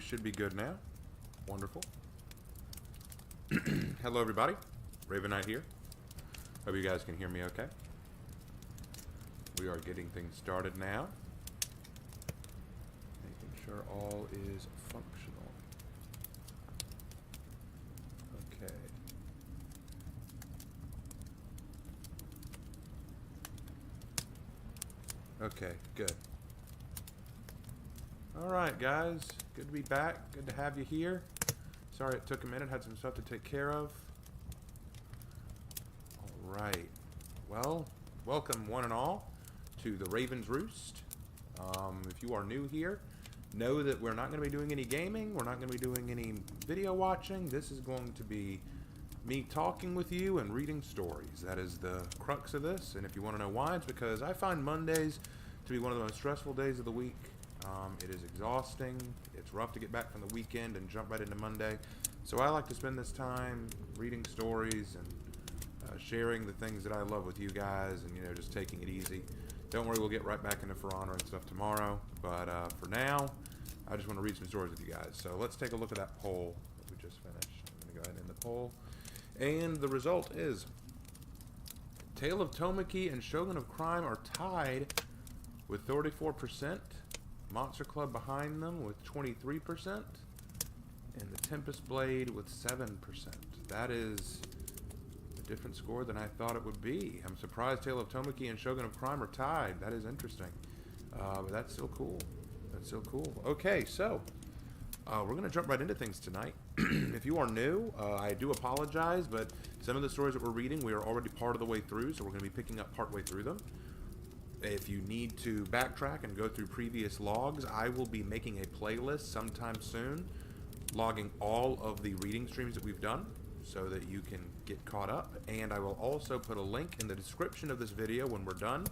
should be good now. Wonderful. Hello, everybody. Raven Knight here. Hope you guys can hear me okay. We are getting things started now. Making sure all is functional. Okay. Okay, good. Alright, guys. Good to be back. Good to have you here. Sorry it took a minute. Had some stuff to take care of. Alright. Well, welcome one and all to the Raven's Roost. If you are new here, know that we're not going to be doing any gaming. We're not going to be doing any video watching. This is going to be me talking with you and reading stories. That is the crux of this. And if you want to know why, it's because I find Mondays to be one of the most stressful days of the week. It is exhausting. It's rough to get back from the weekend and jump right into Monday. So I like to spend this time reading stories and sharing the things that I love with you guys, and just taking it easy. Don't worry, we'll get right back into For Honor and stuff tomorrow. But for now, I just want to read some stories with you guys. So let's take a look at that poll that we just finished. I'm going to go ahead and end the poll. And the result is Tale of Tomiki and Shogun of Crime are tied with 34%. Monster Club behind them with 23%, and the Tempest Blade with 7%. That is a different score than I thought it would be. I'm surprised Tale of Tomiki and Shogun of Crime are tied. That is interesting, but that's still cool. That's still cool. Okay, so we're going to jump right into things tonight. If you are new, I do apologize, but some of the stories that we're reading, we are already part of the way through, so we're going to be picking up partway through them. If you need to backtrack and go through previous logs, I will be making a playlist sometime soon, logging all of the reading streams that we've done so that you can get caught up. And I will also put a link in the description of this video when we're done,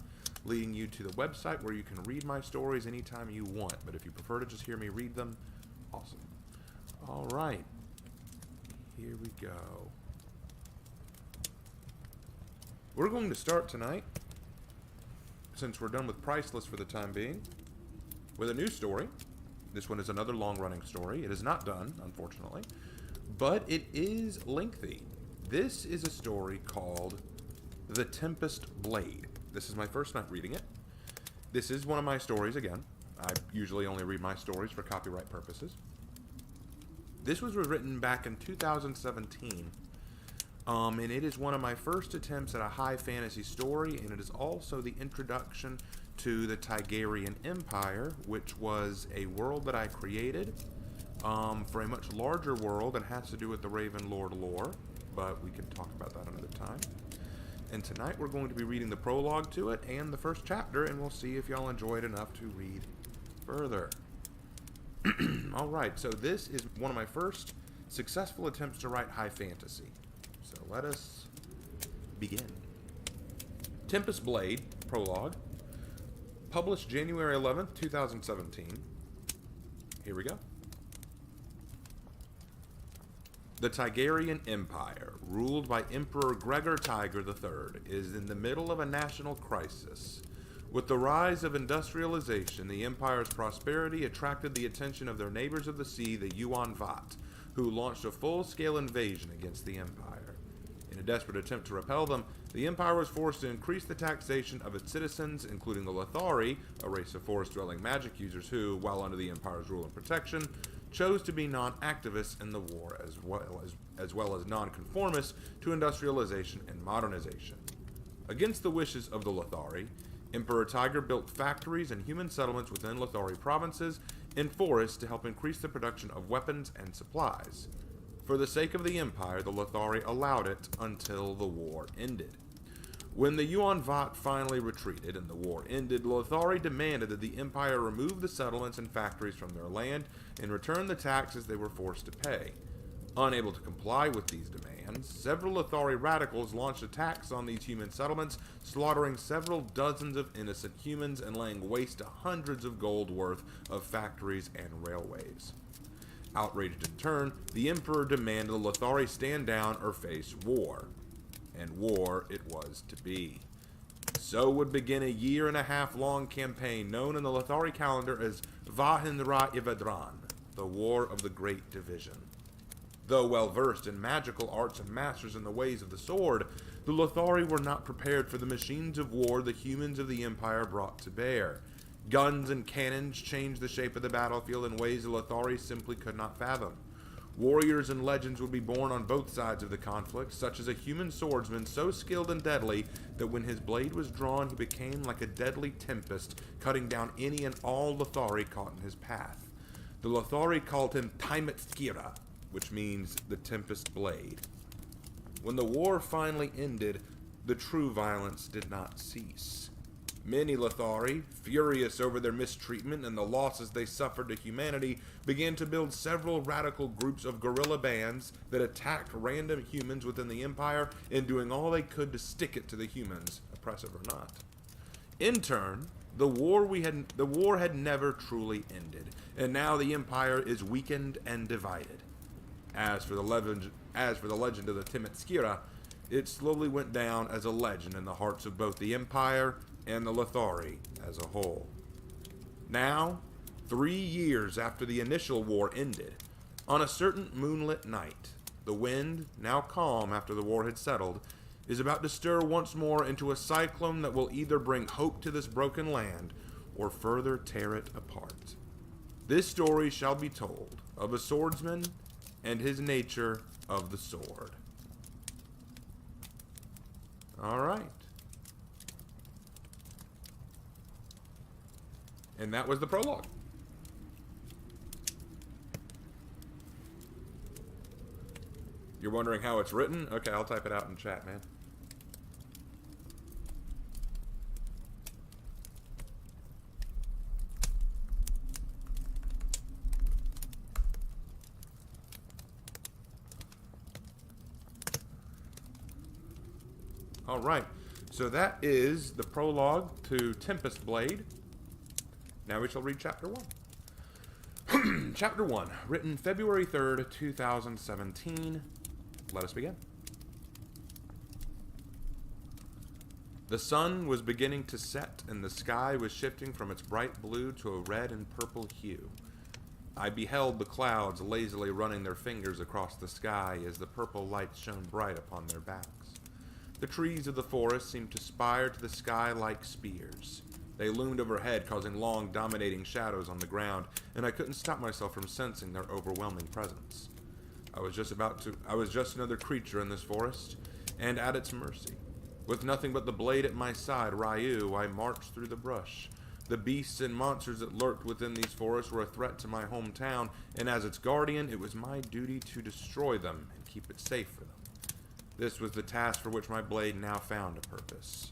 leading you to the website where you can read my stories anytime you want. But if you prefer to just hear me read them, awesome. All right, here we go. We're going to start tonight, since we're done with Priceless for the time being, with a new story. This one is another long-running story. It is not done, unfortunately, but it is lengthy. This is a story called The Tempest Blade. This is my first night reading it. This is one of my stories, again. I usually only read my stories for copyright purposes. This was written back in 2017. And it is one of my first attempts at a high fantasy story, and it is also the introduction to the Tigerian Empire, which was a world that I created for a much larger world that has to do with the Raven Lord lore, but we can talk about that another time. And tonight we're going to be reading the prologue to it and the first chapter, and we'll see if y'all enjoy it enough to read further. Alright, so this is one of my first successful attempts to write high fantasy. So let us begin. Tempest Blade, prologue, published January 11th, 2017. Here we go. The Tigerian Empire, ruled by Emperor Gregor Tiger III, is in the middle of a national crisis. With the rise of industrialization, the empire's prosperity attracted the attention of their neighbors of the sea, the Yuan Vat, who launched a full-scale invasion against the empire. In a desperate attempt to repel them, the Empire was forced to increase the taxation of its citizens, including the Lothari, a race of forest-dwelling magic users who, while under the Empire's rule and protection, chose to be non-activists in the war as well as non-conformists to industrialization and modernization. Against the wishes of the Lothari, Emperor Tiger built factories and human settlements within Lothari provinces and forests to help increase the production of weapons and supplies. For the sake of the Empire, the Lothari allowed it until the war ended. When the Yuan Vat finally retreated and the war ended, Lothari demanded that the Empire remove the settlements and factories from their land and return the taxes they were forced to pay. Unable to comply with these demands, several Lothari radicals launched attacks on these human settlements, slaughtering several dozens of innocent humans and laying waste to hundreds of gold worth of factories and railways. Outraged in turn, the Emperor demanded the Lothari stand down or face war. And war it was to be. So would begin a year-and-a-half long campaign known in the Lothari calendar as Vahinra Ivedran, the War of the Great Division. Though well versed in magical arts and masters in the ways of the sword, the Lothari were not prepared for the machines of war the humans of the Empire brought to bear. Guns and cannons changed the shape of the battlefield in ways the Lothari simply could not fathom. Warriors and legends would be born on both sides of the conflict, such as a human swordsman so skilled and deadly that when his blade was drawn he became like a deadly tempest, cutting down any and all Lothari caught in his path. The Lothari called him Taimetskira, which means the Tempest Blade. When the war finally ended, the true violence did not cease. Many Lothari, furious over their mistreatment and the losses they suffered to humanity, began to build several radical groups of guerrilla bands that attacked random humans within the Empire and doing all they could to stick it to the humans, oppressive or not. In turn, the war had never truly ended, and now the Empire is weakened and divided. As for the legend of the Taimetskira, it slowly went down as a legend in the hearts of both the Empire and the Lothari as a whole. Now, 3 years after the initial war ended, on a certain moonlit night, the wind, now calm after the war had settled, is about to stir once more into a cyclone that will either bring hope to this broken land or further tear it apart. This story shall be told of a swordsman and his nature of the sword. All right. And that was the prologue. You're wondering how it's written? Okay, I'll type it out in chat, man. All right, so that is the prologue to Tempest Blade. Now we shall read Chapter 1. Chapter 1, written February 3rd, 2017. Let us begin. The sun was beginning to set, and the sky was shifting from its bright blue to a red and purple hue. I beheld the clouds lazily running their fingers across the sky as the purple light shone bright upon their backs. The trees of the forest seemed to spire to the sky like spears. They loomed overhead, causing long, dominating shadows on the ground, and I couldn't stop myself from sensing their overwhelming presence. I was just another creature in this forest, and at its mercy. With nothing but the blade at my side, Ryu, I marched through the brush. The beasts and monsters that lurked within these forests were a threat to my hometown, and as its guardian, it was my duty to destroy them and keep it safe for them. This was the task for which my blade now found a purpose,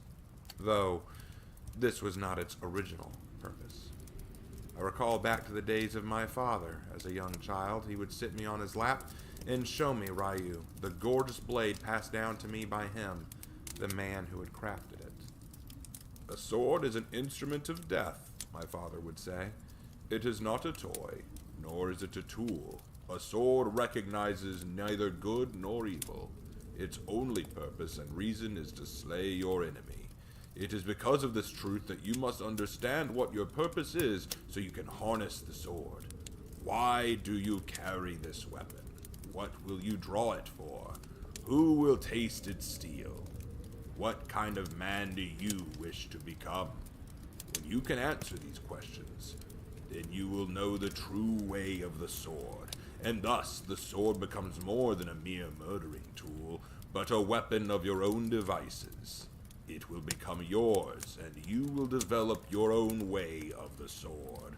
though this was not its original purpose. I recall back to the days of my father. As a young child, he would sit me on his lap and show me Ryu, the gorgeous blade passed down to me by him, the man who had crafted it. A sword is an instrument of death, my father would say. It is not a toy, nor is it a tool. A sword recognizes neither good nor evil. Its only purpose and reason is to slay your enemy. It is because of this truth that you must understand what your purpose is so you can harness the sword. Why do you carry this weapon? What will you draw it for? Who will taste its steel? What kind of man do you wish to become? When you can answer these questions, then you will know the true way of the sword, and thus the sword becomes more than a mere murdering tool, but a weapon of your own devices. It will become yours, and you will develop your own way of the sword.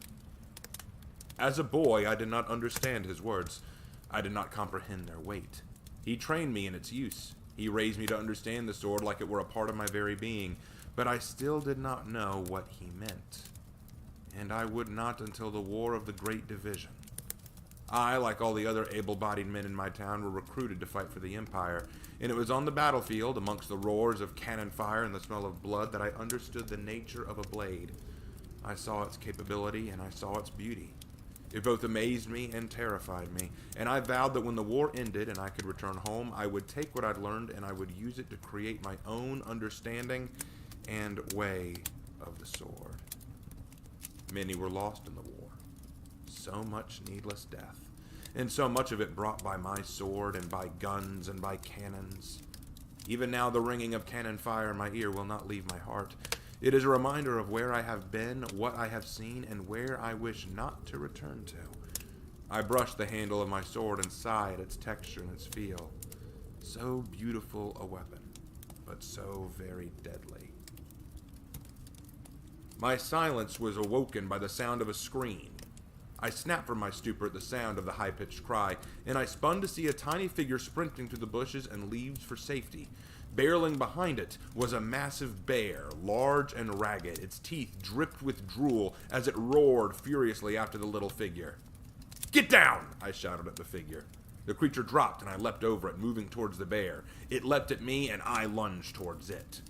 As a boy, I did not understand his words. I did not comprehend their weight. He trained me in its use. He raised me to understand the sword like it were a part of my very being, but I still did not know what he meant. And I would not until the War of the Great Division. I, like all the other able-bodied men in my town, were recruited to fight for the Empire, and it was on the battlefield, amongst the roars of cannon fire and the smell of blood, that I understood the nature of a blade. I saw its capability, and I saw its beauty. It both amazed me and terrified me, and I vowed that when the war ended and I could return home, I would take what I'd learned and I would use it to create my own understanding and way of the sword. Many were lost in the war. so much needless death, and so much of it brought by my sword and by guns and by cannons. Even now the ringing of cannon fire in my ear will not leave my heart. It is a reminder of where I have been, what I have seen, and where I wish not to return to. I brush the handle of my sword and sigh at its texture and its feel. So beautiful a weapon, but so very deadly. My silence was awoken by the sound of a scream. I snapped from my stupor at the sound of the high-pitched cry, and I spun to see a tiny figure sprinting through the bushes and leaves for safety. Barreling behind it was a massive bear, large and ragged. Its teeth dripped with drool as it roared furiously after the little figure. "Get down!" I shouted at the figure. The creature dropped, and I leapt over it, moving towards the bear. It leapt at me, and I lunged towards it.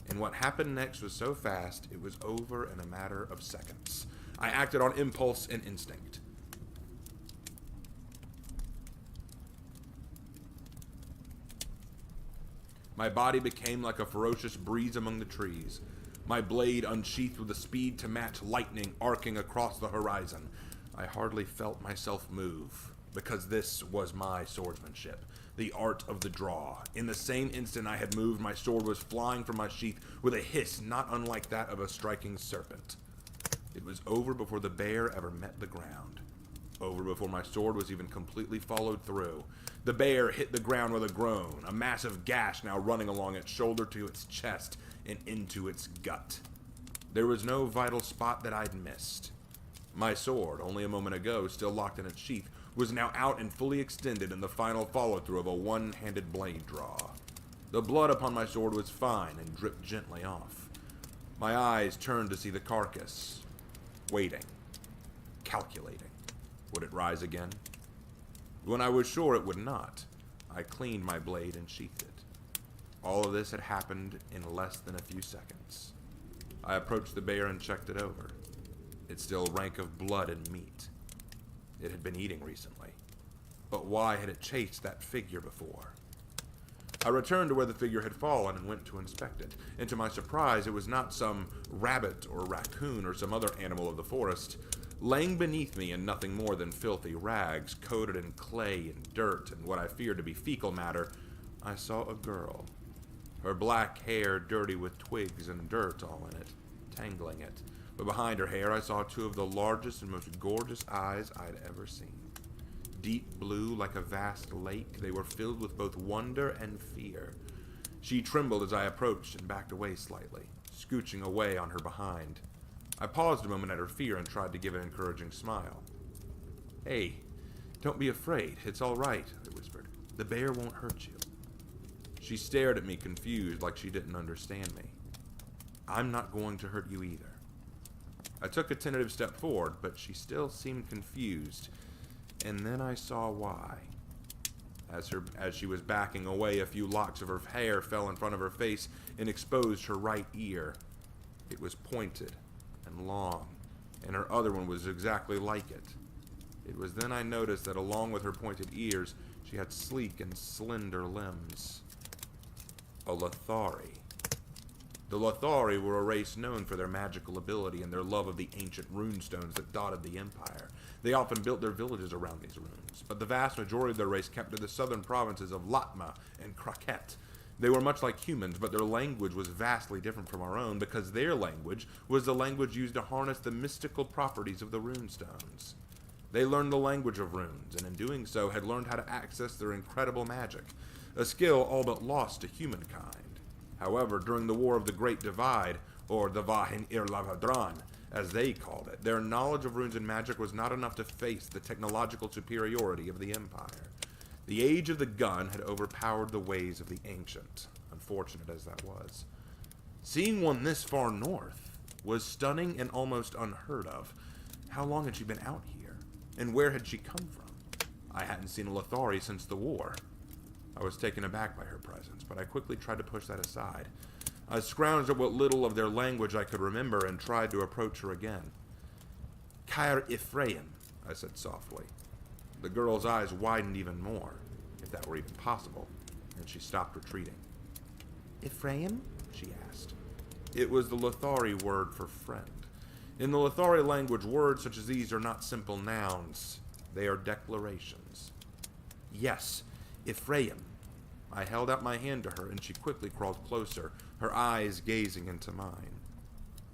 And what happened next was so fast, it was over in a matter of seconds. I acted on impulse and instinct. My body became like a ferocious breeze among the trees, my blade unsheathed with a speed to match lightning arcing across the horizon. I hardly felt myself move, because this was my swordsmanship, the art of the draw. In the same instant I had moved, my sword was flying from my sheath with a hiss not unlike that of a striking serpent. It was over before the bear ever met the ground. Over before my sword was even completely followed through. The bear hit the ground with a groan, a massive gash now running along its shoulder to its chest and into its gut. There was no vital spot that I'd missed. My sword, only a moment ago still locked in its sheath, was now out and fully extended in the final follow-through of a one-handed blade draw. The blood upon my sword was fine and dripped gently off. My eyes turned to see the carcass, waiting, calculating. Would it rise again? When I was sure it would not, I cleaned my blade and sheathed it. All of this had happened in less than a few seconds. I approached the bear and checked it over. It still rank of blood and meat. It had been eating recently. But why had it chased that figure before? I returned to where the figure had fallen and went to inspect it, and to my surprise it was not some rabbit or raccoon or some other animal of the forest. Laying beneath me in nothing more than filthy rags, coated in clay and dirt and what I feared to be fecal matter, I saw a girl. Her black hair dirty with twigs and dirt all in it, tangling it. But behind her hair I saw two of the largest and most gorgeous eyes I'd ever seen. Deep blue like a vast lake, they were filled with both wonder and fear. She trembled as I approached and backed away slightly, scooching away on her behind. I paused a moment at her fear and tried to give an encouraging smile. "Hey, don't be afraid. It's all right," I whispered. "The bear won't hurt you." She stared at me confused, like she didn't understand me. "I'm not going to hurt you either." I took a tentative step forward, but she still seemed confused, and then I saw why. As she was backing away, a few locks of her hair fell in front of her face and exposed her right ear. It was pointed and long, and her other one was exactly like it. It was then I noticed that along with her pointed ears, she had sleek and slender limbs. A Lothari. The Lothari were a race known for their magical ability and their love of the ancient runestones that dotted the empire. They often built their villages around these runes, but the vast majority of their race kept to the southern provinces of Latma and Kraket. They were much like humans, but their language was vastly different from our own because their language was the language used to harness the mystical properties of the runestones. They learned the language of runes, and in doing so had learned how to access their incredible magic, a skill all but lost to humankind. However, during the War of the Great Divide, or the Vahin Irlavadran, as they called it, their knowledge of runes and magic was not enough to face the technological superiority of the Empire. The age of the gun had overpowered the ways of the ancient, unfortunate as that was. Seeing one this far north was stunning and almost unheard of. How long had she been out here? And where had she come from? I hadn't seen a Lothari since the war. I was taken aback by her presence, but I quickly tried to push that aside. I scrounged at what little of their language I could remember and tried to approach her again. "Kair Ephraim," I said softly. The girl's eyes widened even more, if that were even possible, and she stopped retreating. "Ephraim?" she asked. It was the Lothari word for friend. In the Lothari language, words such as these are not simple nouns. They are declarations. Yes, Ephraim. I held out my hand to her, and she quickly crawled closer, her eyes gazing into mine.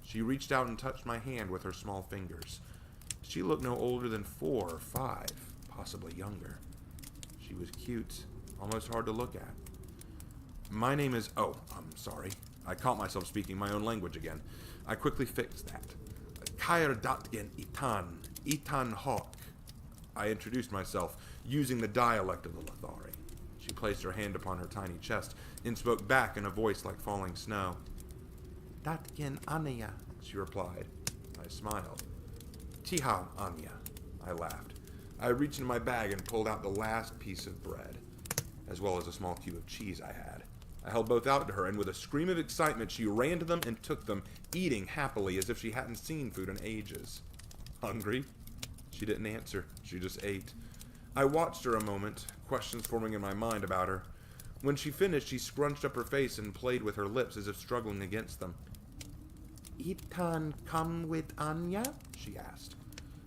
She reached out and touched my hand with her small fingers. She looked no older than 4 or 5, possibly younger. She was cute, almost hard to look at. My name is... Oh, I'm sorry. I caught myself speaking my own language again. I quickly fixed that. Kair Datgen Itan Hawk. I introduced myself, using the dialect of the Lothari. She placed her hand upon her tiny chest and spoke back in a voice like falling snow. Datgen Anya, she replied. I smiled. Tiha Anya, I laughed. I reached into my bag and pulled out the last piece of bread, as well as a small cube of cheese I had. I held both out to her, and with a scream of excitement, she ran to them and took them, eating happily as if she hadn't seen food in ages. Hungry? She didn't answer. She just ate. I watched her a moment, questions forming in my mind about her. When she finished, she scrunched up her face and played with her lips as if struggling against them. Itan come with Anya? She asked.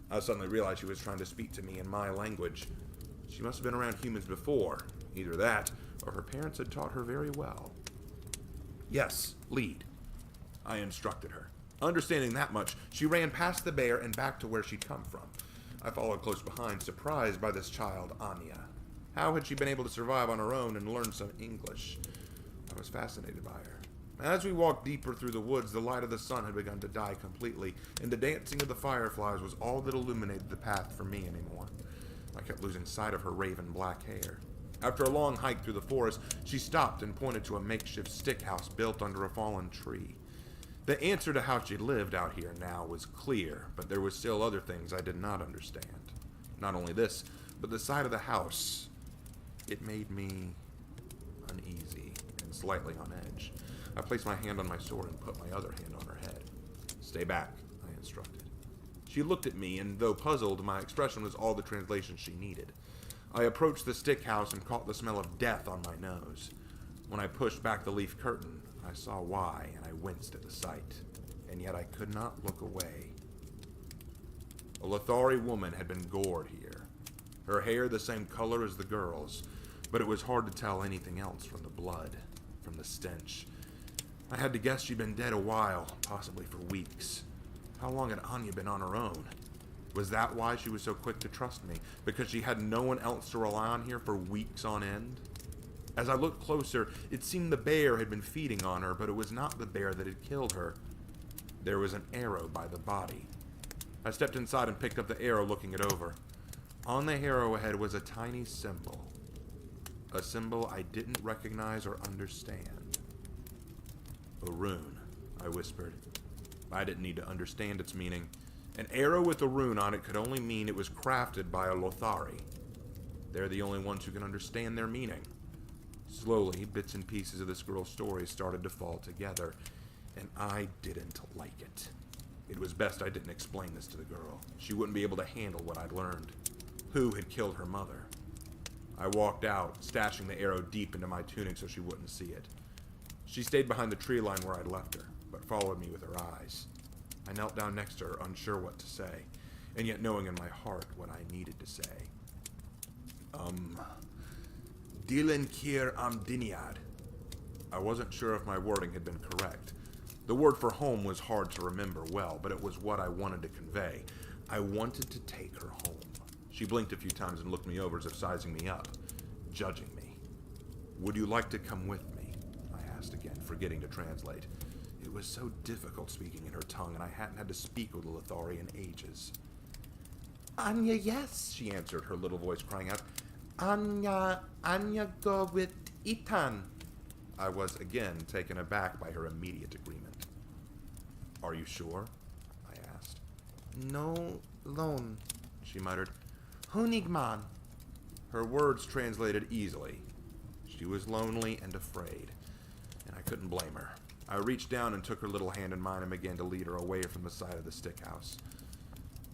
I suddenly realized she was trying to speak to me in my language. She must have been around humans before. Either that, or her parents had taught her very well. Yes, lead, I instructed her. Understanding that much, she ran past the bear and back to where she'd come from. I followed close behind, surprised by this child, Anya. How had she been able to survive on her own and learn some English? I was fascinated by her. As we walked deeper through the woods, the light of the sun had begun to die completely, and the dancing of the fireflies was all that illuminated the path for me anymore. I kept losing sight of her raven black hair. After a long hike through the forest, she stopped and pointed to a makeshift stick house built under a fallen tree. The answer to how she lived out here now was clear, but there were still other things I did not understand. Not only this, but the side of the house. It made me uneasy and slightly on edge. I placed my hand on my sword and put my other hand on her head. Stay back, I instructed. She looked at me, and though puzzled, my expression was all the translation she needed. I approached the stick house and caught the smell of death on my nose. When I pushed back the leaf curtain, I saw why, and I winced at the sight. And yet I could not look away. A Lothari woman had been gored here. Her hair the same color as the girl's, but it was hard to tell anything else from the blood, from the stench. I had to guess she'd been dead a while, possibly for weeks. How long had Anya been on her own? Was that why she was so quick to trust me? Because she had no one else to rely on here for weeks on end? As I looked closer, it seemed the bear had been feeding on her, but it was not the bear that had killed her. There was an arrow by the body. I stepped inside and picked up the arrow, looking it over. On the arrowhead was a tiny symbol. A symbol I didn't recognize or understand. A rune, I whispered. I didn't need to understand its meaning. An arrow with a rune on it could only mean it was crafted by a Lothari. They're the only ones who can understand their meaning. Slowly, bits and pieces of this girl's story started to fall together, and I didn't like it. It was best I didn't explain this to the girl. She wouldn't be able to handle what I'd learned. Who had killed her mother? I walked out, stashing the arrow deep into my tunic so she wouldn't see it. She stayed behind the tree line where I'd left her, but followed me with her eyes. I knelt down next to her, unsure what to say, and yet knowing in my heart what I needed to say. Dilen Kir Amdiniad. I wasn't sure if my wording had been correct. The word for home was hard to remember well, but it was what I wanted to convey. I wanted to take her home. She blinked a few times and looked me over as if sizing me up, judging me. Would you like to come with me? I asked again, forgetting to translate. It was so difficult speaking in her tongue, and I hadn't had to speak with a Lothari in ages. Anya, yes, she answered, her little voice crying out. Anya go with Itan. I was again taken aback by her immediate agreement. Are you sure? I asked. No, lone, she muttered. Honigman. Her words translated easily. She was lonely and afraid, and I couldn't blame her. I reached down and took her little hand in mine and began to lead her away from the side of the stick house.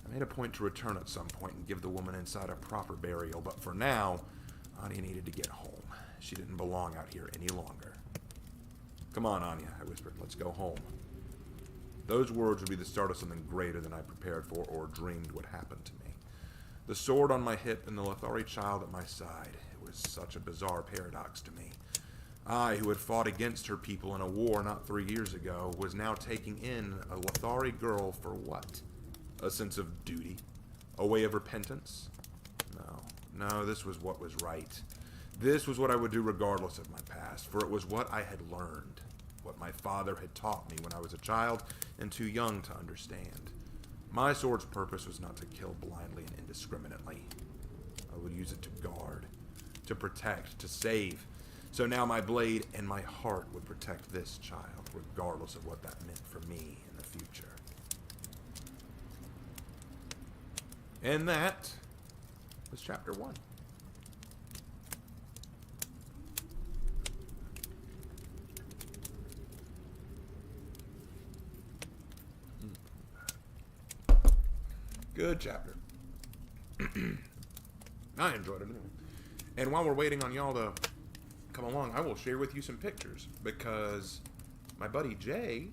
I made a point to return at some point and give the woman inside a proper burial, but for now, Anya needed to get home. She didn't belong out here any longer. Come on, Anya, I whispered. Let's go home. Those words would be the start of something greater than I prepared for or dreamed would happen to me. The sword on my hip and the Lothari child at my side. It was such a bizarre paradox to me. I, who had fought against her people in a war not 3 years ago, was now taking in a Lothari girl for what? A sense of duty? A way of repentance? No, this was what was right. This was what I would do regardless of my past, for it was what I had learned, what my father had taught me when I was a child and too young to understand. My sword's purpose was not to kill blindly and indiscriminately. I would use it to guard, to protect, to save. So now my blade and my heart would protect this child, regardless of what that meant for me in the future. And that was chapter 1. Good chapter. I enjoyed it anyway. And while we're waiting on y'all to come along, I will share with you some pictures, because my buddy Jay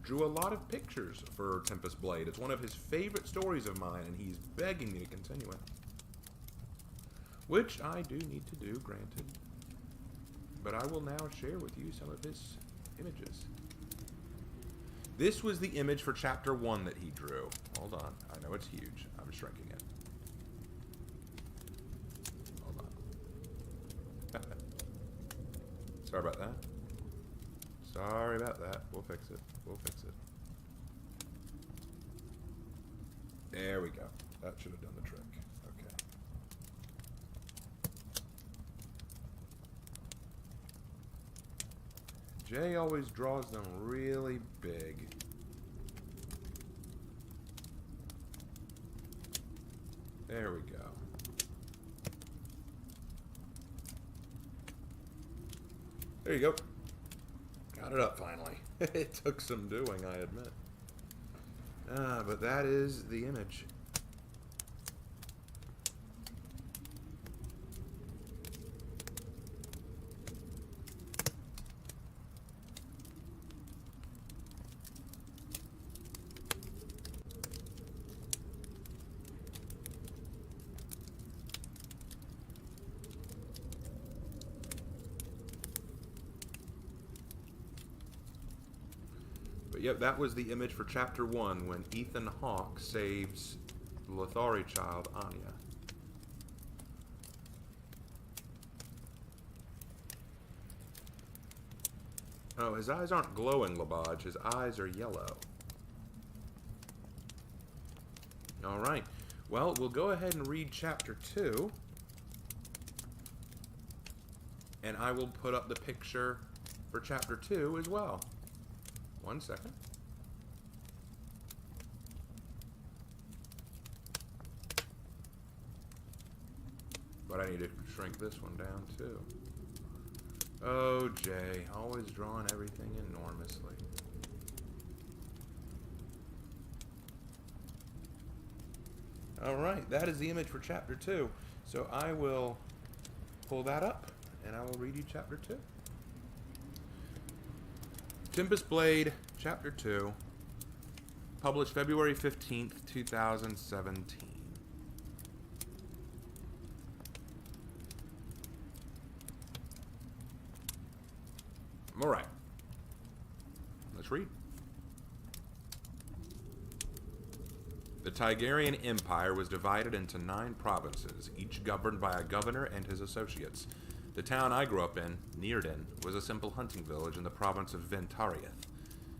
drew a lot of pictures for Tempest Blade. It's one of his favorite stories of mine, and he's begging me to continue it. Which I do need to do, granted. But I will now share with you some of his images. This was the image for chapter 1 that he drew. Hold on. I know it's huge. I'm shrinking it. Hold on. Sorry about that. Sorry about that. We'll fix it. We'll fix it. There we go. That should have done the trick. Okay. Jay always draws them really big. There we go. There you go. Got it up finally. It took some doing, I admit. But that is the image. Yep, that was the image for chapter 1 when Ethan Hawke saves the Lothari child, Anya. Oh, his eyes aren't glowing, Labaj. His eyes are yellow. Alright. Well, we'll go ahead and read chapter 2. And I will put up the picture for chapter 2 as well. 1 second. But I need to shrink this one down too. Oh, Jay, always drawing everything enormously. Alright, that is the image for chapter 2. So I will pull that up and I will read you chapter 2. Tempest Blade, Chapter 2, published February 15th, 2017. All right. Let's read. The Tigerian Empire was divided into 9 provinces, each governed by a governor and his associates. The town I grew up in, Nearden, was a simple hunting village in the province of Ventariath.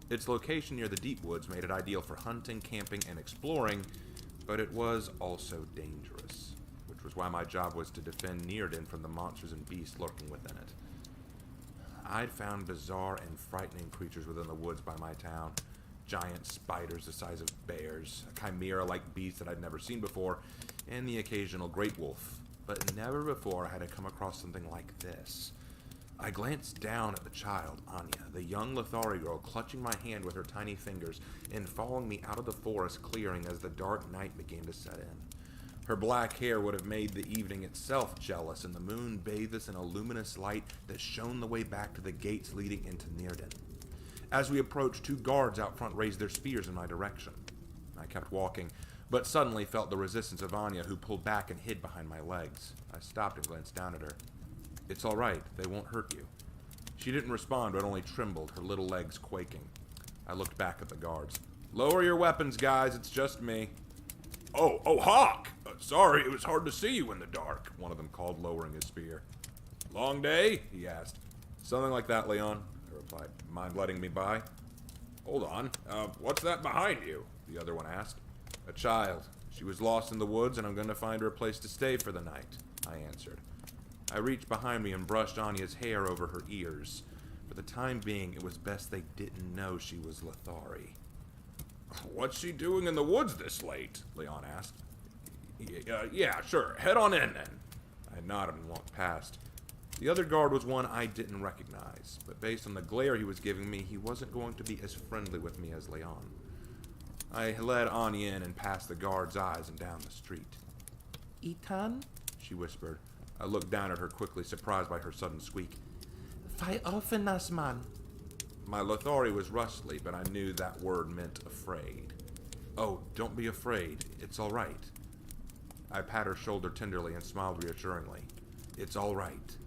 Its location near the deep woods made it ideal for hunting, camping, and exploring, but it was also dangerous, which was why my job was to defend Nearden from the monsters and beasts lurking within it. I'd found bizarre and frightening creatures within the woods by my town. Giant spiders the size of bears, a chimera-like beast that I'd never seen before, and the occasional great wolf. But never before had I come across something like this. I glanced down at the child, Anya, the young Lothari girl, clutching my hand with her tiny fingers and following me out of the forest clearing as the dark night began to set in. Her black hair would have made the evening itself jealous, and the moon bathed us in a luminous light that shone the way back to the gates leading into Nearden. As we approached, 2 guards out front raised their spears in my direction. I kept walking, but suddenly felt the resistance of Anya, who pulled back and hid behind my legs. I stopped and glanced down at her. "It's all right. They won't hurt you." She didn't respond, but only trembled, her little legs quaking. I looked back at the guards. "Lower your weapons, guys. It's just me." Oh, Hawk! Sorry, it was hard to see you in the dark," one of them called, lowering his spear. "Long day?" he asked. "Something like that, Leon," I replied. "Mind letting me by?" "Hold on. What's that behind you?" the other one asked. "A child. She was lost in the woods, and I'm going to find her a place to stay for the night," I answered. I reached behind me and brushed Anya's hair over her ears. For the time being, it was best they didn't know she was Lothari. "What's she doing in the woods this late?" Leon asked. Yeah, sure. Head on in, then." I nodded and walked past. The other guard was one I didn't recognize, but based on the glare he was giving me, he wasn't going to be as friendly with me as Leon. I led Anya in and past the guard's eyes and down the street. "Ethan?" she whispered. I looked down at her quickly, surprised by her sudden squeak. "Fai offen us, man." My Lothari was rustly, but I knew that word meant afraid. "Oh, don't be afraid. It's all right." I pat her shoulder tenderly and smiled reassuringly. "It's all right."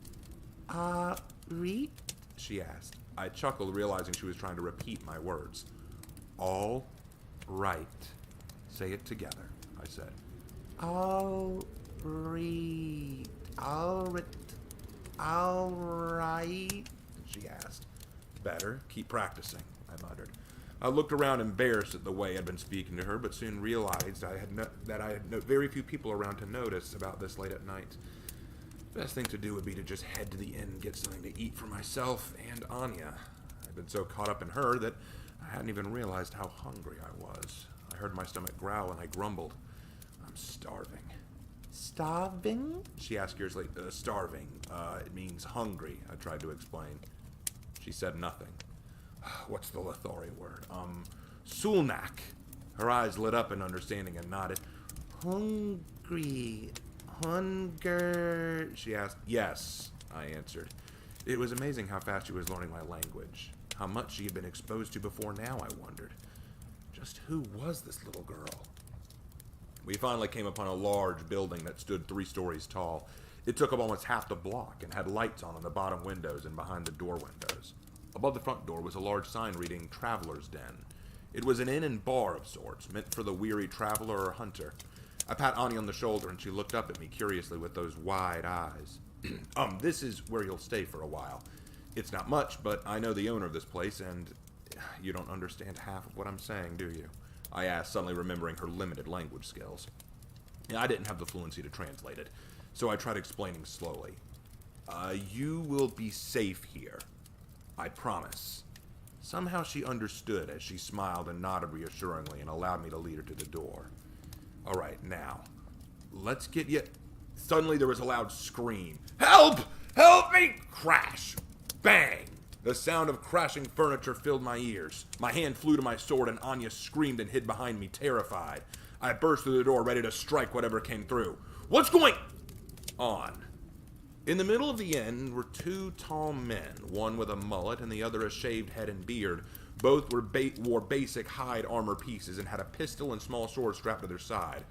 Read? she asked. I chuckled, realizing she was trying to repeat my words. "All right. Say it together," I said. All right. All right, she asked. "Better. Keep practicing," I muttered. I looked around, embarrassed at the way I'd been speaking to her, but soon realized that I had very few people around to notice about this late at night. Best thing to do would be to just head to the inn and get something to eat for myself and Anya. I'd been so caught up in her that I hadn't even realized how hungry I was. I heard my stomach growl and I grumbled. "I'm starving." Starving? she asked curiously. Starving. It means hungry," I tried to explain. She said nothing. "What's the Lothari word? Sulnak." Her eyes lit up in understanding and nodded. Hungry. Hunger. she asked. "Yes," I answered. It was amazing how fast she was learning my language. How much she had been exposed to before now, I wondered. Just who was this little girl? We finally came upon a large building that stood 3 stories tall. It took up almost half the block and had lights on the bottom windows and behind the door windows. Above the front door was a large sign reading Traveler's Den. It was an inn and bar of sorts, meant for the weary traveler or hunter. I pat Anya on the shoulder and she looked up at me curiously with those wide eyes. This is where you'll stay for a while. It's not much, but I know the owner of this place, and you don't understand half of what I'm saying, do you?" I asked, suddenly remembering her limited language skills. I didn't have the fluency to translate it, so I tried explaining slowly. You will be safe here. I promise." Somehow she understood as she smiled and nodded reassuringly and allowed me to lead her to the door. "All right, now, let's get you..." Suddenly there was a loud scream. "Help! Help me!" Crash! Bang! The sound of crashing furniture filled my ears. My hand flew to my sword and Anya screamed and hid behind me, terrified. I burst through the door, ready to strike whatever came through. "What's going on?" In the middle of the inn were 2 tall men, one with a mullet and the other a shaved head and beard. Both wore basic hide armor pieces and had a pistol and small sword strapped to their side.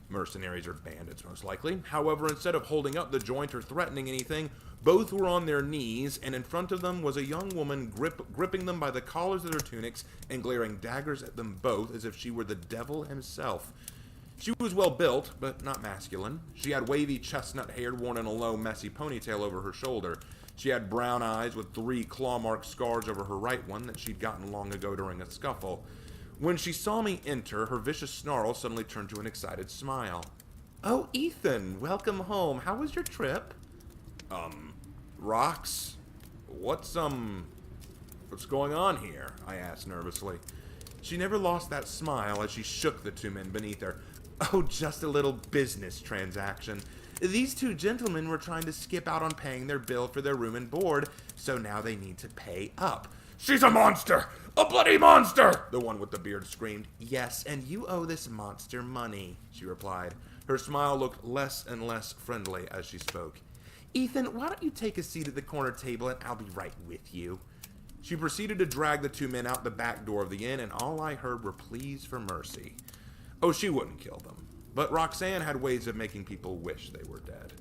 Mercenaries or bandits, most likely. However, instead of holding up the joint or threatening anything, both were on their knees, and in front of them was a young woman gripping them by the collars of their tunics and glaring daggers at them both as if she were the devil himself. She was well built, but not masculine. She had wavy chestnut hair worn in a low, messy ponytail over her shoulder. She had brown eyes with 3 claw-marked scars over her right one that she'd gotten long ago during a scuffle. When she saw me enter, her vicious snarl suddenly turned to an excited smile. "Oh, Ethan, welcome home. How was your trip?" Rocks? What's going on here?" I asked nervously. She never lost that smile as she shook the 2 men beneath her. "Oh, just a little business transaction. These 2 gentlemen were trying to skip out on paying their bill for their room and board, so now they need to pay up." "She's a monster! A bloody monster!" the one with the beard screamed. "Yes, and you owe this monster money," she replied. Her smile looked less and less friendly as she spoke. "Ethan, why don't you take a seat at the corner table and I'll be right with you?" She proceeded to drag the two men out the back door of the inn, and all I heard were pleas for mercy. Oh, she wouldn't kill them, but Roxanne had ways of making people wish they were dead.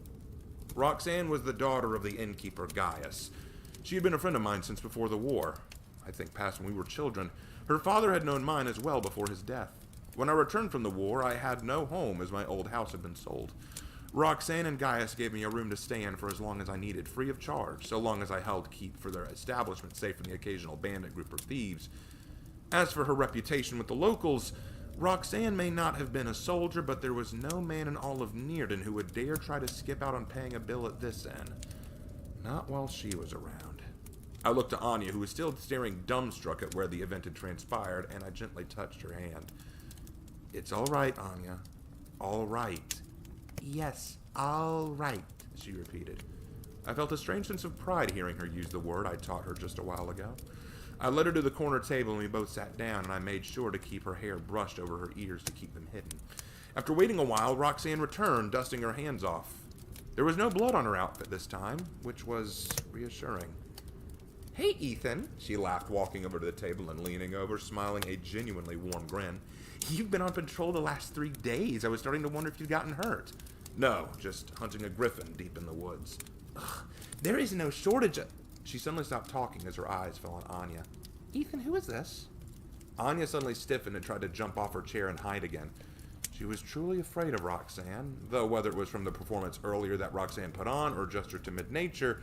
Roxanne was the daughter of the innkeeper Gaius. She had been a friend of mine since before the war. I think past when we were children. Her father had known mine as well before his death. When I returned from the war, I had no home as my old house had been sold. Roxanne and Gaius gave me a room to stay in for as long as I needed, free of charge, so long as I held keep for their establishment safe from the occasional bandit group or thieves. As for her reputation with the locals, Roxanne may not have been a soldier, but there was no man in all of Nearden who would dare try to skip out on paying a bill at this inn. Not while she was around. I looked to Anya, who was still staring dumbstruck at where the event had transpired, and I gently touched her hand. It's all right, Anya. All right. Yes, all right, she repeated. I felt a strange sense of pride hearing her use the word I'd taught her just a while ago. I led her to the corner table and we both sat down, and I made sure to keep her hair brushed over her ears to keep them hidden. After waiting a while, Roxanne returned, dusting her hands off. There was no blood on her outfit this time, which was reassuring. Hey, Ethan, she laughed, walking over to the table and leaning over, smiling a genuinely warm grin. You've been on patrol the last 3 days. I was starting to wonder if you'd gotten hurt. No, just hunting a griffin deep in the woods. Ugh, there is no shortage of... She suddenly stopped talking as her eyes fell on Anya. Ethan, who is this? Anya suddenly stiffened and tried to jump off her chair and hide again. She was truly afraid of Roxanne, though whether it was from the performance earlier that Roxanne put on or just her timid nature,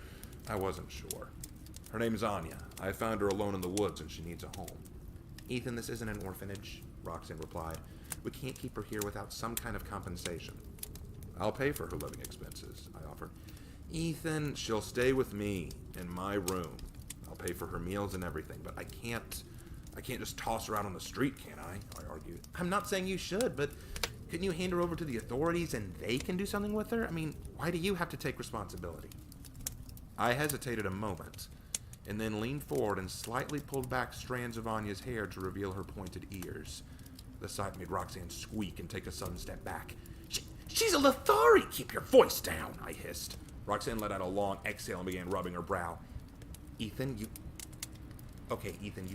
I wasn't sure. Her name's Anya. I found her alone in the woods and she needs a home. Ethan, this isn't an orphanage, Roxanne replied. We can't keep her here without some kind of compensation. I'll pay for her living expenses, I offered. Ethan, she'll stay with me in my room. I'll pay for her meals and everything, but I can't just toss her out on the street, can I argued. I'm not saying you should, but couldn't you hand her over to the authorities and they can do something with her? I mean, why do you have to take responsibility? I hesitated a moment, and then leaned forward and slightly pulled back strands of Anya's hair to reveal her pointed ears. The sight made Roxanne squeak and take a sudden step back. She's a Lothari! Keep your voice down, I hissed. Roxanne let out a long exhale and began rubbing her brow. Ethan, you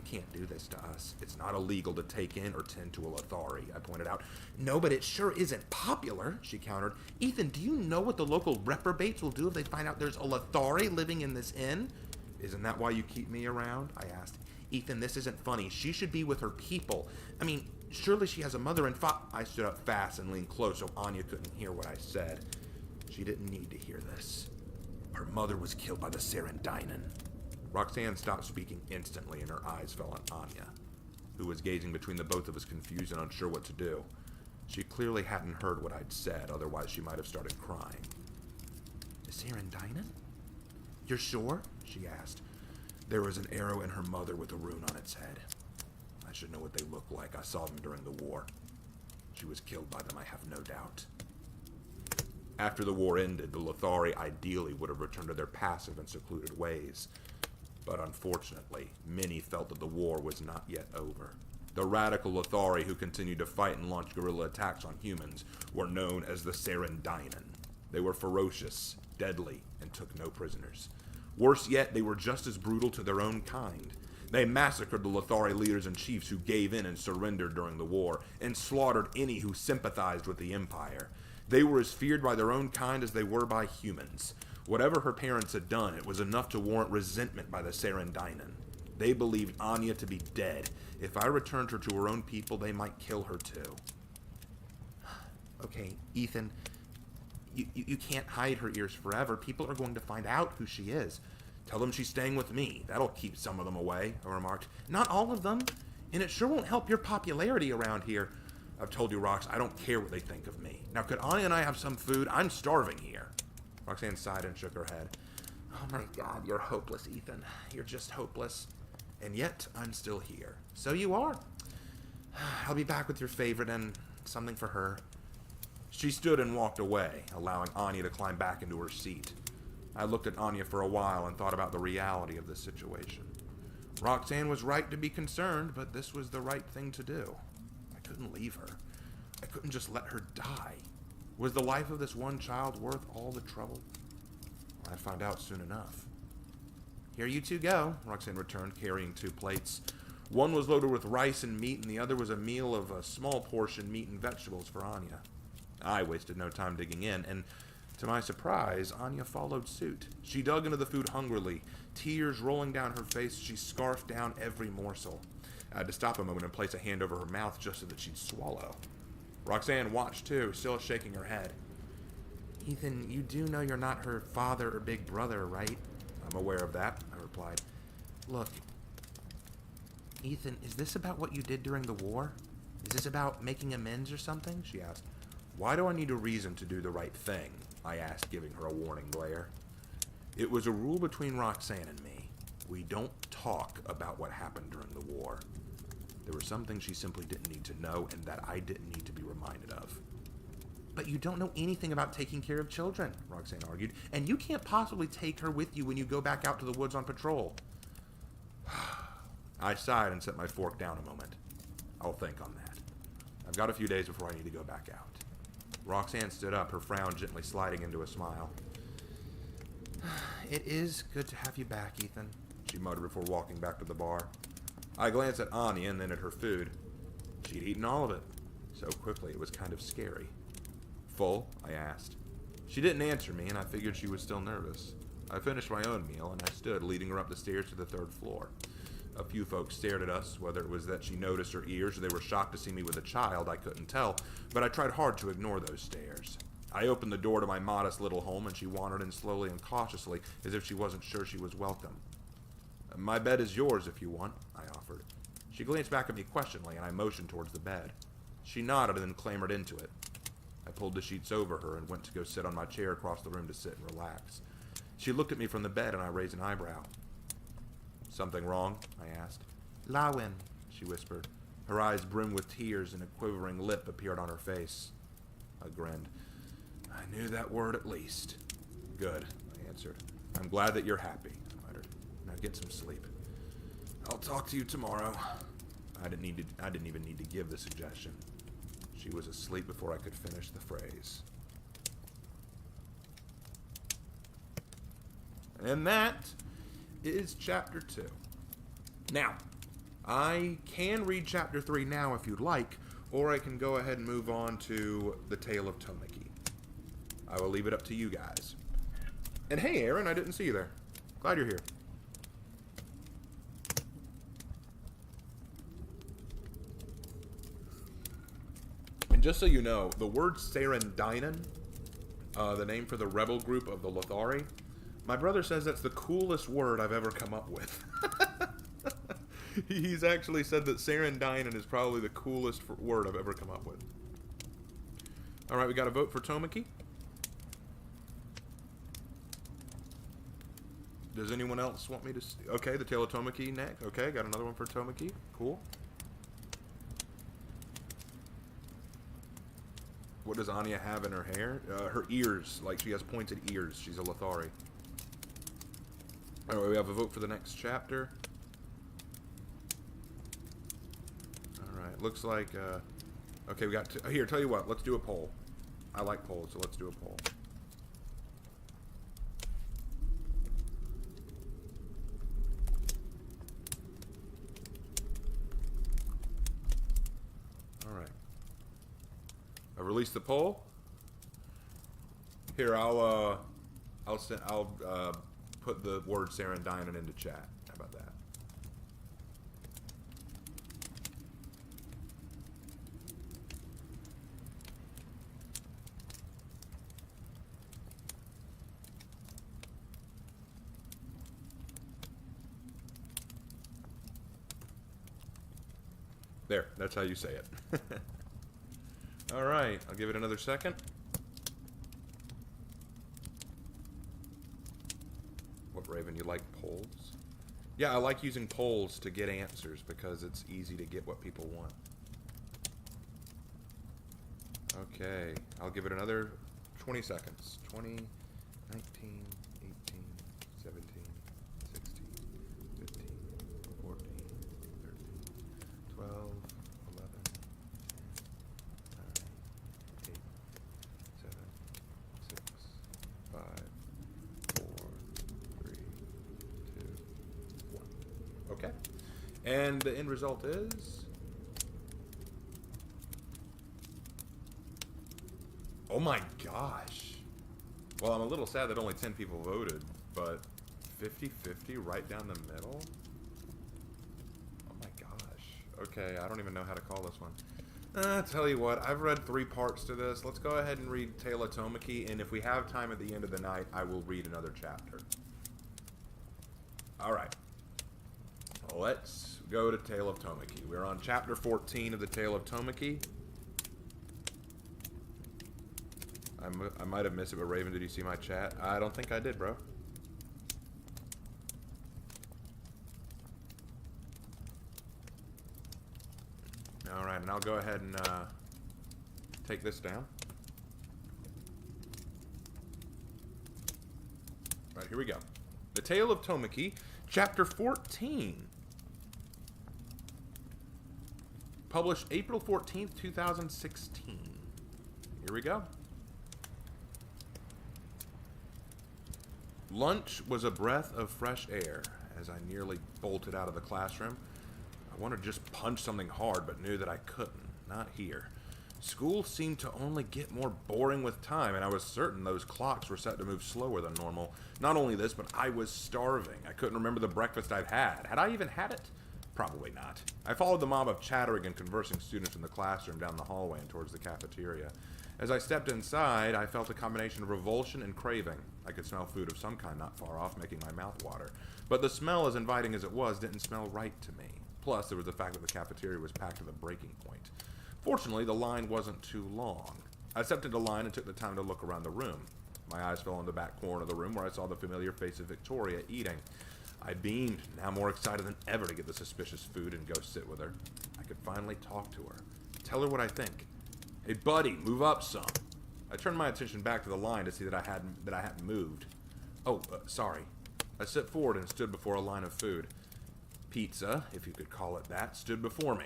can't do this to us. It's not illegal to take in or tend to a Lothari, I pointed out. No, but it sure isn't popular, she countered. Ethan, do you know what the local reprobates will do if they find out there's a Lothari living in this inn? Isn't that why you keep me around? I asked. Ethan, this isn't funny. She should be with her people. I mean, surely she has a mother and father. I stood up fast and leaned close so Anya couldn't hear what I said. She didn't need to hear this. Her mother was killed by the Serendinen. Roxanne stopped speaking instantly and her eyes fell on Anya, who was gazing between the both of us, confused and unsure what to do. She clearly hadn't heard what I'd said, otherwise she might have started crying. The Serendinen? You're sure? She asked. There was an arrow in her mother with a rune on its head. I should know what they look like. I saw them during the war. She was killed by them, I have no doubt. After the war ended, the Lothari ideally would have returned to their passive and secluded ways. But unfortunately, many felt that the war was not yet over. The radical Lothari who continued to fight and launch guerrilla attacks on humans were known as the Serendinen. They were ferocious, deadly, and took no prisoners. Worse yet, they were just as brutal to their own kind. They massacred the Lothari leaders and chiefs who gave in and surrendered during the war, and slaughtered any who sympathized with the Empire. They were as feared by their own kind as they were by humans. Whatever her parents had done, it was enough to warrant resentment by the Serendinen. They believed Anya to be dead. If I returned her to her own people, they might kill her too. Okay, Ethan, you can't hide her ears forever. People are going to find out who she is. Tell them she's staying with me. That'll keep some of them away, I remarked. Not all of them, and it sure won't help your popularity around here. I've told you, Rox, I don't care what they think of me. Now, could Anya and I have some food? I'm starving here. Roxanne sighed and shook her head. Oh my God, you're hopeless, Ethan. You're just hopeless. And yet, I'm still here. So you are. I'll be back with your favorite and something for her. She stood and walked away, allowing Anya to climb back into her seat. I looked at Anya for a while and thought about the reality of the situation. Roxanne was right to be concerned, but this was the right thing to do. I couldn't leave her. I couldn't just let her die. Was the life of this one child worth all the trouble? I'd find out soon enough. Here you two go, Roxanne returned, carrying 2 plates. One was loaded with rice and meat, and the other was a meal of a small portion meat and vegetables for Anya. I wasted no time digging in, and to my surprise, Anya followed suit. She dug into the food hungrily, tears rolling down her face as she scarfed down every morsel. I had to stop a moment and place a hand over her mouth just so that she'd swallow. Roxanne watched too, still shaking her head. Ethan, you do know you're not her father or big brother, right? I'm aware of that, I replied. Look, Ethan, is this about what you did during the war? Is this about making amends or something? She asked. Why do I need a reason to do the right thing? I asked, giving her a warning glare. It was a rule between Roxanne and me. We don't talk about what happened during the war. There were some things she simply didn't need to know and that I didn't need to be reminded of. But you don't know anything about taking care of children, Roxanne argued, and you can't possibly take her with you when you go back out to the woods on patrol. I sighed and set my fork down a moment. I'll think on that. I've got a few days before I need to go back out. Roxanne stood up, her frown gently sliding into a smile. It is good to have you back, Ethan, she muttered before walking back to the bar. I glanced at Anya and then at her food. She'd eaten all of it. So quickly it was kind of scary. Full? I asked. She didn't answer me, and I figured she was still nervous. I finished my own meal, and I stood, leading her up the stairs to the 3rd floor. A few folks stared at us, whether it was that she noticed her ears or they were shocked to see me with a child, I couldn't tell, but I tried hard to ignore those stares. I opened the door to my modest little home, and she wandered in slowly and cautiously, as if she wasn't sure she was welcome. My bed is yours if you want, I offered. She glanced back at me questioningly, and I motioned towards the bed. She nodded and then clambered into it. I pulled the sheets over her and went to go sit on my chair across the room to sit and relax. She looked at me from the bed, and I raised an eyebrow. Something wrong? I asked. Lawin, she whispered. Her eyes brimmed with tears, and a quivering lip appeared on her face. I grinned. I knew that word at least. Good, I answered. I'm glad that you're happy, I muttered. Now get some sleep. I'll talk to you tomorrow. I didn't even need to give the suggestion. She was asleep before I could finish the phrase. And that is chapter 2. Now, I can read chapter 3 now if you'd like, or I can go ahead and move on to the Tale of Tomiki. I will leave it up to you guys. And hey, Aaron, I didn't see you there. Glad you're here. And just so you know, the word Sarandinen, the name for the rebel group of the Lothari, my brother says that's the coolest word I've ever come up with. He's actually said that Sarandinen is probably the coolest word I've ever come up with. All right, we got a vote for Tomiki. Does anyone else want me to... Okay, the Tale of Tomiki next. Okay, got another one for Tomiki. Cool. What does Anya have in her hair? Her ears. Like, she has pointed ears. She's a Lothari. Alright, we have a vote for the next chapter. Alright, looks like... okay, we got... Here, tell you what. Let's do a poll. I like polls, so let's do a poll. Release the poll. Here, I'll put the word Sarandinen into chat. How about that? There, that's how you say it. Alright, I'll give it another second. What, Raven, you like polls? Yeah, I like using polls to get answers because it's easy to get what people want. Okay, I'll give it another 20 seconds. 20, 19, 18, 17, 16, 15, 14, 13, 12, 11, 10, 9, 8, 7, 6, 5, 4, 3, 2, And the end result is... oh my gosh. Well, I'm a little sad that only 10 people voted, but 50-50 right down the middle? Oh my gosh. Okay, I don't even know how to call this one. Tell you what, I've read 3 parts to this. Let's go ahead and read Tale of Tomoki, and if we have time at the end of the night, I will read another chapter. Alright. Let's go to Tale of Tomoki. We're on chapter 14 of the Tale of Tomoki. I might have missed it, but Raven, did you see my chat? I don't think I did, bro. Alright, and I'll go ahead and take this down. Alright, here we go. The Tale of Tomoki, chapter 14. Published April 14th, 2016. Here we go. Lunch was a breath of fresh air as I nearly bolted out of the classroom. I wanted to just punch something hard, but knew that I couldn't. Not here. School seemed to only get more boring with time, and I was certain those clocks were set to move slower than normal. Not only this, but I was starving. I couldn't remember the breakfast I'd had. Had I even had it? Probably not. I followed the mob of chattering and conversing students in the classroom down the hallway and towards the cafeteria. As I stepped inside, I felt a combination of revulsion and craving. I could smell food of some kind not far off, making my mouth water. But the smell, as inviting as it was, didn't smell right to me. Plus, there was the fact that the cafeteria was packed to the breaking point. Fortunately, the line wasn't too long. I stepped into line and took the time to look around the room. My eyes fell on the back corner of the room where I saw the familiar face of Victoria eating. I beamed, now more excited than ever to get the suspicious food and go sit with her. I could finally talk to her. Tell her what I think. Hey, buddy, move up some. I turned my attention back to the line to see that I hadn't moved. Oh, sorry. I stepped forward and stood before a line of food. Pizza, if you could call it that, stood before me.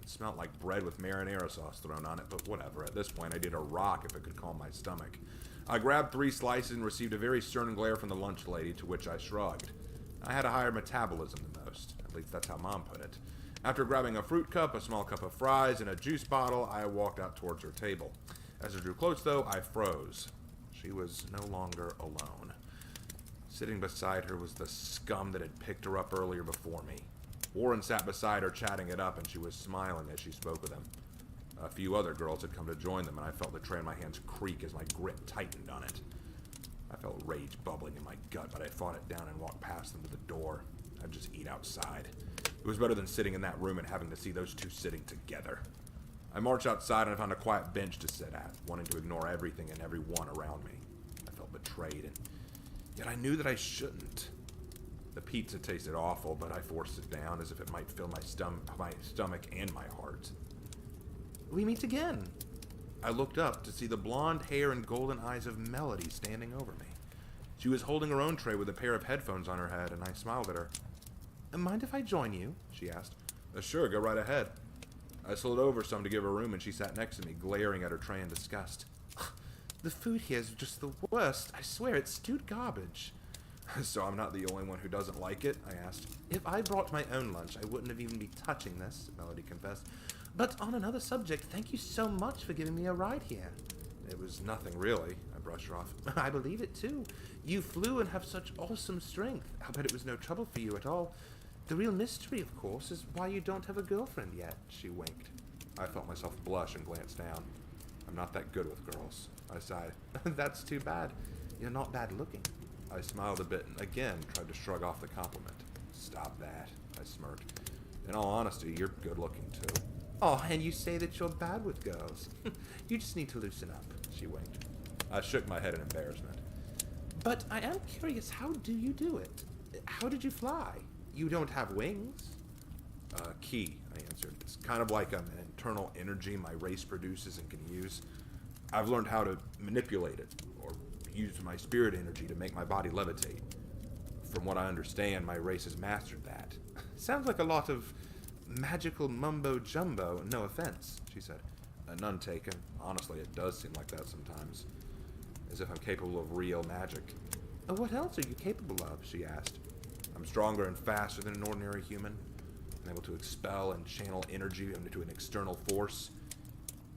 It smelled like bread with marinara sauce thrown on it, but whatever. At this point, I did a rock if it could calm my stomach. I grabbed 3 slices and received a very stern glare from the lunch lady, to which I shrugged. I had a higher metabolism than most. At least that's how Mom put it. After grabbing a fruit cup, a small cup of fries, and a juice bottle, I walked out towards her table. As I drew close, though, I froze. She was no longer alone. Sitting beside her was the scum that had picked her up earlier before me. Warren sat beside her, chatting it up, and she was smiling as she spoke with him. A few other girls had come to join them, and I felt the tray in my hands creak as my grip tightened on it. I felt rage bubbling in my gut, but I fought it down and walked past them to the door. I'd just eat outside. It was better than sitting in that room and having to see those two sitting together. I marched outside and I found a quiet bench to sit at, wanting to ignore everything and everyone around me. I felt betrayed, and yet I knew that I shouldn't. The pizza tasted awful, but I forced it down as if it might fill my stomach and my heart. We meet again. I looked up to see the blonde hair and golden eyes of Melody standing over me. She was holding her own tray with a pair of headphones on her head, and I smiled at her. Mind if I join you? She asked. Sure, go right ahead. I slid over some to give her room, and she sat next to me, glaring at her tray in disgust. The food here is just the worst. I swear, it's stewed garbage. So I'm not the only one who doesn't like it? I asked. If I brought my own lunch, I wouldn't have even be touching this, Melody confessed. But on another subject, thank you so much for giving me a ride here. It was nothing, really. I brushed her off. I believe it, too. You flew and have such awesome strength. I'll bet it was no trouble for you at all. The real mystery, of course, is why you don't have a girlfriend yet, she winked. I felt myself blush and glanced down. I'm not that good with girls, I sighed. That's too bad. You're not bad looking. I smiled a bit and again tried to shrug off the compliment. Stop that, I smirked. In all honesty, you're good looking, too. Oh, and you say that you're bad with girls. You just need to loosen up, she winked. I shook my head in embarrassment. But I am curious, how do you do it? How did you fly? You don't have wings? Ki, I answered. It's kind of like an internal energy my race produces and can use. I've learned how to manipulate it, or use my spirit energy to make my body levitate. From what I understand, my race has mastered that. Sounds like a lot of magical mumbo-jumbo, no offense, she said. None taken. Honestly, it does seem like that sometimes. As if I'm capable of real magic. What else are you capable of? She asked. I'm stronger and faster than an ordinary human. I'm able to expel and channel energy into an external force.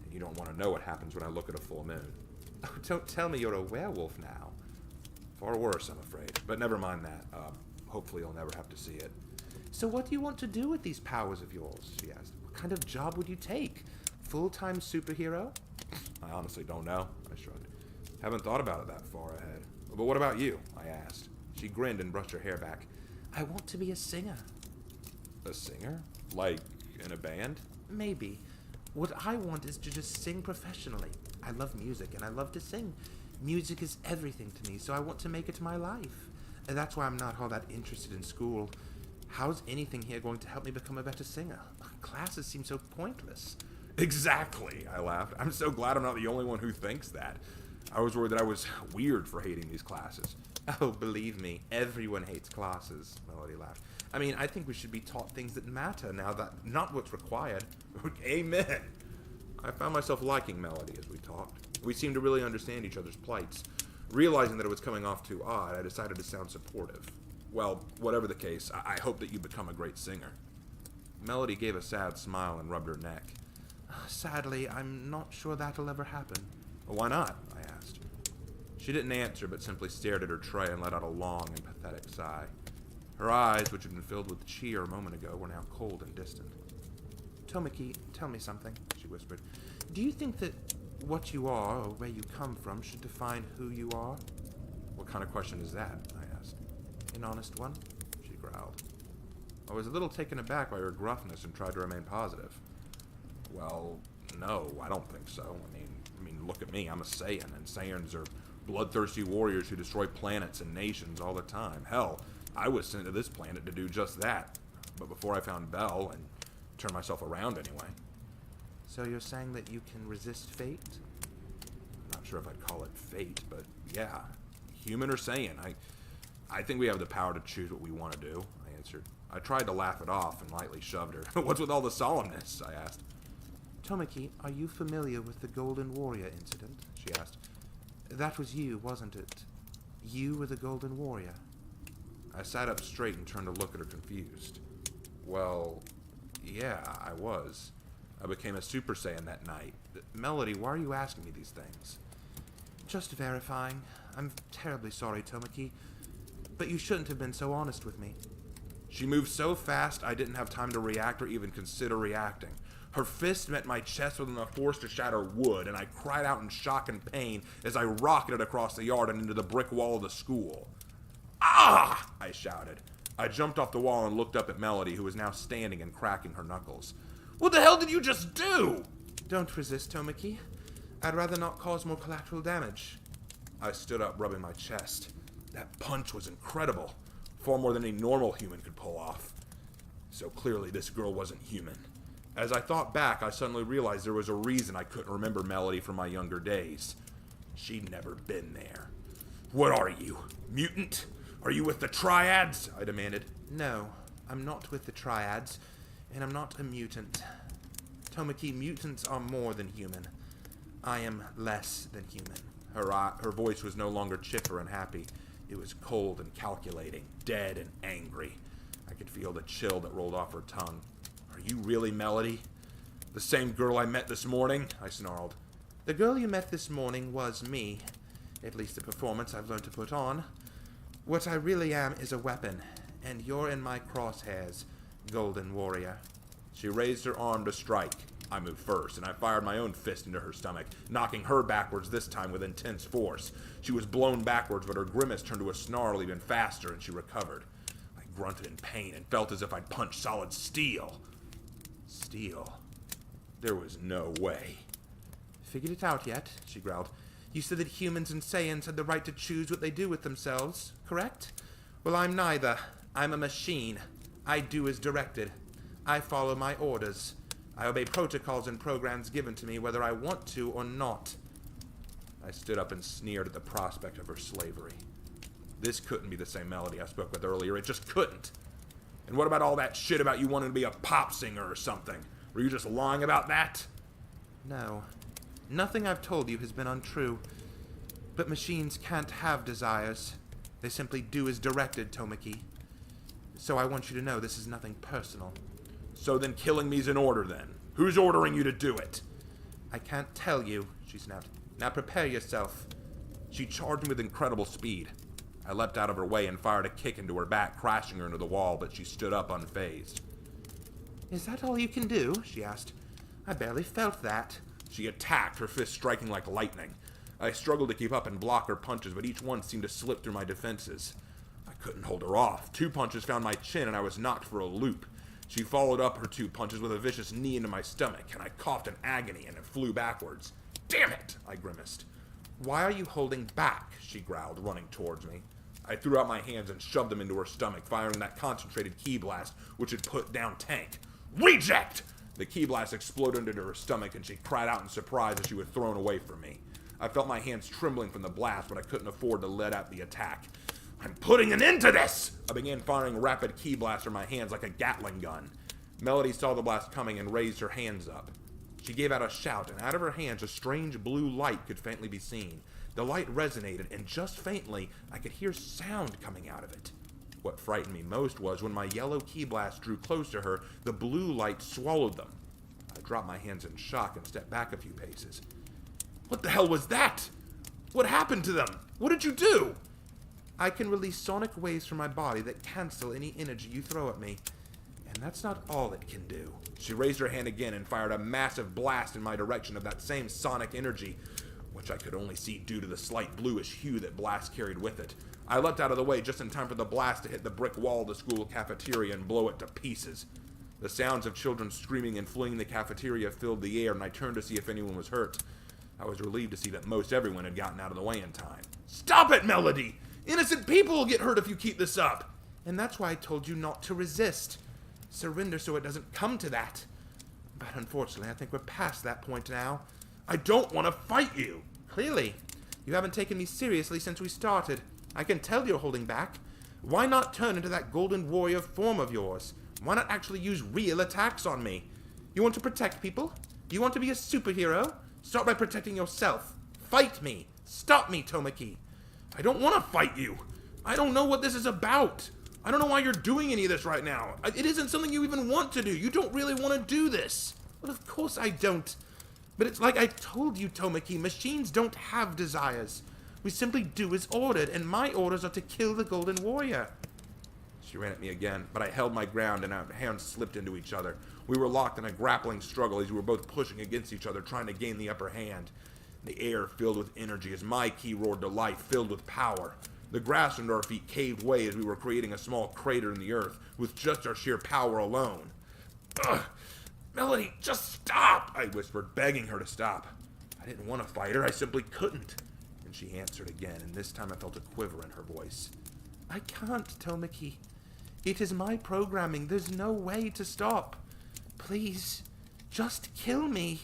And you don't want to know what happens when I look at a full moon. Oh, don't tell me you're a werewolf now. Far worse, I'm afraid. But never mind that. Hopefully you'll never have to see it. So what do you want to do with these powers of yours? She asked. What kind of job would you take? Full-time superhero? I honestly don't know, I shrugged. Haven't thought about it that far ahead. But what about you? I asked. She grinned and brushed her hair back. I want to be a singer. A singer? Like in a band? Maybe. What I want is to just sing professionally. I love music and I love to sing. Music is everything to me, so I want to make it my life. And that's why I'm not all that interested in school. How's anything here going to help me become a better singer? Classes seem so pointless. Exactly, I laughed. I'm so glad I'm not the only one who thinks that. I was worried that I was weird for hating these classes. Oh, believe me, everyone hates classes, Melody laughed. I mean, I think we should be taught things that matter now, that not what's required. Amen. I found myself liking Melody as we talked. We seemed to really understand each other's plights. Realizing that it was coming off too odd, I decided to sound supportive. Well, whatever the case, I hope that you become a great singer. Melody gave a sad smile and rubbed her neck. Sadly, I'm not sure that'll ever happen. Well, why not? I asked. She didn't answer, but simply stared at her tray and let out a long and pathetic sigh. Her eyes, which had been filled with cheer a moment ago, were now cold and distant. Tomiki, tell me something, she whispered. Do you think that what you are, or where you come from, should define who you are? What kind of question is that? I asked. An honest one, she growled. I was a little taken aback by her gruffness and tried to remain positive. Well, no, I don't think so. I mean, look at me. I'm a Saiyan, and Saiyans are bloodthirsty warriors who destroy planets and nations all the time. Hell, I was sent to this planet to do just that. But before I found Belle and turned myself around anyway. So you're saying that you can resist fate? I'm not sure if I'd call it fate, but yeah. Human or Saiyan, I think we have the power to choose what we want to do, I answered. I tried to laugh it off and lightly shoved her. What's with all the solemnness? I asked. Tomiki, are you familiar with the Golden Warrior incident? She asked. That was you, wasn't it? You were the Golden Warrior. I sat up straight and turned to look at her confused. Well, yeah, I was. I became a Super Saiyan that night. Melody, why are you asking me these things? Just verifying. I'm terribly sorry, Tomiki. But you shouldn't have been so honest with me. She moved so fast I didn't have time to react or even consider reacting. Her fist met my chest with enough force to shatter wood, and I cried out in shock and pain as I rocketed across the yard and into the brick wall of the school. Ah! I shouted. I jumped off the wall and looked up at Melody, who was now standing and cracking her knuckles. What the hell did you just do? Don't resist, Tomiki. I'd rather not cause more collateral damage. I stood up, rubbing my chest. That punch was incredible. Far more than any normal human could pull off. So clearly this girl wasn't human. As I thought back, I suddenly realized there was a reason I couldn't remember Melody from my younger days. She'd never been there. What are you? Mutant? Are you with the Triads? I demanded. No, I'm not with the Triads, and I'm not a mutant. Tomiki, mutants are more than human. I am less than human. Her voice was no longer chipper and happy. It was cold and calculating, dead and angry. I could feel the chill that rolled off her tongue. Are you really Melody? The same girl I met this morning? I snarled. The girl you met this morning was me. At least the performance I've learned to put on. What I really am is a weapon, and you're in my crosshairs, Golden Warrior. She raised her arm to strike. I moved first, and I fired my own fist into her stomach, knocking her backwards this time with intense force. She was blown backwards, but her grimace turned to a snarl even faster, and she recovered. I grunted in pain and felt as if I'd punched solid steel. Steel? There was no way. Figured it out yet? She growled. You said that humans and Saiyans had the right to choose what they do with themselves, correct? Well, I'm neither. I'm a machine. I do as directed. I follow my orders. I obey protocols and programs given to me whether I want to or not. I stood up and sneered at the prospect of her slavery. This couldn't be the same Melody I spoke with earlier. It just couldn't. And what about all that shit about you wanting to be a pop singer or something? Were you just lying about that? No. Nothing I've told you has been untrue. But machines can't have desires. They simply do as directed, Tomiki. So I want you to know this is nothing personal. So then killing me's in order then. Who's ordering you to do it? I can't tell you, she snapped. Now prepare yourself. She charged me with incredible speed. I leapt out of her way and fired a kick into her back, crashing her into the wall, but she stood up unfazed. Is that all you can do? She asked. I barely felt that. She attacked, her fist striking like lightning. I struggled to keep up and block her punches, but each one seemed to slip through my defenses. I couldn't hold her off. 2 punches found my chin, and I was knocked for a loop. She followed up her 2 punches with a vicious knee into my stomach, and I coughed in agony, and it flew backwards. Damn it! I grimaced. Why are you holding back? She growled, running towards me. I threw out my hands and shoved them into her stomach, firing that concentrated ki blast, which had put down Tank. Reject! The ki blast exploded into her stomach, and she cried out in surprise as she was thrown away from me. I felt my hands trembling from the blast, but I couldn't afford to let out the attack. I'm putting an end to this! I began firing rapid ki blasts from my hands like a Gatling gun. Melody saw the blast coming and raised her hands up. She gave out a shout, and out of her hands a strange blue light could faintly be seen. The light resonated, and just faintly, I could hear sound coming out of it. What frightened me most was when my yellow ki blast drew close to her, the blue light swallowed them. I dropped my hands in shock and stepped back a few paces. What the hell was that? What happened to them? What did you do? I can release sonic waves from my body that cancel any energy you throw at me. And that's not all it can do. She raised her hand again and fired a massive blast in my direction of that same sonic energy, which I could only see due to the slight bluish hue that blast carried with it. I leapt out of the way just in time for the blast to hit the brick wall of the school cafeteria and blow it to pieces. The sounds of children screaming and fleeing the cafeteria filled the air, and I turned to see if anyone was hurt. I was relieved to see that most everyone had gotten out of the way in time. Stop it, Melody! Innocent people will get hurt if you keep this up! And that's why I told you not to resist. Surrender so it doesn't come to that. But unfortunately, I think we're past that point now. I don't want to fight you! Clearly. You haven't taken me seriously since we started. I can tell you're holding back. Why not turn into that golden warrior form of yours? Why not actually use real attacks on me? You want to protect people? You want to be a superhero? Start by protecting yourself. Fight me. Stop me, Tomoki. I don't want to fight you. I don't know what this is about. I don't know why you're doing any of this right now. It isn't something you even want to do. You don't really want to do this. Well, of course I don't. But it's like I told you, Tomoki, machines don't have desires. We simply do as ordered, and my orders are to kill the Golden Warrior. She ran at me again, but I held my ground and our hands slipped into each other. We were locked in a grappling struggle as we were both pushing against each other, trying to gain the upper hand. The air filled with energy as my ki roared to life, filled with power. The grass under our feet caved way as we were creating a small crater in the earth, with just our sheer power alone. Ugh! Melody, just stop! I whispered, begging her to stop. I didn't want to fight her, I simply couldn't. And she answered again, and this time I felt a quiver in her voice. I can't, Tomoki. It is my programming. There's no way to stop. Please, just kill me.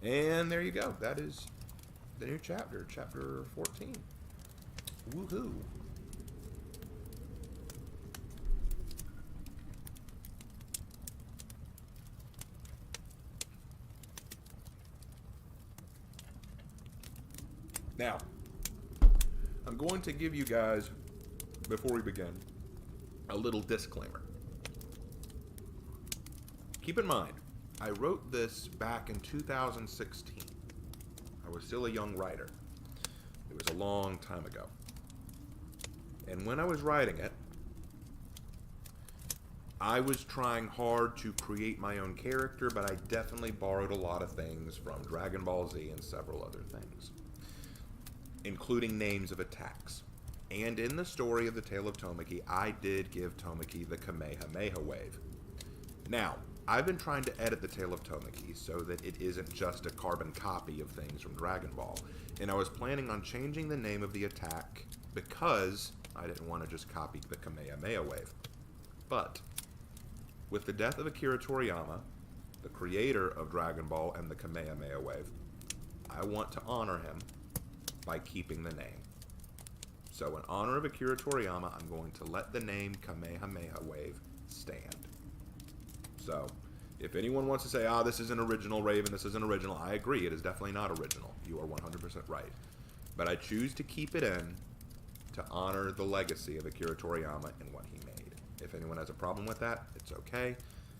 And there you go. That is the new chapter, chapter 14. Woohoo. Now, I'm going to give you guys, before we begin, a little disclaimer. Keep in mind, I wrote this back in 2016. I was still a young writer. It was a long time ago. And when I was writing it, I was trying hard to create my own character, but I definitely borrowed a lot of things from Dragon Ball Z and several other things, including names of attacks. And in the story of the Tale of Tomoki, I did give Tomoki the Kamehameha wave. Now, I've been trying to edit the Tale of Tomoki so that it isn't just a carbon copy of things from Dragon Ball, and I was planning on changing the name of the attack because I didn't want to just copy the Kamehameha wave. But with the death of Akira Toriyama, the creator of Dragon Ball and the Kamehameha wave, I want to honor him by keeping the name. So in honor of Akira Toriyama, I'm going to let the name Kamehameha wave stand. So, if anyone wants to say, this isn't original, Raven, this isn't original, I agree, it is definitely not original. You are 100% right. But I choose to keep it in to honor the legacy of Akira Toriyama and what he made. If anyone has a problem with that, it's okay.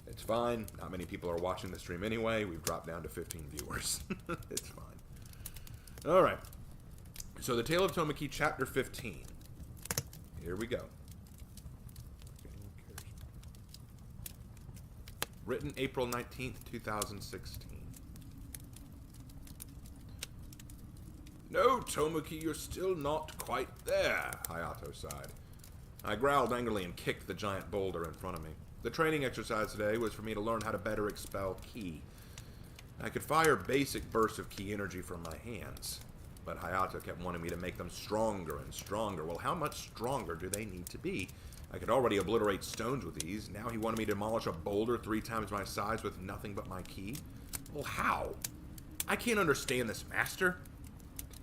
It's fine. Not many people are watching the stream anyway. We've dropped down to 15 viewers. It's fine. Alright. So, The Tale of Tomoki, Chapter 15. Here we go. Written April 19th, 2016. No, Tomoki, you're still not quite there, Hayato sighed. I growled angrily and kicked the giant boulder in front of me. The training exercise today was for me to learn how to better expel ki. I could fire basic bursts of ki energy from my hands, but Hayato kept wanting me to make them stronger and stronger. Well, how much stronger do they need to be? I could already obliterate stones with these. Now he wanted me to demolish a boulder 3 times my size with nothing but my ki? Well, how? I can't understand this, master.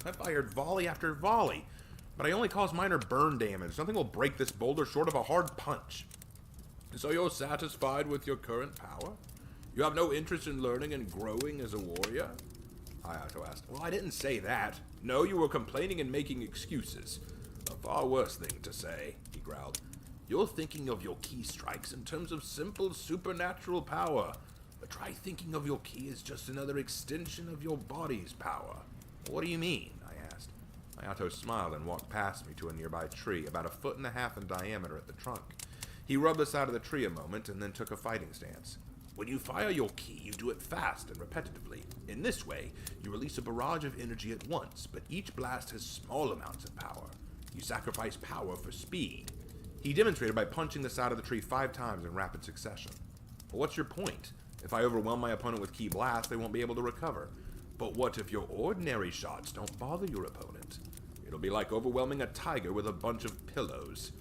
I fired volley after volley, but I only caused minor burn damage. Nothing will break this boulder short of a hard punch. So you're satisfied with your current power? You have no interest in learning and growing as a warrior? Hayato asked. Well, I didn't say that. No, you were complaining and making excuses. A far worse thing to say, he growled. You're thinking of your ki strikes in terms of simple supernatural power. But try thinking of your ki as just another extension of your body's power. What do you mean? I asked. Hayato smiled and walked past me to a nearby tree, about 1.5 feet in diameter at the trunk. He rubbed the side of the tree a moment and then took a fighting stance. When you fire your ki, you do it fast and repetitively. In this way, you release a barrage of energy at once, but each blast has small amounts of power. You sacrifice power for speed. He demonstrated by punching the side of the tree 5 times in rapid succession. Well, what's your point? If I overwhelm my opponent with ki blast, they won't be able to recover. But what if your ordinary shots don't bother your opponent? It'll be like overwhelming a tiger with a bunch of pillows.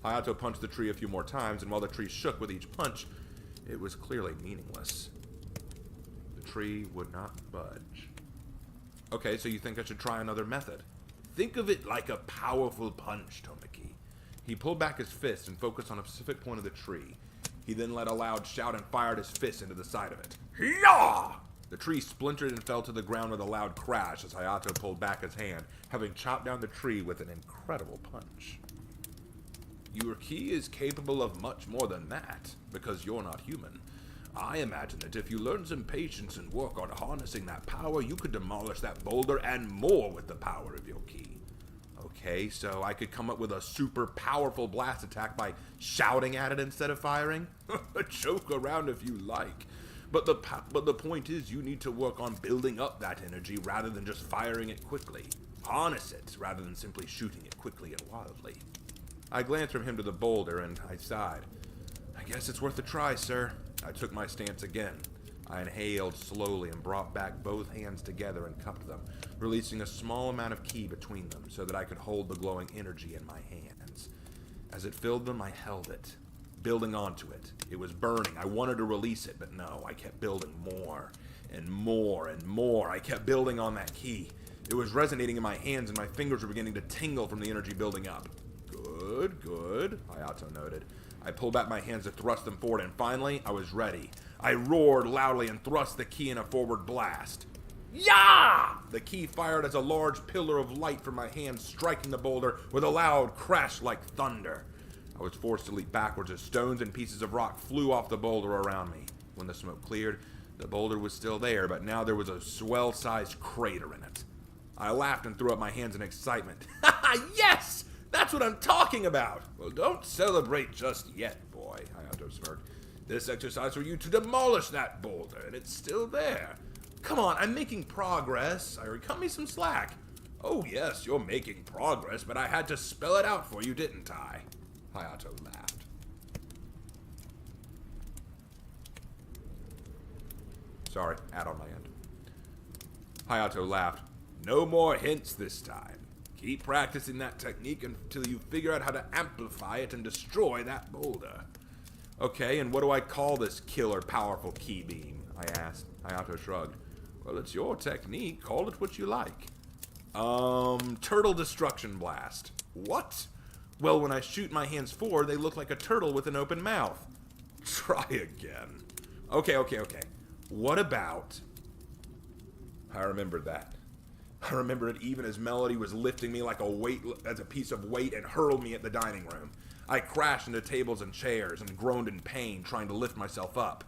Hayato punched the tree a few more times, and while the tree shook with each punch, it was clearly meaningless. The tree would not budge. Okay, so you think I should try another method? Think of it like a powerful punch, Tomoki. He pulled back his fist and focused on a specific point of the tree. He then let a loud shout and fired his fist into the side of it. Yah! The tree splintered and fell to the ground with a loud crash as Hayato pulled back his hand, having chopped down the tree with an incredible punch. Your ki is capable of much more than that, because you're not human. I imagine that if you learn some patience and work on harnessing that power, you could demolish that boulder and more with the power of your ki. Okay, so I could come up with a super powerful blast attack by shouting at it instead of firing? Joke around if you like. But the point is you need to work on building up that energy rather than just firing it quickly. Harness it rather than simply shooting it quickly and wildly. I glanced from him to the boulder, and I sighed. I guess it's worth a try, sir. I took my stance again. I inhaled slowly and brought back both hands together and cupped them, releasing a small amount of ki between them so that I could hold the glowing energy in my hands. As it filled them, I held it, building onto it. It was burning. I wanted to release it, but no, I kept building more and more and more. I kept building on that ki. It was resonating in my hands, and my fingers were beginning to tingle from the energy building up. Good, good, Hayato noted. I pulled back my hands to thrust them forward, and finally, I was ready. I roared loudly and thrust the ki in a forward blast. Yah! The ki fired as a large pillar of light from my hands, striking the boulder with a loud crash like thunder. I was forced to leap backwards as stones and pieces of rock flew off the boulder around me. When the smoke cleared, the boulder was still there, but now there was a swell-sized crater in it. I laughed and threw up my hands in excitement. Yes! That's what I'm talking about! Well, don't celebrate just yet, boy, Hayato smirked. This exercise for you to demolish that boulder, and it's still there. Come on, I'm making progress. Cut me some slack. Oh, yes, you're making progress, but I had to spell it out for you, didn't I? Hayato laughed. Sorry, ad on my end. Hayato laughed. No more hints this time. Keep practicing that technique until you figure out how to amplify it and destroy that boulder. Okay, and what do I call this killer powerful ki beam? I asked. Hayato shrugged. Well, it's your technique. Call it what you like. Turtle destruction blast. What? Well, when I shoot my hands forward, they look like a turtle with an open mouth. Try again. Okay. What about... I remembered that. I remember it even as Melody was lifting me like a piece of weight and hurled me at the dining room. I crashed into tables and chairs and groaned in pain, trying to lift myself up.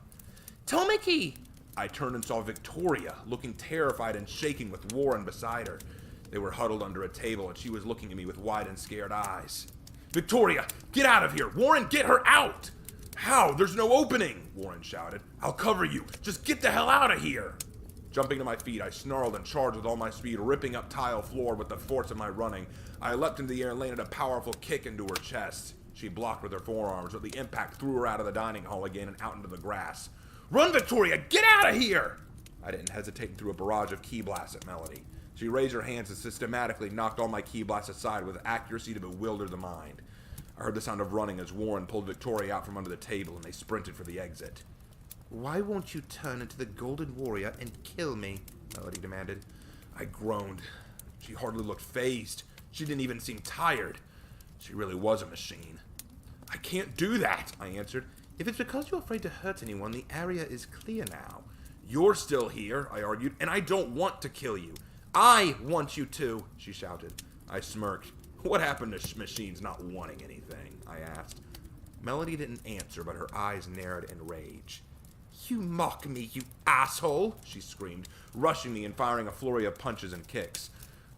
Tomiki! I turned and saw Victoria, looking terrified and shaking with Warren beside her. They were huddled under a table, and she was looking at me with wide and scared eyes. Victoria, get out of here! Warren, get her out! How? There's no opening! Warren shouted. I'll cover you. Just get the hell out of here! Jumping to my feet, I snarled and charged with all my speed, ripping up tile floor with the force of my running. I leapt into the air and landed a powerful kick into her chest. She blocked with her forearms, but the impact threw her out of the dining hall again and out into the grass. Run, Victoria! Get out of here! I didn't hesitate and threw a barrage of key blasts at Melody. She raised her hands and systematically knocked all my key blasts aside with accuracy to bewilder the mind. I heard the sound of running as Warren pulled Victoria out from under the table and they sprinted for the exit. Why won't you turn into the Golden Warrior and kill me? Melody demanded. I groaned. She hardly looked fazed. She didn't even seem tired. She really was a machine. I can't do that, I answered. If it's because you're afraid to hurt anyone, the area is clear now. You're still here, I argued, and I don't want to kill you. I want you to, she shouted. I smirked. What happened to machines not wanting anything? I asked. Melody didn't answer, but her eyes narrowed in rage. You mock me, you asshole, she screamed, rushing me and firing a flurry of punches and kicks.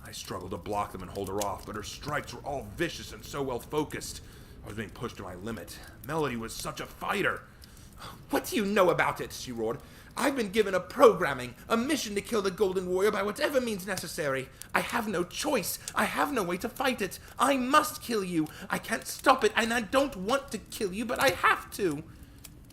I struggled to block them and hold her off, but her strikes were all vicious and so well focused. I was being pushed to my limit. Melody was such a fighter. What do you know about it? She roared. I've been given a programming, a mission to kill the Golden Warrior by whatever means necessary. I have no choice. I have no way to fight it. I must kill you. I can't stop it, and I don't want to kill you, but I have to.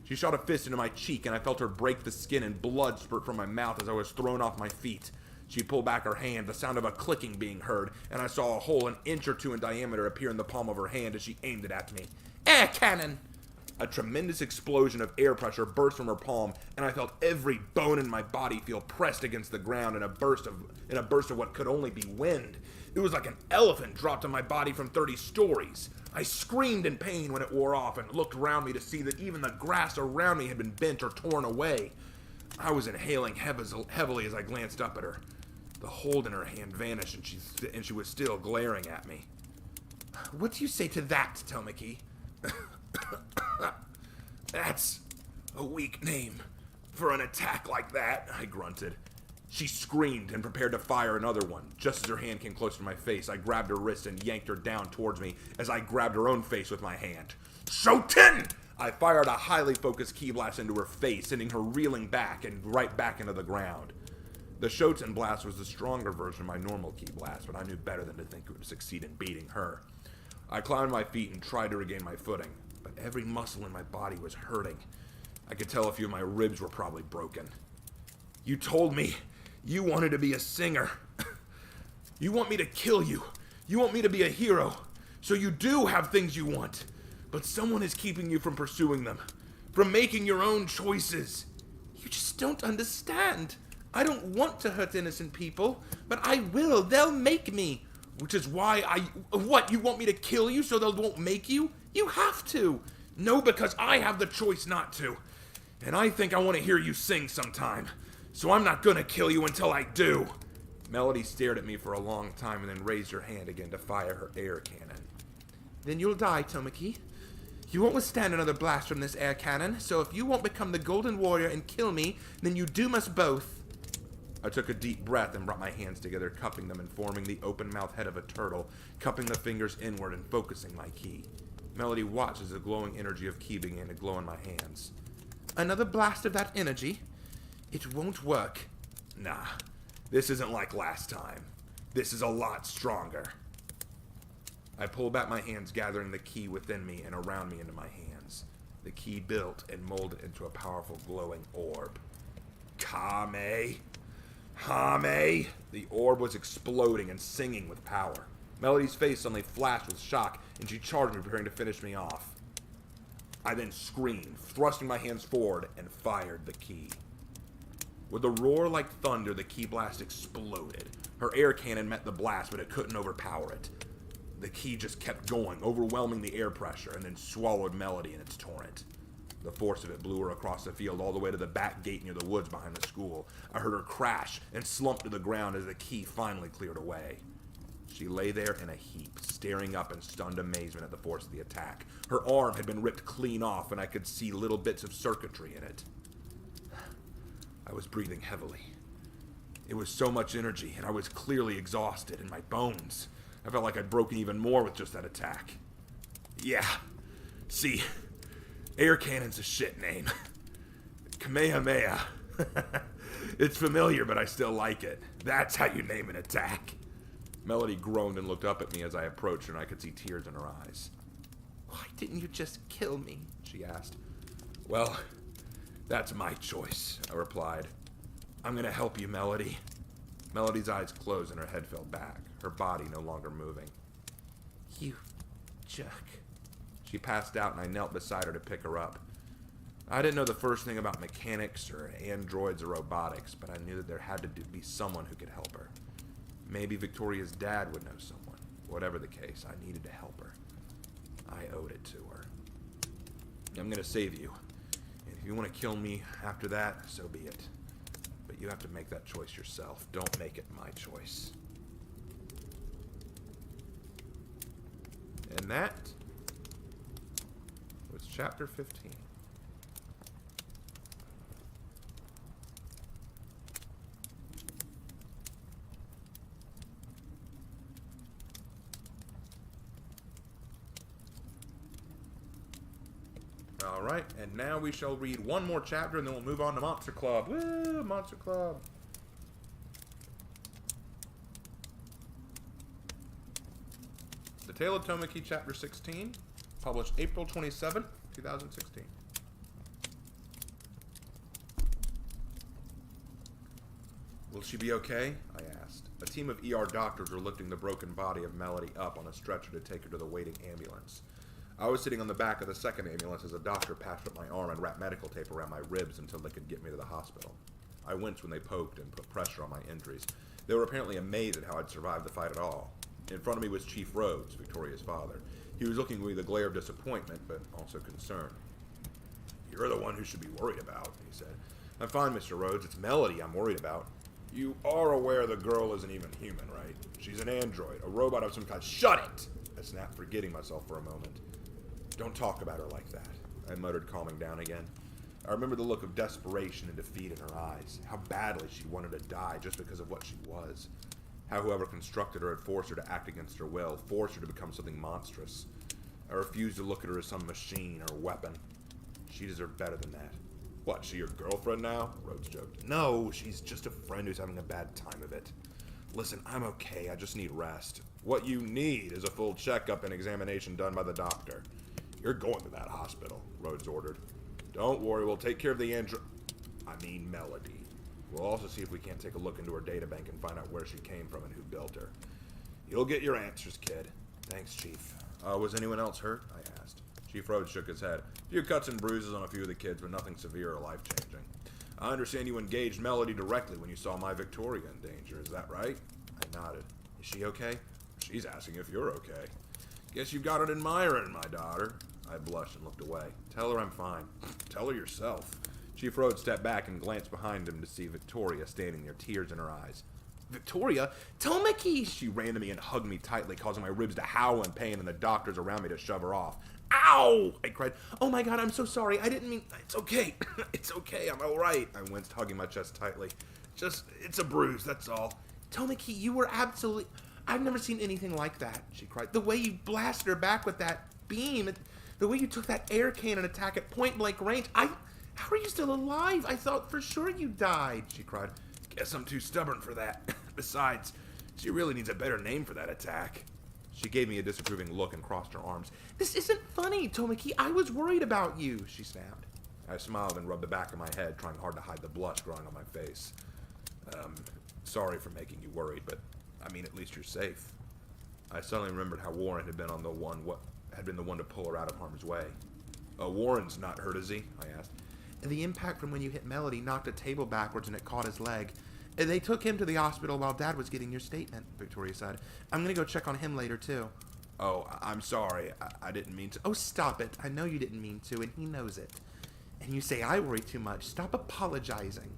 She shot a fist into my cheek, and I felt her break the skin and blood spurt from my mouth as I was thrown off my feet. She pulled back her hand, the sound of a clicking being heard, and I saw a hole an inch or two in diameter appear in the palm of her hand as she aimed it at me. Air cannon! A tremendous explosion of air pressure burst from her palm, and I felt every bone in my body feel pressed against the ground in a burst of what could only be wind. It was like an elephant dropped on my body from 30 stories. I screamed in pain when it wore off and looked around me to see that even the grass around me had been bent or torn away. I was inhaling heavily as I glanced up at her. The hold in her hand vanished, and she was still glaring at me. What do you say to that, Tomiki? That's a weak name for an attack like that, I grunted. She screamed and prepared to fire another one. Just as her hand came close to my face, I grabbed her wrist and yanked her down towards me as I grabbed her own face with my hand. Shoten! I fired a highly focused key blast into her face, sending her reeling back and right back into the ground. The Shoten blast was the stronger version of my normal key blast, but I knew better than to think it would succeed in beating her. I climbed my feet and tried to regain my footing, but every muscle in my body was hurting. I could tell a few of my ribs were probably broken. You told me you wanted to be a singer. You want me to kill you. You want me to be a hero. So you do have things you want. But someone is keeping you from pursuing them, from making your own choices. You just don't understand. I don't want to hurt innocent people, but I will. They'll make me. Which is why What, you want me to kill you so they won't make you? You have to. No, because I have the choice not to. And I think I want to hear you sing sometime. So I'm not gonna kill you until I do. Melody stared at me for a long time and then raised her hand again to fire her air cannon. Then you'll die, Tomiki. You won't withstand another blast from this air cannon, so if you won't become the Golden Warrior and kill me, then you doom us both. I took a deep breath and brought my hands together, cupping them and forming the open-mouthed head of a turtle, cupping the fingers inward and focusing my ki. Melody watched as the glowing energy of ki began to glow in my hands. Another blast of that energy? It won't work. Nah, this isn't like last time. This is a lot stronger. I pulled back my hands, gathering the ki within me and around me into my hands. The ki built and molded into a powerful glowing orb. Kame! Hame! The orb was exploding and singing with power. Melody's face suddenly flashed with shock, and she charged me, preparing to finish me off. I then screamed, thrusting my hands forward, and fired the ki. With a roar like thunder, the ki blast exploded. Her air cannon met the blast, but it couldn't overpower it. The ki just kept going, overwhelming the air pressure, and then swallowed Melody in its torrent. The force of it blew her across the field all the way to the back gate near the woods behind the school. I heard her crash and slump to the ground as the ki finally cleared away. She lay there in a heap, staring up in stunned amazement at the force of the attack. Her arm had been ripped clean off, and I could see little bits of circuitry in it. I was breathing heavily. It was so much energy, and I was clearly exhausted in my bones. I felt like I'd broken even more with just that attack. Yeah. See, air cannon's a shit name. Kamehameha. It's familiar, but I still like it. That's how you name an attack. Melody groaned and looked up at me as I approached her, and I could see tears in her eyes. Why didn't you just kill me? She asked. Well, that's my choice, I replied. I'm gonna help you, Melody. Melody's eyes closed and her head fell back, her body no longer moving. You jerk. She passed out and I knelt beside her to pick her up. I didn't know the first thing about mechanics or androids or robotics, but I knew that there had to be someone who could help her. Maybe Victoria's dad would know someone. Whatever the case, I needed to help her. I owed it to her. I'm gonna save you. And if you want to kill me after that, so be it. But you have to make that choice yourself. Don't make it my choice. And that was chapter 15. Alright, and now we shall read one more chapter and then we'll move on to Monster Club. Woo, Monster Club. The Tale of Tomoki, chapter 16, published April 27th, 2016. Will she be okay? I asked. A team of ER doctors were lifting the broken body of Melody up on a stretcher to take her to the waiting ambulance. I was sitting on the back of the second ambulance as a doctor patched up my arm and wrapped medical tape around my ribs until they could get me to the hospital. I winced when they poked and put pressure on my injuries. They were apparently amazed at how I'd survived the fight at all. In front of me was Chief Rhodes, Victoria's father. He was looking at me with a glare of disappointment, but also concern. You're the one who should be worried about, he said. I'm fine, Mr. Rhodes. It's Melody I'm worried about. You are aware the girl isn't even human, right? She's an android, a robot of some kind. Shut it! I snapped, forgetting myself for a moment. Don't talk about her like that, I muttered, calming down again. I remember the look of desperation and defeat in her eyes, how badly she wanted to die just because of what she was. How whoever constructed her had forced her to act against her will, forced her to become something monstrous. I refused to look at her as some machine or weapon. She deserved better than that. What, she your girlfriend now? Rhodes joked. No, she's just a friend who's having a bad time of it. Listen, I'm okay, I just need rest. What you need is a full checkup and examination done by the doctor. You're going to that hospital, Rhodes ordered. Don't worry, we'll take care of the Melody. We'll also see if we can't take a look into her databank and find out where she came from and who built her. You'll get your answers, kid. Thanks, Chief. Was anyone else hurt? I asked. Chief Rhodes shook his head. A few cuts and bruises on a few of the kids, but nothing severe or life-changing. I understand you engaged Melody directly when you saw my Victoria in danger. Is that right? I nodded. Is she okay? She's asking if you're okay. Guess you've got an admirer in my daughter. I blushed and looked away. Tell her I'm fine. Tell her yourself. Chief Rhodes stepped back and glanced behind him to see Victoria standing there, tears in her eyes. Victoria? Tomoki! She ran to me and hugged me tightly, causing my ribs to howl in pain and the doctors around me to shove her off. Ow! I cried. Oh my God, I'm so sorry. I didn't mean... It's okay. It's okay. I'm all right. I winced, hugging my chest tightly. It's a bruise, that's all. Tomoki, you were absolutely... I've never seen anything like that, she cried. The way you blasted her back with that beam, the way you took that air cannon attack at point-blank range. How are you still alive? I thought for sure you died, she cried. Guess I'm too stubborn for that. Besides, she really needs a better name for that attack. She gave me a disapproving look and crossed her arms. This isn't funny, Tomoki. I was worried about you, she snapped. I smiled and rubbed the back of my head, trying hard to hide the blush growing on my face. Sorry for making you worried, but I mean, at least you're safe. I suddenly remembered how Warren had been the one to pull her out of harm's way. Warren's not hurt, is he? I asked. The impact from when you hit Melody knocked a table backwards and it caught his leg. They took him to the hospital while Dad was getting your statement, Victoria said. I'm going to go check on him later, too. Oh, I'm sorry. I didn't mean to. Oh, stop it. I know you didn't mean to, and he knows it. And you say I worry too much. Stop apologizing.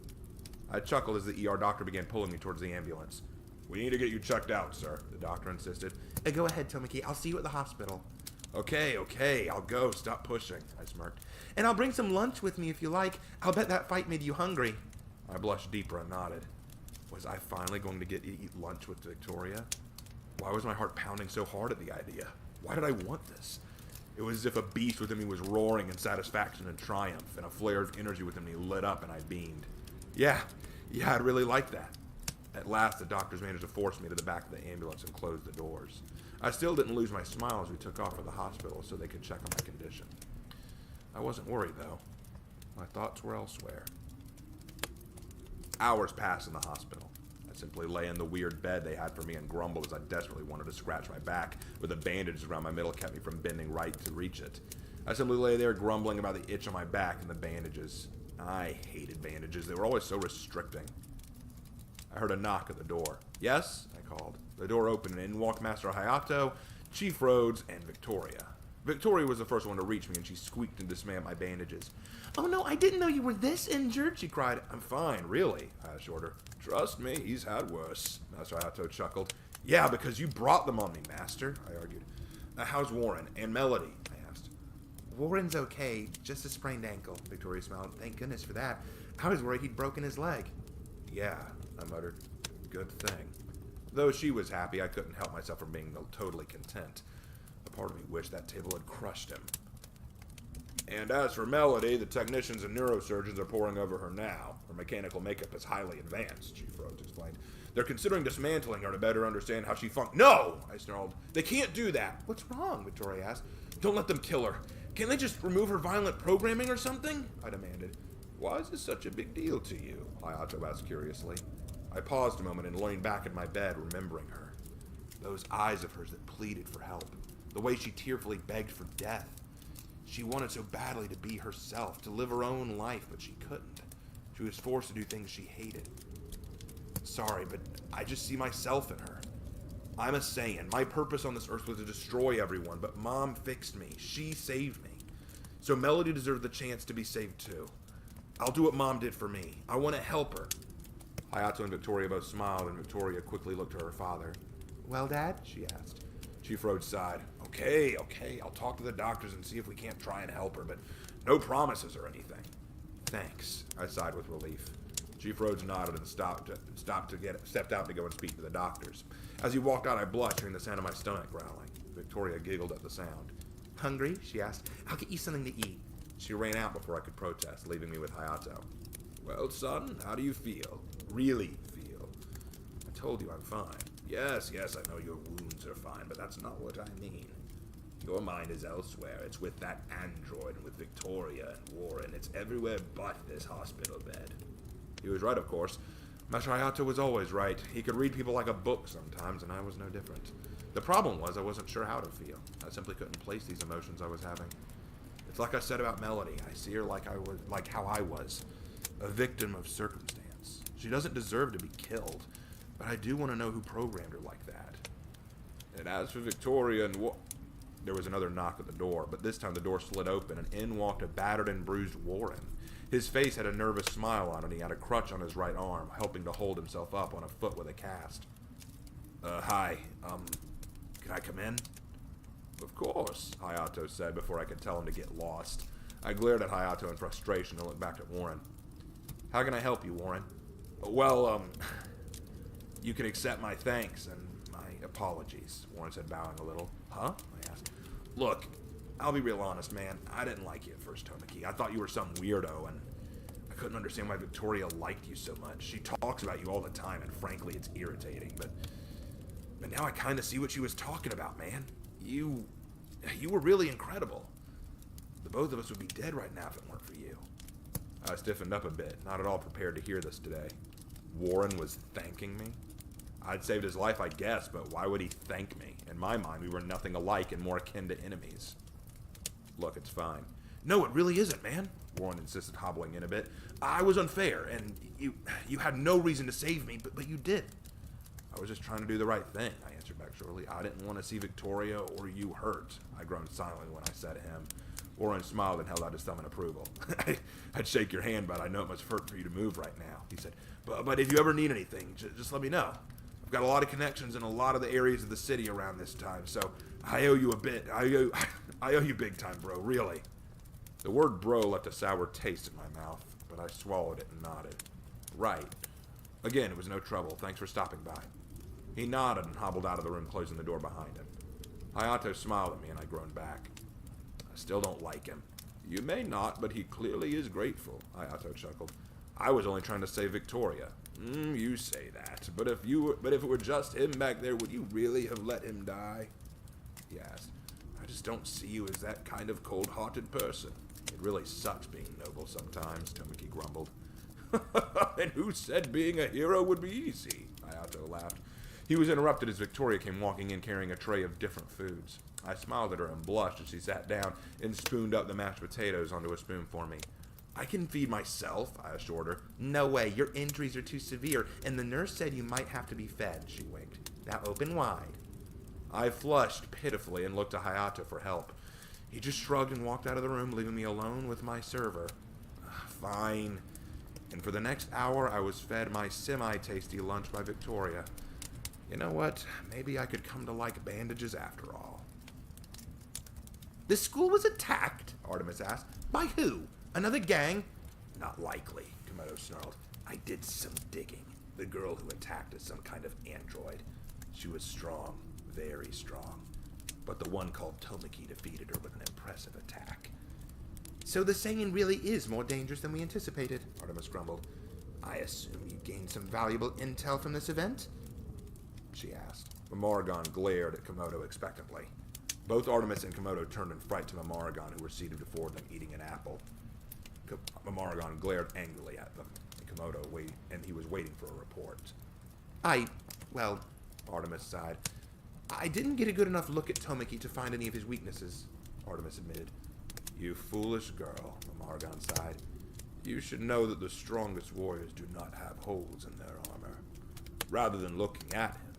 I chuckled as the ER doctor began pulling me towards the ambulance. We need to get you checked out, sir, the doctor insisted. Go ahead, Tomiki. I'll see you at the hospital. Okay, I'll go. Stop pushing, I smirked. And I'll bring some lunch with me if you like. I'll bet that fight made you hungry. I blushed deeper and nodded. Was I finally going to get to eat lunch with Victoria? Why was my heart pounding so hard at the idea? Why did I want this? It was as if a beast within me was roaring in satisfaction and triumph, and a flare of energy within me lit up and I beamed. Yeah, I'd really like that. At last, the doctors managed to force me to the back of the ambulance and close the doors. I still didn't lose my smile as we took off for the hospital so they could check on my condition. I wasn't worried, though. My thoughts were elsewhere. Hours passed in the hospital. I simply lay in the weird bed they had for me and grumbled as I desperately wanted to scratch my back, but the bandages around my middle kept me from bending right to reach it. I simply lay there grumbling about the itch on my back and the bandages. I hated bandages. They were always so restricting. I heard a knock at the door. Yes? I called. The door opened and in walked Master Hayato, Chief Rhodes, and Victoria. Victoria was the first one to reach me, and she squeaked in dismay at my bandages. Oh no, I didn't know you were this injured, she cried. I'm fine, really, I assured her. Trust me, he's had worse, Master Hayato chuckled. Yeah, because you brought them on me, Master, I argued. How's Warren and Melody? I asked. Warren's okay, just a sprained ankle, Victoria smiled. Thank goodness for that. I was worried he'd broken his leg. Yeah, I muttered. Good thing. Though she was happy, I couldn't help myself from being totally content. A part of me wished that table had crushed him. And as for Melody, the technicians and neurosurgeons are poring over her now. Her mechanical makeup is highly advanced, Chief Rhodes explained. They're considering dismantling her to better understand how she No! I snarled. They can't do that. What's wrong? Victoria asked. Don't let them kill her. Can't they just remove her violent programming or something? I demanded. Why is this such a big deal to you? Hayato asked curiously. I paused a moment and leaned back in my bed, remembering her. Those eyes of hers that pleaded for help. The way she tearfully begged for death. She wanted so badly to be herself, to live her own life, but she couldn't. She was forced to do things she hated. Sorry, but I just see myself in her. I'm a Saiyan. My purpose on this earth was to destroy everyone, but Mom fixed me. She saved me. So Melody deserved the chance to be saved too. I'll do what Mom did for me. I want to help her. Hayato and Victoria both smiled, and Victoria quickly looked to her father. Well, Dad? She asked. Chief Rhodes sighed. Okay, I'll talk to the doctors and see if we can't try and help her, but no promises or anything. Thanks, I sighed with relief. Chief Rhodes nodded and stepped out to go and speak to the doctors. As he walked out, I blushed, hearing the sound of my stomach growling. Victoria giggled at the sound. Hungry? She asked. I'll get you something to eat. She ran out before I could protest, leaving me with Hayato. Well, son, how do you feel? Really feel? I told you I'm fine. Yes, I know your wounds are fine, but that's not what I mean. Your mind is elsewhere. It's with that android and with Victoria and Warren. It's everywhere but this hospital bed. He was right, of course. Master Hayato was always right. He could read people like a book sometimes, and I was no different. The problem was I wasn't sure how to feel. I simply couldn't place these emotions I was having. It's like I said about Melody. I see her like how I was, a victim of circumstance. She doesn't deserve to be killed, but I do want to know who programmed her like that. And as for Victoria and There was another knock at the door, but this time the door slid open, and in walked a battered and bruised Warren. His face had a nervous smile on it, and he had a crutch on his right arm, helping to hold himself up on a foot with a cast. Hi, can I come in? Of course, Hayato said before I could tell him to get lost. I glared at Hayato in frustration and looked back at Warren. How can I help you, Warren? Well, you can accept my thanks and my apologies, Warren said, bowing a little. Huh? I asked. Look, I'll be real honest, man. I didn't like you at first, Tomiki. I thought you were some weirdo, and I couldn't understand why Victoria liked you so much. She talks about you all the time, and frankly, it's irritating, but now I kind of see what she was talking about, man. You were really incredible. The both of us would be dead right now if it weren't for you. I stiffened up a bit, not at all prepared to hear this today. Warren was thanking me? I'd saved his life, I guess, but why would he thank me? In my mind, we were nothing alike and more akin to enemies. Look, it's fine. No, it really isn't, man, Warren insisted, hobbling in a bit. I was unfair, and you had no reason to save me, but you did. I was just trying to do the right thing, I answered back shortly. I didn't want to see Victoria or you hurt. I groaned silently when I said to him. Warren smiled and held out his thumb in approval. I'd shake your hand, but I know it must hurt for you to move right now, he said. But if you ever need anything, just let me know. I've got a lot of connections in a lot of the areas of the city around this time, so I owe you a bit. I owe you big time, bro, really. The word bro left a sour taste in my mouth, but I swallowed it and nodded. Right. Again, it was no trouble. Thanks for stopping by. He nodded and hobbled out of the room, closing the door behind him. Hayato smiled at me, and I groaned back. I still don't like him. You may not, but he clearly is grateful, Hayato chuckled. I was only trying to save Victoria. You say that, but if it were just him back there, would you really have let him die? He asked. I just don't see you as that kind of cold-hearted person. It really sucks being noble sometimes, Tomiki grumbled. And who said being a hero would be easy? Hayato laughed. He was interrupted as Victoria came walking in carrying a tray of different foods. I smiled at her and blushed as she sat down and spooned up the mashed potatoes onto a spoon for me. I can feed myself, I assured her. No way, your injuries are too severe, and the nurse said you might have to be fed, she winked. Now open wide. I flushed pitifully and looked to Hayato for help. He just shrugged and walked out of the room, leaving me alone with my server. Fine. And for the next hour, I was fed my semi-tasty lunch by Victoria. You know what? Maybe I could come to like bandages after all. The school was attacked? Artemis asked. By who? Another gang? Not likely, Komodo snarled. I did some digging. The girl who attacked is some kind of android. She was strong, very strong. But the one called Tomiki defeated her with an impressive attack. So the Saiyan really is more dangerous than we anticipated, Artemis grumbled. I assume you gained some valuable intel from this event? She asked. Mamaragon glared at Komodo expectantly. Both Artemis and Komodo turned in fright to Mamaragon, who were seated before them eating an apple. Mamaragon glared angrily at them, and Komodo he was waiting for a report. Well, Artemis sighed. I didn't get a good enough look at Tomiki to find any of his weaknesses, Artemis admitted. You foolish girl, Mamaragon sighed. You should know that the strongest warriors do not have holes in their armor. Rather than looking at him,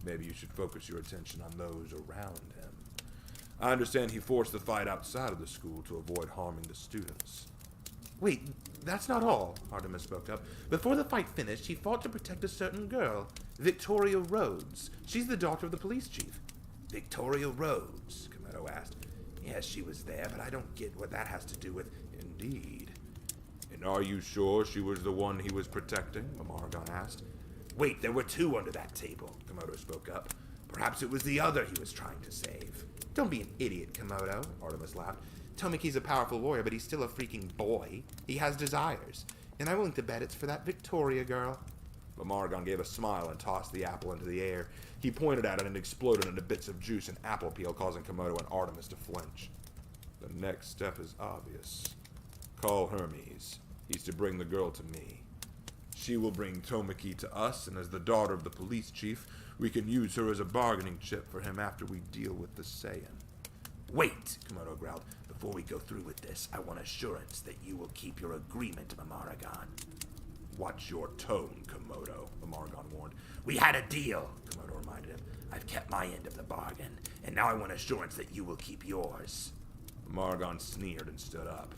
maybe you should focus your attention on those around him. I understand he forced the fight outside of the school to avoid harming the students. Wait, that's not all, Artemis spoke up. Before the fight finished, he fought to protect a certain girl, Victoria Rhodes. She's the daughter of the police chief. Victoria Rhodes, Komodo asked. Yes, she was there, but I don't get what that has to do with... Indeed. And are you sure she was the one he was protecting? Mamaragon asked. Wait, there were two under that table, Komodo spoke up. Perhaps it was the other he was trying to save. Don't be an idiot, Komodo, Artemis laughed. Tomiki's a powerful warrior, but he's still a freaking boy. He has desires. And I'm willing to bet it's for that Victoria girl. Mamaragon gave a smile and tossed the apple into the air. He pointed at it and exploded into bits of juice and apple peel, causing Komodo and Artemis to flinch. The next step is obvious. Call Hermes. He's to bring the girl to me. She will bring Tomiki to us, and as the daughter of the police chief, we can use her as a bargaining chip for him after we deal with the Saiyan. Wait, Komodo growled. Before we go through with this, I want assurance that you will keep your agreement, Mamaragon. Watch your tone, Komodo, Mamaragon warned. We had a deal, Komodo reminded him. I've kept my end of the bargain, and now I want assurance that you will keep yours. Mamaragon sneered and stood up.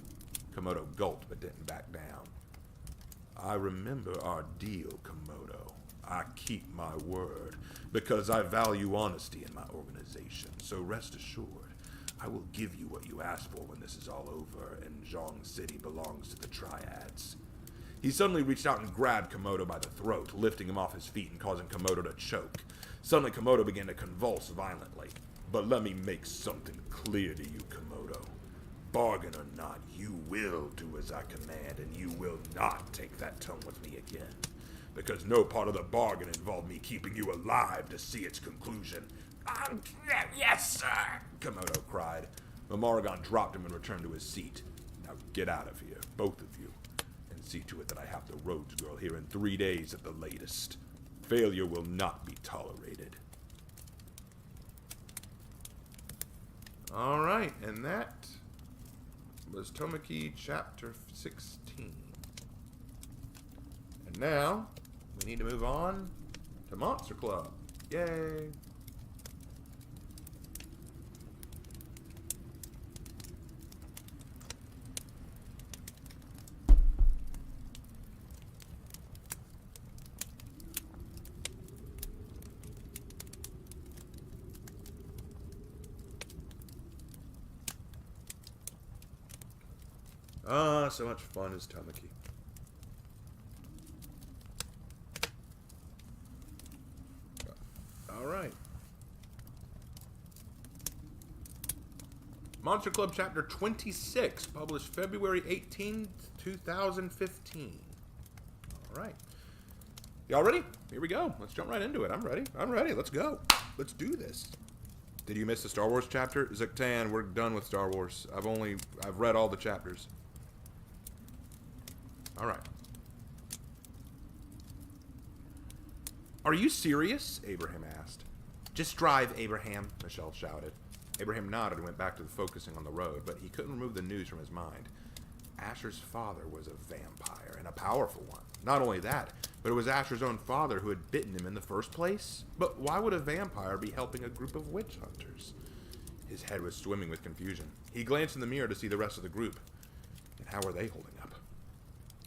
Komodo gulped but didn't back down. I remember our deal, Komodo. I keep my word, because I value honesty in my organization, so rest assured. I will give you what you asked for when this is all over, and Zhong City belongs to the Triads. He suddenly reached out and grabbed Komodo by the throat, lifting him off his feet and causing Komodo to choke. Suddenly, Komodo began to convulse violently. But let me make something clear to you, Komodo. Bargain or not, you will do as I command, and you will not take that tone with me again. Because no part of the bargain involved me keeping you alive to see its conclusion. Yes, sir, Komodo cried. Mamaragon dropped him and returned to his seat. Now get out of here, both of you, and see to it that I have the Rhodes girl here in 3 days at the latest. Failure will not be tolerated. All right, and that was Tomiki Chapter 16. And now, we need to move on to Monster Club. Yay! Ah, so much fun is Tamaki. Alright. Monster Club Chapter 26, published February 18th, 2015. Alright. Y'all ready? Here we go. Let's jump right into it. I'm ready. I'm ready. Let's go. Let's do this. Did you miss the Star Wars chapter? Zuktan, we're done with Star Wars. I've read all the chapters. Alright. Are you serious? Abraham asked. Just drive, Abraham, Michelle shouted. Abraham nodded and went back to focusing on the road, but he couldn't remove the news from his mind. Asher's father was a vampire, and a powerful one. Not only that, but it was Asher's own father who had bitten him in the first place. But why would a vampire be helping a group of witch hunters? His head was swimming with confusion. He glanced in the mirror to see the rest of the group. And how were they holding up?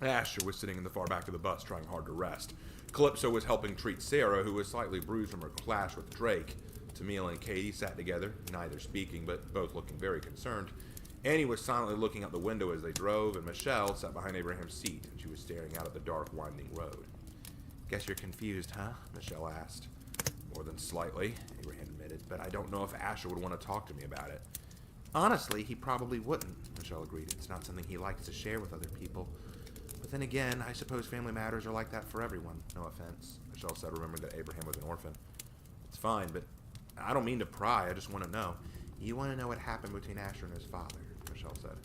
Asher was sitting in the far back of the bus, trying hard to rest. Calypso was helping treat Sarah, who was slightly bruised from her clash with Drake. Tamil and Katie sat together, neither speaking, but both looking very concerned. Annie was silently looking out the window as they drove, and Michelle sat behind Abraham's seat, and she was staring out at the dark, winding road. Guess you're confused, huh? Michelle asked. More than slightly, Abraham admitted, but I don't know if Asher would want to talk to me about it. Honestly, he probably wouldn't, Michelle agreed. It's not something he likes to share with other people. But then again, I suppose family matters are like that for everyone. No offense, Michelle said, remembering that Abraham was an orphan. It's fine, but I don't mean to pry. I just want to know. You want to know what happened between Asher and his father, Michelle said.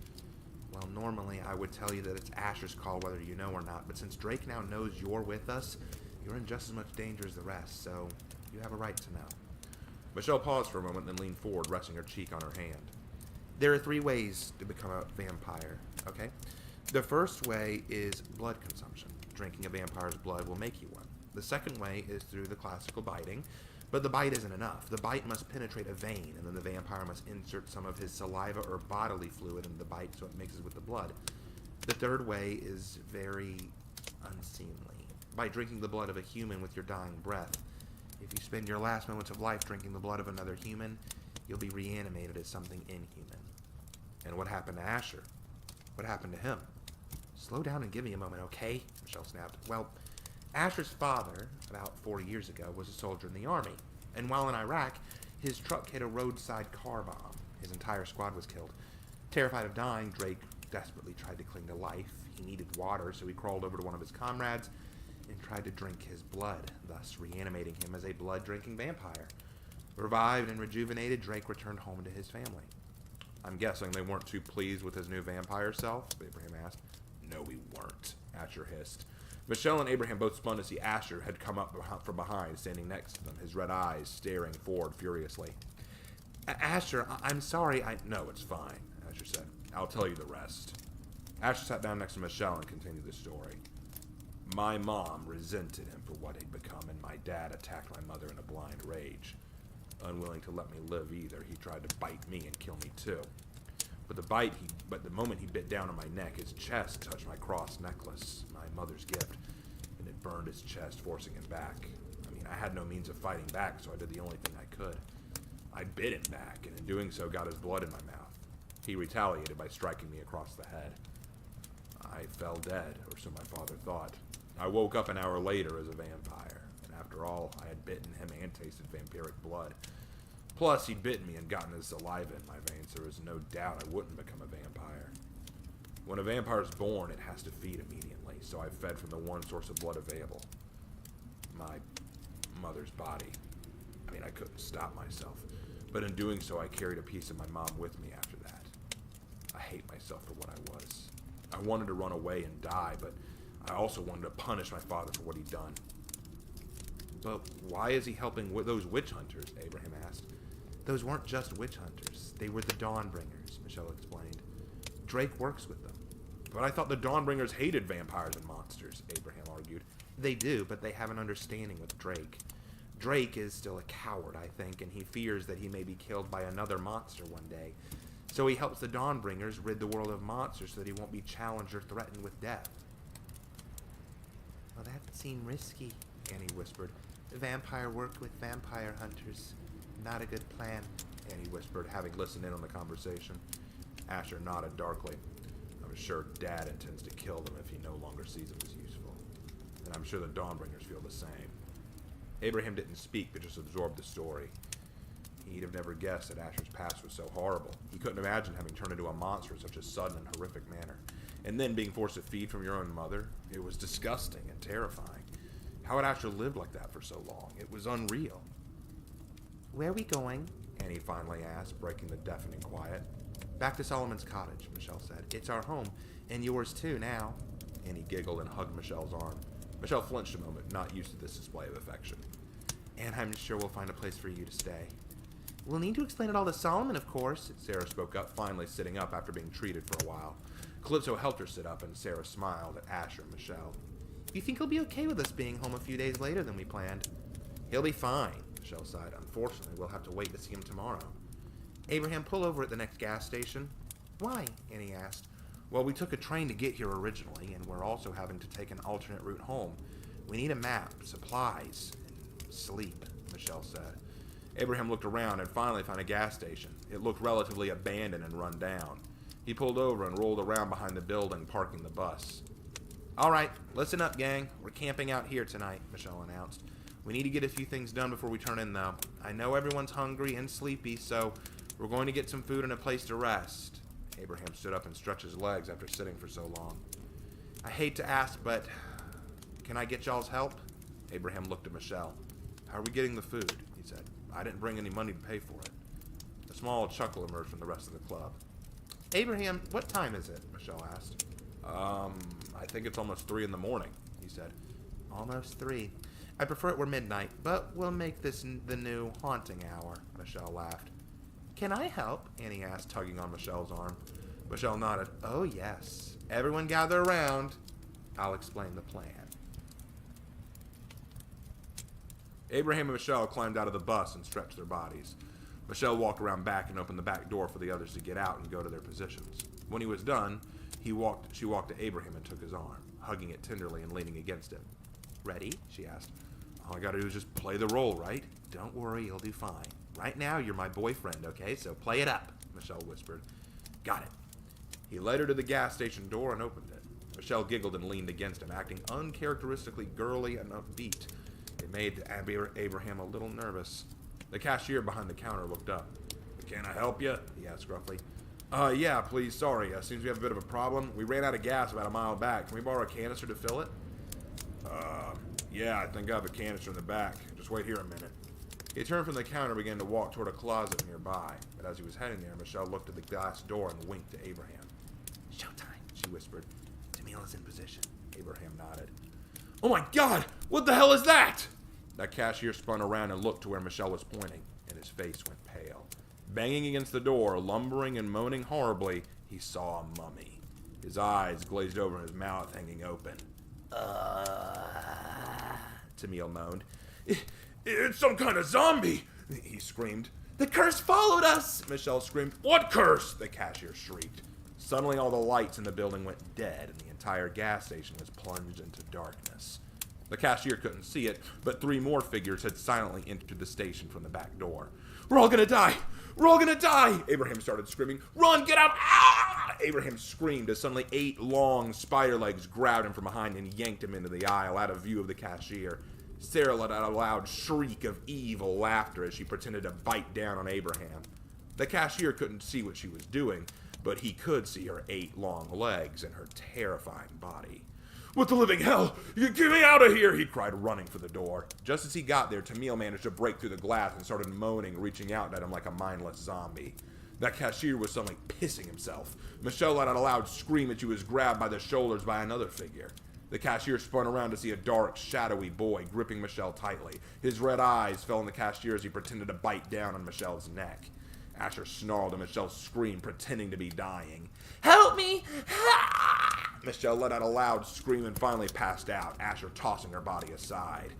Well, normally I would tell you that it's Asher's call whether you know or not, but since Drake now knows you're with us, you're in just as much danger as the rest, so you have a right to know. Michelle paused for a moment, then leaned forward, resting her cheek on her hand. There are 3 ways to become a vampire, okay? The first way is blood consumption. Drinking a vampire's blood will make you one. The second way is through the classical biting, but the bite isn't enough. The bite must penetrate a vein, and then the vampire must insert some of his saliva or bodily fluid into the bite so it mixes with the blood. The third way is very unseemly. By drinking the blood of a human with your dying breath. If you spend your last moments of life drinking the blood of another human, you'll be reanimated as something inhuman. And what happened to Asher? What happened to him? Slow down and give me a moment, okay? Michelle snapped. Well, Asher's father, about 4 years ago, was a soldier in the army. And while in Iraq, his truck hit a roadside car bomb. His entire squad was killed. Terrified of dying, Drake desperately tried to cling to life. He needed water, so he crawled over to one of his comrades and tried to drink his blood, thus reanimating him as a blood-drinking vampire. Revived and rejuvenated, Drake returned home to his family. I'm guessing they weren't too pleased with his new vampire self? Abraham asked. No, we weren't, Asher hissed. Michelle and Abraham both spun to see Asher had come up from behind, standing next to them, his red eyes staring forward furiously. Asher, I'm sorry, No, it's fine, Asher said. I'll tell you the rest. Asher sat down next to Michelle and continued the story. My mom resented him for what he'd become, and my dad attacked my mother in a blind rage. Unwilling to let me live either, he tried to bite me and kill me too. But the moment he bit down on my neck, his chest touched my cross necklace, my mother's gift, and it burned his chest, forcing him back. I mean, I had no means of fighting back, so I did the only thing I could. I bit him back, and in doing so got his blood in my mouth. He retaliated by striking me across the head. I fell dead, or so my father thought. I woke up an hour later as a vampire, and after all, I had bitten him and tasted vampiric blood. Plus, he'd bitten me and gotten his saliva in my veins, so there was no doubt I wouldn't become a vampire. When a vampire's born, it has to feed immediately, so I fed from the one source of blood available. My mother's body. I mean, I couldn't stop myself, but in doing so, I carried a piece of my mom with me after that. I hate myself for what I was. I wanted to run away and die, but I also wanted to punish my father for what he'd done. But why is he helping those witch hunters? Abraham asked. Those weren't just witch hunters. They were the Dawnbringers, Michelle explained. Drake works with them. But I thought the Dawnbringers hated vampires and monsters, Abraham argued. They do, but they have an understanding with Drake. Drake is still a coward, I think, and he fears that he may be killed by another monster one day. So he helps the Dawnbringers rid the world of monsters so that he won't be challenged or threatened with death. Well, that seemed risky, Annie whispered. Vampire work with vampire hunters. Not a good plan, Annie whispered, having listened in on the conversation. Asher nodded darkly. is sure Dad intends to kill them if he no longer sees them as useful. And I'm sure the Dawnbringers feel the same. Abraham didn't speak, but just absorbed the story. He'd have never guessed that Asher's past was so horrible. He couldn't imagine having turned into a monster in such a sudden and horrific manner. And then being forced to feed from your own mother. It was disgusting and terrifying. How had Asher lived like that for so long? It was unreal. Where are we going? Annie finally asked, breaking the deafening quiet. Back to Solomon's cottage, Michelle said. It's our home, and yours too now. Annie giggled and hugged Michelle's arm. Michelle flinched a moment, not used to this display of affection. And I'm sure we'll find a place for you to stay. We'll need to explain it all to Solomon, of course. Sarah spoke up, finally sitting up after being treated for a while. Calypso helped her sit up, and Sarah smiled at Asher and Michelle. You think he'll be okay with us being home a few days later than we planned? He'll be fine, Michelle sighed. Unfortunately, we'll have to wait to see him tomorrow. Abraham, pull over at the next gas station. Why? Annie asked. Well, we took a train to get here originally, and we're also having to take an alternate route home. We need a map, supplies, and sleep, Michelle said. Abraham looked around and finally found a gas station. It looked relatively abandoned and run down. He pulled over and rolled around behind the building, parking the bus. All right, listen up, gang. We're camping out here tonight, Michelle announced. We need to get a few things done before we turn in, though. I know everyone's hungry and sleepy, so we're going to get some food and a place to rest. Abraham stood up and stretched his legs after sitting for so long. I hate to ask, but can I get y'all's help? Abraham looked at Michelle. How are we getting the food? He said. I didn't bring any money to pay for it. A small chuckle emerged from the rest of the club. Abraham, what time is it? Michelle asked. I think it's almost 3 in the morning, he said. Almost 3. I prefer it were midnight, but we'll make this the new haunting hour, Michelle laughed. Can I help? Annie asked, tugging on Michelle's arm. Michelle nodded. Oh, yes. Everyone gather around. I'll explain the plan. Abraham and Michelle climbed out of the bus and stretched their bodies. Michelle walked around back and opened the back door for the others to get out and go to their positions. When he was done, she walked to Abraham and took his arm, hugging it tenderly and leaning against him. Ready? She asked. All I gotta do is just play the role, right? Don't worry, you'll do fine. Right now, you're my boyfriend, okay? So play it up, Michelle whispered. Got it. He led her to the gas station door and opened it. Michelle giggled and leaned against him, acting uncharacteristically girly and upbeat. It made Abraham a little nervous. The cashier behind the counter looked up. Can I help you? He asked gruffly. Yeah, please, sorry. Seems we have a bit of a problem. We ran out of gas about a mile back. Can we borrow a canister to fill it? Yeah, I think I have a canister in the back. Just wait here a minute. He turned from the counter and began to walk toward a closet nearby. But as he was heading there, Michelle looked at the glass door and winked to Abraham. Showtime, she whispered. Jamila's in position. Abraham nodded. Oh my God! What the hell is that? That cashier spun around and looked to where Michelle was pointing, and his face went pale. Banging against the door, lumbering and moaning horribly, he saw a mummy. His eyes glazed over and his mouth hanging open. Tamil moaned. It's some kind of zombie, he screamed. The curse followed us, Michelle screamed. What curse? The cashier shrieked. Suddenly all the lights in the building went dead and the entire gas station was plunged into darkness. The cashier couldn't see it, but 3 more figures had silently entered the station from the back door. We're all gonna die! We're all gonna die! Abraham started screaming. Run! Get out! Ah! Abraham screamed as suddenly 8 long spider legs grabbed him from behind and yanked him into the aisle out of view of the cashier. Sarah let out a loud shriek of evil laughter as she pretended to bite down on Abraham. The cashier couldn't see what she was doing, but he could see her 8 long legs and her terrifying body. What the living hell? Get me out of here, he cried, running for the door. Just as he got there, Tamil managed to break through the glass and started moaning, reaching out at him like a mindless zombie. That cashier was suddenly pissing himself. Michelle let out a loud scream and she was grabbed by the shoulders by another figure. The cashier spun around to see a dark, shadowy boy gripping Michelle tightly. His red eyes fell on the cashier as he pretended to bite down on Michelle's neck. Asher snarled and Michelle screamed, pretending to be dying. Help me! Michelle let out a loud scream and finally passed out, Asher tossing her body aside.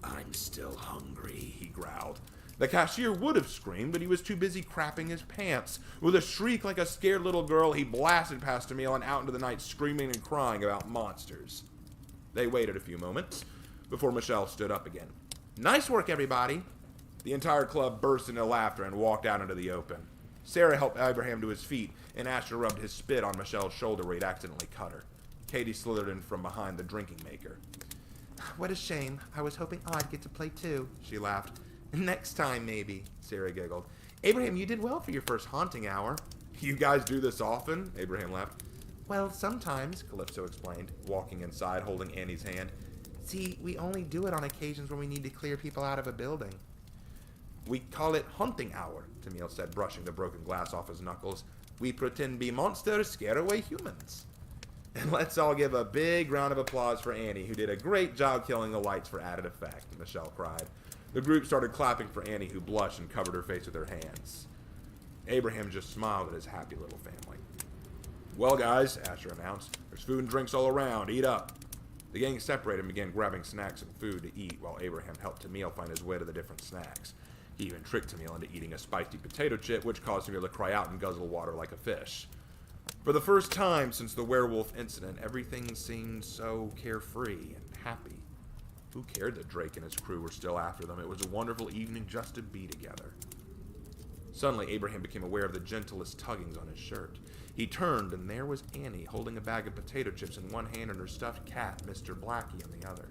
I'm still hungry, he growled. The cashier would have screamed, but he was too busy crapping his pants. With a shriek like a scared little girl, he blasted past Tamil and out into the night, screaming and crying about monsters. They waited a few moments before Michelle stood up again. Nice work, everybody. The entire club burst into laughter and walked out into the open. Sarah helped Abraham to his feet, and Asher rubbed his spit on Michelle's shoulder where he'd accidentally cut her. Katie slithered in from behind the drinking maker. What a shame. I was hoping I'd get to play too, she laughed. Next time, maybe, Sarah giggled. Abraham, you did well for your first haunting hour. You guys do this often? Abraham laughed. Well, sometimes, Calypso explained, walking inside, holding Annie's hand. See, we only do it on occasions when we need to clear people out of a building. We call it haunting hour, Tamil said, brushing the broken glass off his knuckles. We pretend be monsters, scare away humans. And let's all give a big round of applause for Annie, who did a great job killing the lights for added effect, Michelle cried. The group started clapping for Annie, who blushed and covered her face with her hands. Abraham just smiled at his happy little family. Well, guys, Asher announced, there's food and drinks all around. Eat up. The gang separated and began grabbing snacks and food to eat, while Abraham helped Tamil find his way to the different snacks. He even tricked Tamil into eating a spicy potato chip, which caused Tamil to cry out and guzzle water like a fish. For the first time since the werewolf incident, everything seemed so carefree and happy. Who cared that Drake and his crew were still after them? It was a wonderful evening just to be together. Suddenly, Abraham became aware of the gentlest tuggings on his shirt. He turned, and there was Annie, holding a bag of potato chips in one hand and her stuffed cat, Mr. Blackie, in the other.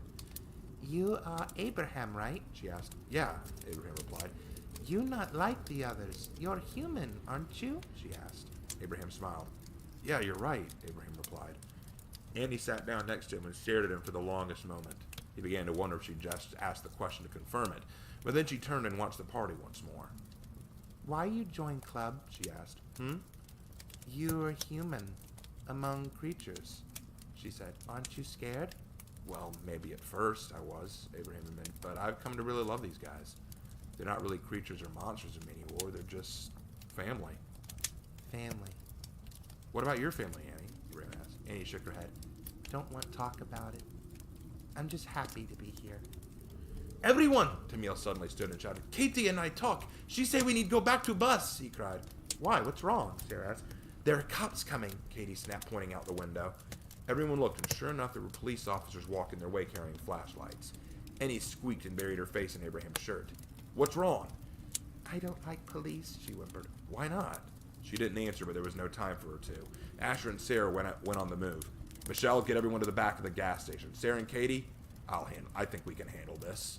You are Abraham, right? She asked. Yeah, Abraham replied. You not like the others. You're human, aren't you? She asked. Abraham smiled. Yeah, you're right, Abraham replied. Annie sat down next to him and stared at him for the longest moment. He began to wonder if she'd just asked the question to confirm it, but then she turned and watched the party once more. Why you join club? She asked. You're human, among creatures, she said. Aren't you scared? Well, maybe at first I was, Abraham admitted, but I've come to really love these guys. They're not really creatures or monsters anymore, they're just family. Family. What about your family, Annie? Abraham asked. Annie shook her head. Don't want to talk about it. I'm just happy to be here. Everyone! Tamil suddenly stood and shouted. Katie and I talk. She say we need go back to bus, he cried. Why? What's wrong? Sarah asked. There are cops coming, Katie snapped, pointing out the window. Everyone looked, and sure enough, there were police officers walking their way carrying flashlights. Annie squeaked and buried her face in Abraham's shirt. What's wrong? I don't like police, she whimpered. Why not? She didn't answer, but there was no time for her to. Asher and Sarah went on the move. Michelle, get everyone to the back of the gas station. Sarah and Katie, I think we can handle this.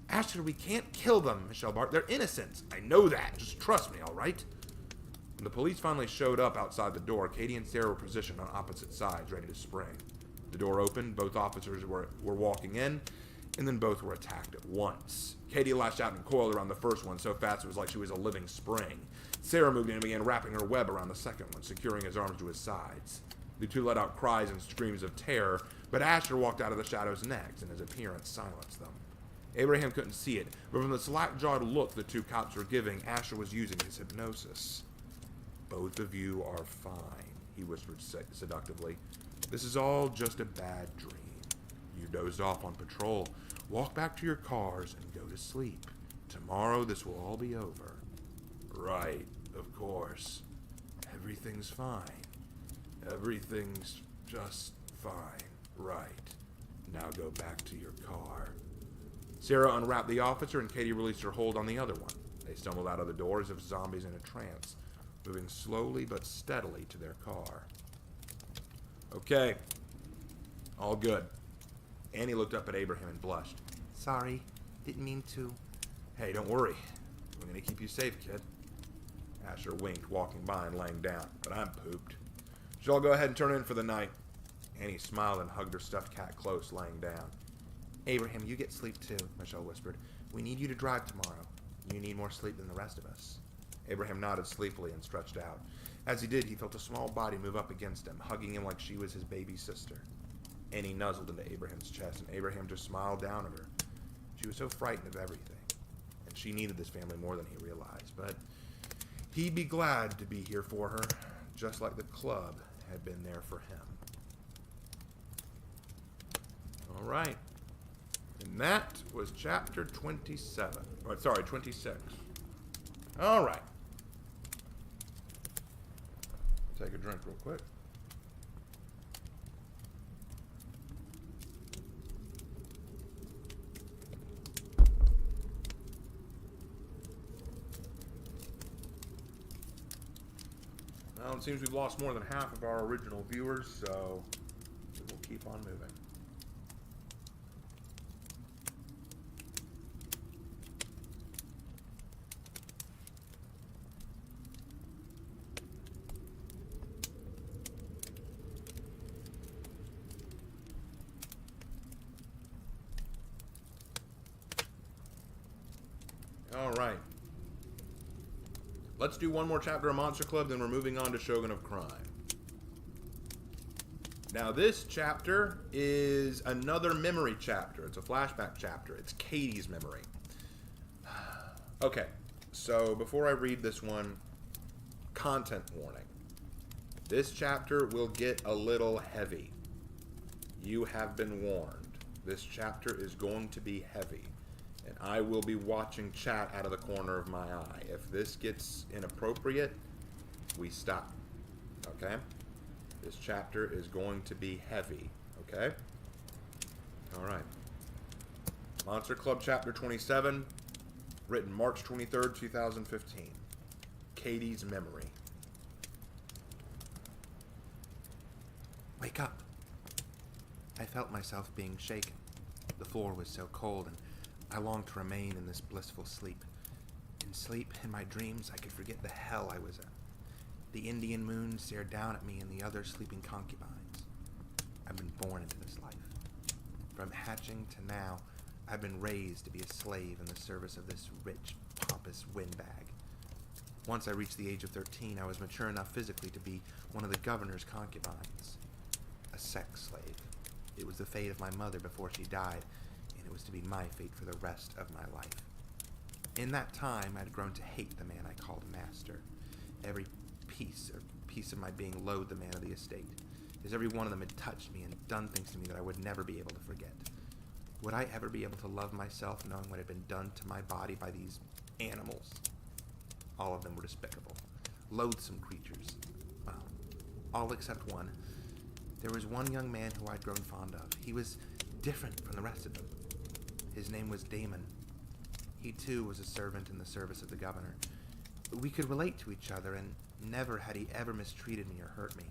Asher, we can't kill them, Michelle barked. They're innocent. I know that. Just trust me, all right? When the police finally showed up outside the door, Katie and Sarah were positioned on opposite sides, ready to spring. The door opened, both officers were walking in, and then both were attacked at once. Katie lashed out and coiled around the first one so fast it was like she was a living spring. Sarah moved in and began wrapping her web around the second one, securing his arms to his sides. The two let out cries and screams of terror, but Asher walked out of the shadows next, and his appearance silenced them. Abraham couldn't see it, but from the slack-jawed look the two cops were giving, Asher was using his hypnosis. Both of you are fine, he whispered seductively. This is all just a bad dream. You dozed off on patrol. Walk back to your cars and go to sleep. Tomorrow this will all be over. Right, of course. Everything's fine. Everything's just fine. Right. Now go back to your car. Sarah unwrapped the officer and Katie released her hold on the other one. They stumbled out of the door as if zombies in a trance, moving slowly but steadily to their car. Okay. All good. Annie looked up at Abraham and blushed. Sorry, didn't mean to. Hey, don't worry. We're going to keep you safe, kid. Asher winked, walking by and laying down, but I'm pooped. Shall I go ahead and turn in for the night? Annie smiled and hugged her stuffed cat close, laying down. Abraham, you get sleep too, Michelle whispered. We need you to drive tomorrow. You need more sleep than the rest of us. Abraham nodded sleepily and stretched out. As he did, he felt a small body move up against him, hugging him like she was his baby sister. Annie nuzzled into Abraham's chest, and Abraham just smiled down at her. She was so frightened of everything, and she needed this family more than he realized, but he'd be glad to be here for her, just like the club had been there for him. All right. And that was chapter 27. Or, sorry, 26. All right. Take a drink real quick. Well, it seems we've lost more than half of our original viewers, so we'll keep on moving. All right. Let's do one more chapter of Monster Club, then we're moving on to Shogun of Crime. Now, this chapter is another memory chapter. It's a flashback chapter. It's Katie's memory. Okay, so before I read this one, content warning. This chapter will get a little heavy. You have been warned. This chapter is going to be heavy. And I will be watching chat out of the corner of my eye. If this gets inappropriate, we stop. Okay? This chapter is going to be heavy. Okay? Alright. Monster Club Chapter 27, written March 23rd, 2015. Katie's Memory. Wake up. I felt myself being shaken. The floor was so cold, and I longed to remain in this blissful sleep. In sleep, in my dreams, I could forget the hell I was in. The Indian moon stared down at me and the other sleeping concubines. I've been born into this life. From hatching to now, I've been raised to be a slave in the service of this rich, pompous windbag. Once I reached the age of 13, I was mature enough physically to be one of the governor's concubines. A sex slave. It was the fate of my mother before she died, and it was to be my fate for the rest of my life. In that time, I'd grown to hate the man I called master. Every piece of my being loathed the man of the estate, as every one of them had touched me and done things to me that I would never be able to forget. Would I ever be able to love myself knowing what had been done to my body by these animals? All of them were despicable, loathsome creatures. Well, all except one. There was one young man who I'd grown fond of. He was different from the rest of them. His name was Damon. He too was a servant in the service of the governor. We could relate to each other, and never had he ever mistreated me or hurt me.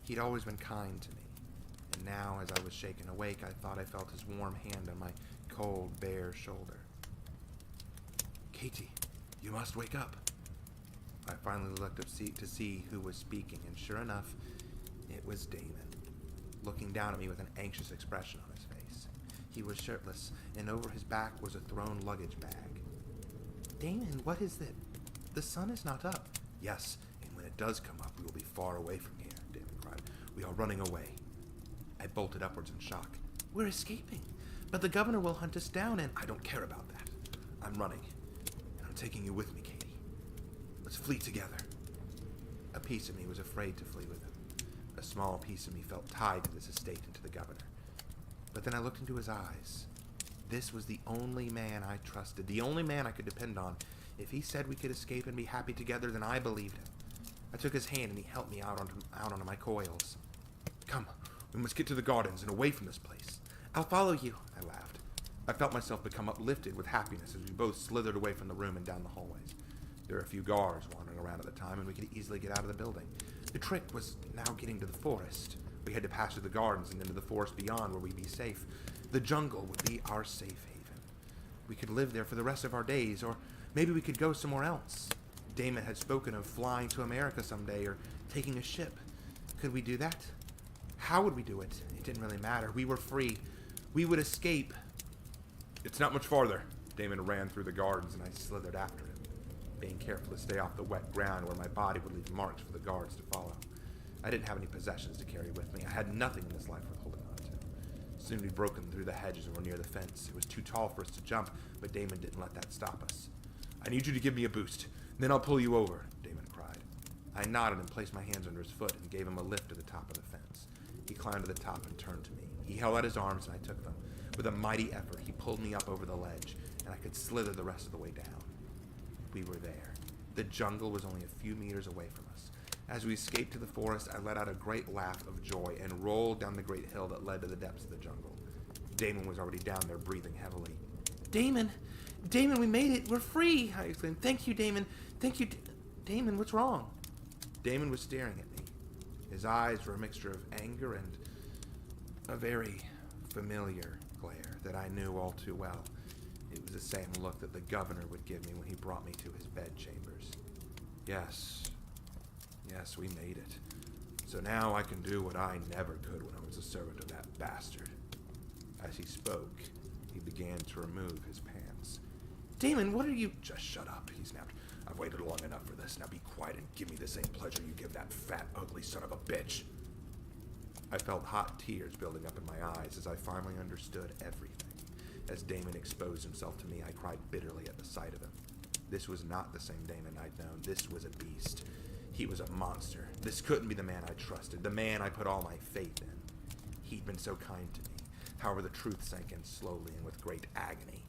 He'd always been kind to me. And now, as I was shaken awake, I thought I felt his warm hand on my cold, bare shoulder. Katie, you must wake up. I finally looked up to see who was speaking, and sure enough, it was Damon, looking down at me with an anxious expression on his face. He was shirtless, and over his back was a thrown luggage bag. Damon, what is it? The sun is not up. Yes, and when it does come up, we will be far away from here, Damon cried. We are running away. I bolted upwards in shock. We're escaping, but the governor will hunt us down, and I don't care about that. I'm running, and I'm taking you with me, Katie. Let's flee together. A piece of me was afraid to flee with him. A small piece of me felt tied to this estate and to the governor. But then I looked into his eyes. This was the only man I trusted, the only man I could depend on. If he said we could escape and be happy together, then I believed him. I took his hand and he helped me out onto my coils. Come, we must get to the gardens and away from this place. I'll follow you, I laughed. I felt myself become uplifted with happiness as we both slithered away from the room and down the hallways. There were a few guards wandering around at the time, and we could easily get out of the building. The trick was now getting to the forest. We had to pass through the gardens and into the forest beyond where we'd be safe. The jungle would be our safe haven. We could live there for the rest of our days, or maybe we could go somewhere else. Damon had spoken of flying to America someday, or taking a ship. Could we do that? How would we do it? It didn't really matter. We were free. We would escape. It's not much farther. Damon ran through the gardens, and I slithered after him, being careful to stay off the wet ground where my body would leave marks for the guards to follow. I didn't have any possessions to carry with me. I had nothing in this life worth holding on to. Soon we'd broken through the hedges and were near the fence. It was too tall for us to jump, but Damon didn't let that stop us. I need you to give me a boost. Then I'll pull you over, Damon cried. I nodded and placed my hands under his foot and gave him a lift to the top of the fence. He climbed to the top and turned to me. He held out his arms and I took them. With a mighty effort, he pulled me up over the ledge, and I could slither the rest of the way down. We were there. The jungle was only a few meters away from us. As we escaped to the forest, I let out a great laugh of joy and rolled down the great hill that led to the depths of the jungle. Damon was already down there, breathing heavily. Damon! Damon, we made it! We're free! I exclaimed. Thank you, Damon! Thank you, Damon, what's wrong? Damon was staring at me. His eyes were a mixture of anger and a very familiar glare that I knew all too well. It was the same look that the governor would give me when he brought me to his bedchambers. Yes, we made it. So now I can do what I never could when I was a servant of that bastard. As he spoke, he began to remove his pants. Damon, what are you... Just shut up, he snapped. I've waited long enough for this. Now be quiet and give me the same pleasure you give that fat, ugly son of a bitch. I felt hot tears building up in my eyes as I finally understood everything. As Damon exposed himself to me, I cried bitterly at the sight of him. This was not the same Damon I'd known. This was a beast. He was a monster. This couldn't be the man I trusted, the man I put all my faith in. He'd been so kind to me. However, the truth sank in slowly and with great agony.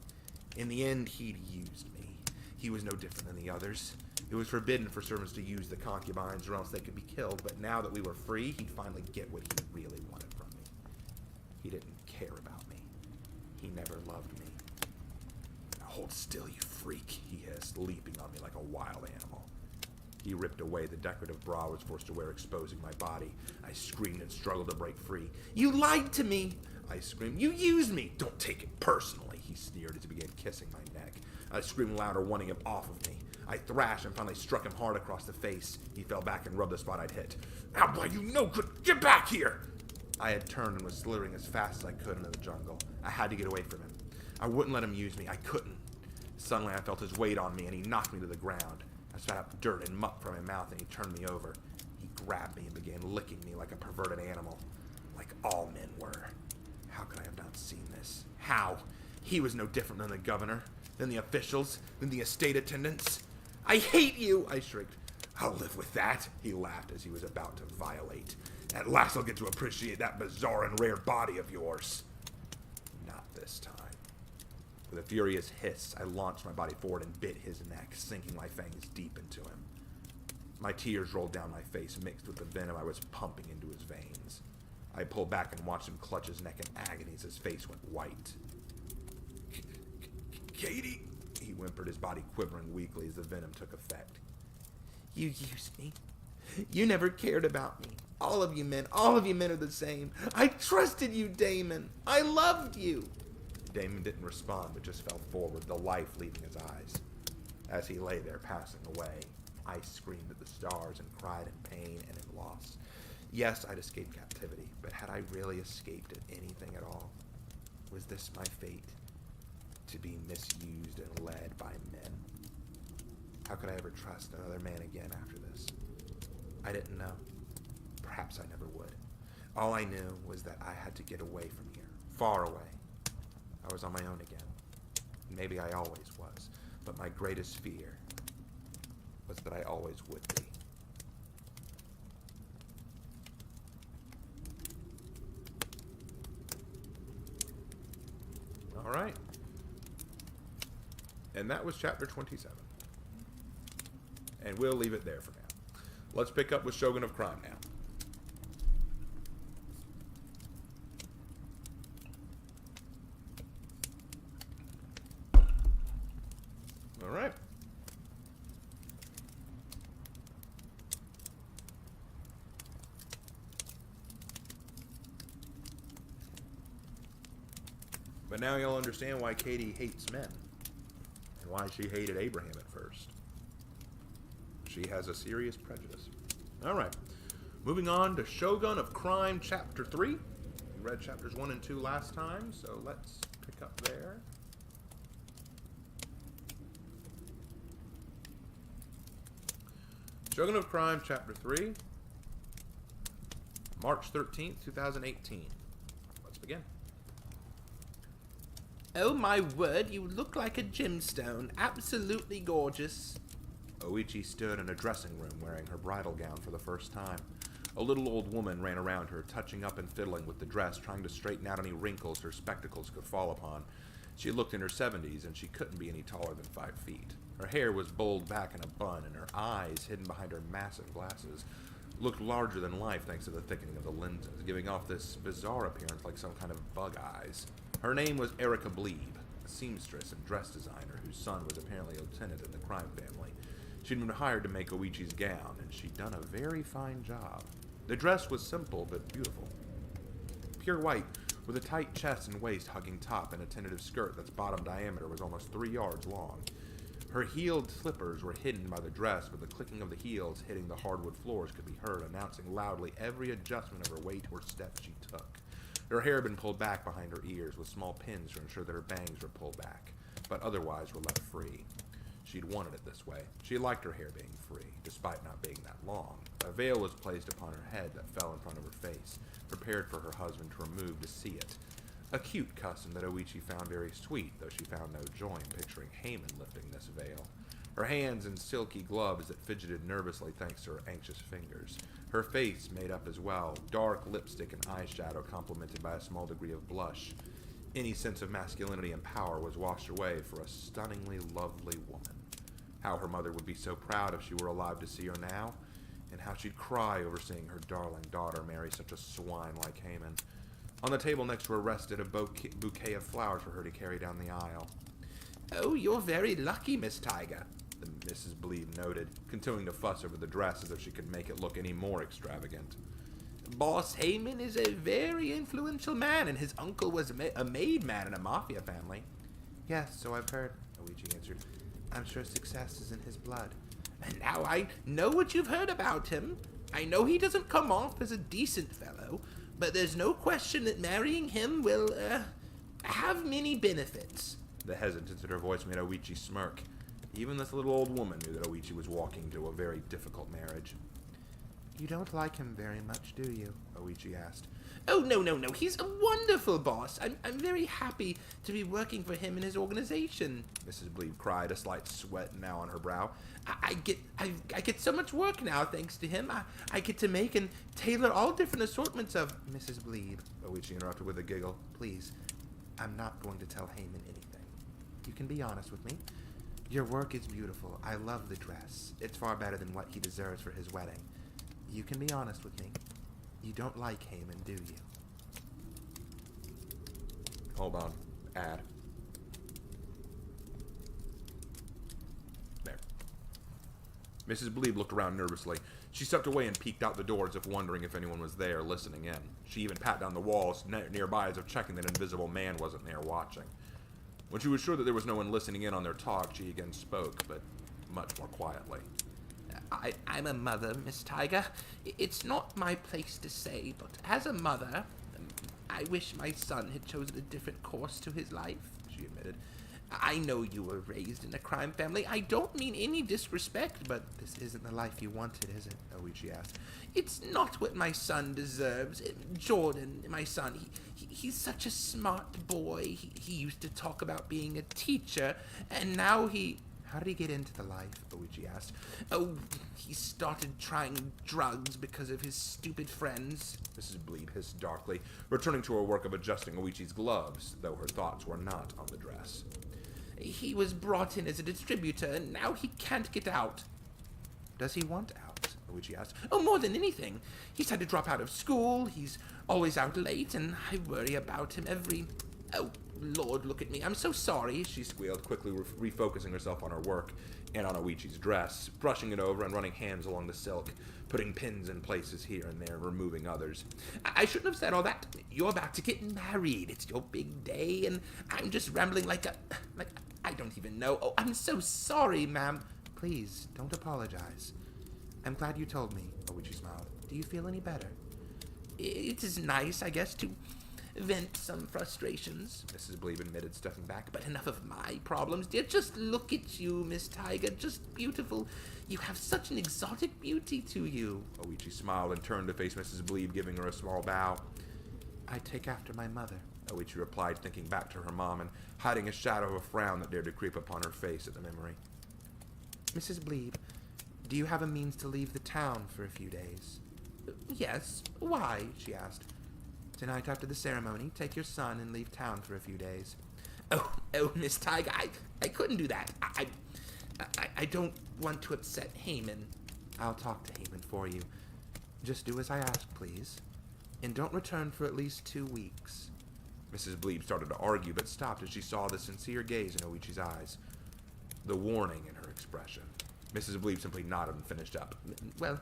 In the end, he'd used me. He was no different than the others. It was forbidden for servants to use the concubines or else they could be killed, but now that we were free, he'd finally get what he really wanted from me. He didn't care about me. He never loved me. Now hold still, you freak, he hissed, leaping on me like a wild animal. He ripped away the decorative bra I was forced to wear, exposing my body. I screamed and struggled to break free. You lied to me! I screamed. You used me! Don't take it personally, he sneered as he began kissing my neck. I screamed louder, wanting him off of me. I thrashed and finally struck him hard across the face. He fell back and rubbed the spot I'd hit. Ow, boy, you no good! Get back here! I had turned and was slithering as fast as I could into the jungle. I had to get away from him. I wouldn't let him use me. I couldn't. Suddenly, I felt his weight on me, and he knocked me to the ground. I spat out dirt and muck from my mouth, and he turned me over. He grabbed me and began licking me like a perverted animal, like all men were. How could I have not seen this? How? He was no different than the governor, than the officials, than the estate attendants. I hate you, I shrieked. I'll live with that, he laughed as he was about to violate. At last I'll get to appreciate that bizarre and rare body of yours. Not this time. With a furious hiss, I launched my body forward and bit his neck, sinking my fangs deep into him. My tears rolled down my face, mixed with the venom I was pumping into his veins. I pulled back and watched him clutch his neck in agony as his face went white. Katie, he whimpered, his body quivering weakly as the venom took effect. You used me. You never cared about me. All of you men are the same. I trusted you, Damon. I loved you. Damon didn't respond, but just fell forward, the life leaving his eyes. As he lay there, passing away, I screamed at the stars and cried in pain and in loss. Yes, I'd escaped captivity, but had I really escaped it anything at all? Was this my fate? To be misused and led by men? How could I ever trust another man again after this? I didn't know. Perhaps I never would. All I knew was that I had to get away from here, far away. I was on my own again. Maybe I always was, but my greatest fear was that I always would be. All right. And that was chapter 27. And we'll leave it there for now. Let's pick up with Shogun of Crime now. All right. But now you'll understand why Katie hates men. And why she hated Abraham at first. She has a serious prejudice. All right. Moving on to Shogun of Crime, Chapter 3. We read Chapters 1 and 2 last time, so let's pick up there. Shogun of Crime, Chapter 3. March 13th, 2018. Let's begin. Oh my word, you look like a gemstone. Absolutely gorgeous. Oichi stood in a dressing room wearing her bridal gown for the first time. A little old woman ran around her, touching up and fiddling with the dress, trying to straighten out any wrinkles her spectacles could fall upon. She looked in her 70s, and she couldn't be any taller than 5 feet. Her hair was bowled back in a bun, and her eyes, hidden behind her massive glasses, looked larger than life thanks to the thickening of the lenses, giving off this bizarre appearance like some kind of bug eyes. Her name was Erica Bleeb, a seamstress and dress designer whose son was apparently a lieutenant in the crime family. She'd been hired to make Oichi's gown, and she'd done a very fine job. The dress was simple but beautiful. Pure white, with a tight chest and waist hugging top and a tentative skirt that's bottom diameter was almost 3 yards long. Her heeled slippers were hidden by the dress, but the clicking of the heels hitting the hardwood floors could be heard, announcing loudly every adjustment of her weight or step she took. Her hair had been pulled back behind her ears with small pins to ensure that her bangs were pulled back, but otherwise were left free. She'd wanted it this way. She liked her hair being free, despite not being that long. A veil was placed upon her head that fell in front of her face, prepared for her husband to remove to see it. A cute custom that Oichi found very sweet, though she found no joy in picturing Haman lifting this veil. Her hands in silky gloves that fidgeted nervously thanks to her anxious fingers. Her face made up as well, dark lipstick and eyeshadow complemented by a small degree of blush. Any sense of masculinity and power was washed away for a stunningly lovely woman. How her mother would be so proud if she were alive to see her now, and how she'd cry over seeing her darling daughter marry such a swine like Haman. On the table next to her rested a bouquet of flowers for her to carry down the aisle. "Oh, you're very lucky, Miss Tiger," Mrs. Bleeb noted, continuing to fuss over the dress as if she could make it look any more extravagant. "Boss Haman is a very influential man, and his uncle was a made man in a mafia family." "Yes, so I've heard," Oichi answered. "I'm sure success is in his blood." "And now I know what you've heard about him. I know he doesn't come off as a decent fellow, but there's no question that marrying him will, have many benefits." The hesitance in her voice made Oichi smirk. Even this little old woman knew that Oichi was walking to a very difficult marriage. "You don't like him very much, do you?" Oichi asked. "Oh, no. He's a wonderful boss. I'm very happy to be working for him in his organization," Mrs. Bleeb cried, a slight sweat now on her brow. I get so much work now thanks to him. I get to make and tailor all different assortments of..." "Mrs. Bleeb," Oichi interrupted with a giggle, "please, I'm not going to tell Haman anything. You can be honest with me. Your work is beautiful. I love the dress. It's far better than what he deserves for his wedding. You can be honest with me. You don't like Haman, do you?" Hold on. Add. There. Mrs. Bleeb looked around nervously. She stepped away and peeked out the door as if wondering if anyone was there listening in. She even pat down the walls nearby as if checking that an invisible man wasn't there watching. When she was sure that there was no one listening in on their talk, she again spoke, but much more quietly. I'm a mother, Miss Tiger. It's not my place to say, but as a mother, I wish my son had chosen a different course to his life, she admitted. I know you were raised in a crime family. I don't mean any disrespect, but "This isn't the life you wanted, is it?" Oichi asked. it's not what my son deserves. Jordan, my son, he's such a smart boy. He used to talk about being a teacher, and now he... "How did he get into the life?" Oichi asked. "Oh, he started trying drugs because of his stupid friends." Mrs. Bleeb hissed darkly, returning to her work of adjusting Oichi's gloves, though her thoughts were not on the dress. "He was brought in as a distributor, and now he can't get out." "Does he want out?" Oichi asked. "Oh, more than anything. He's had to drop out of school. He's always out late, and I worry about him every... Oh, Lord, look at me. I'm so sorry," she Squealed, quickly refocusing herself on her work and on Oichi's dress, brushing it over and running hands along the silk, putting pins in places here and there, removing others. I shouldn't have said all that. You're about to get married. It's your big day, and I'm just rambling like I don't even know. Oh, I'm so sorry, ma'am. "Please, don't apologize. I'm glad you told me," Oichi smiled. "Do you feel any better?" It is nice, I guess, to vent some frustrations," Mrs. Bleeb admitted, stepping back. "but enough of my problems, dear. Just look at you, Miss Tiger. Just beautiful. You have such an exotic beauty to you." Oichi smiled and turned to face Mrs. Bleeb, giving her a small bow. "I take after my mother," Oichi replied, thinking back to her mom and hiding a shadow of a frown that dared to creep upon her face at the memory. "Mrs. Bleeb, do you have a means to leave the town for a few days?" "Yes. Why?" she asked. "Tonight after the ceremony, take your son and leave town for a few days." Oh, Miss Tiger, I couldn't do that. I don't want to upset Haman." "I'll talk to Haman for you. Just do as I ask, please. And don't return for at least 2 weeks." Mrs. Bleeb started to argue, but stopped as she saw the sincere gaze in Oichi's eyes, the warning in her expression. Mrs. Bleeb simply nodded and finished up. Well,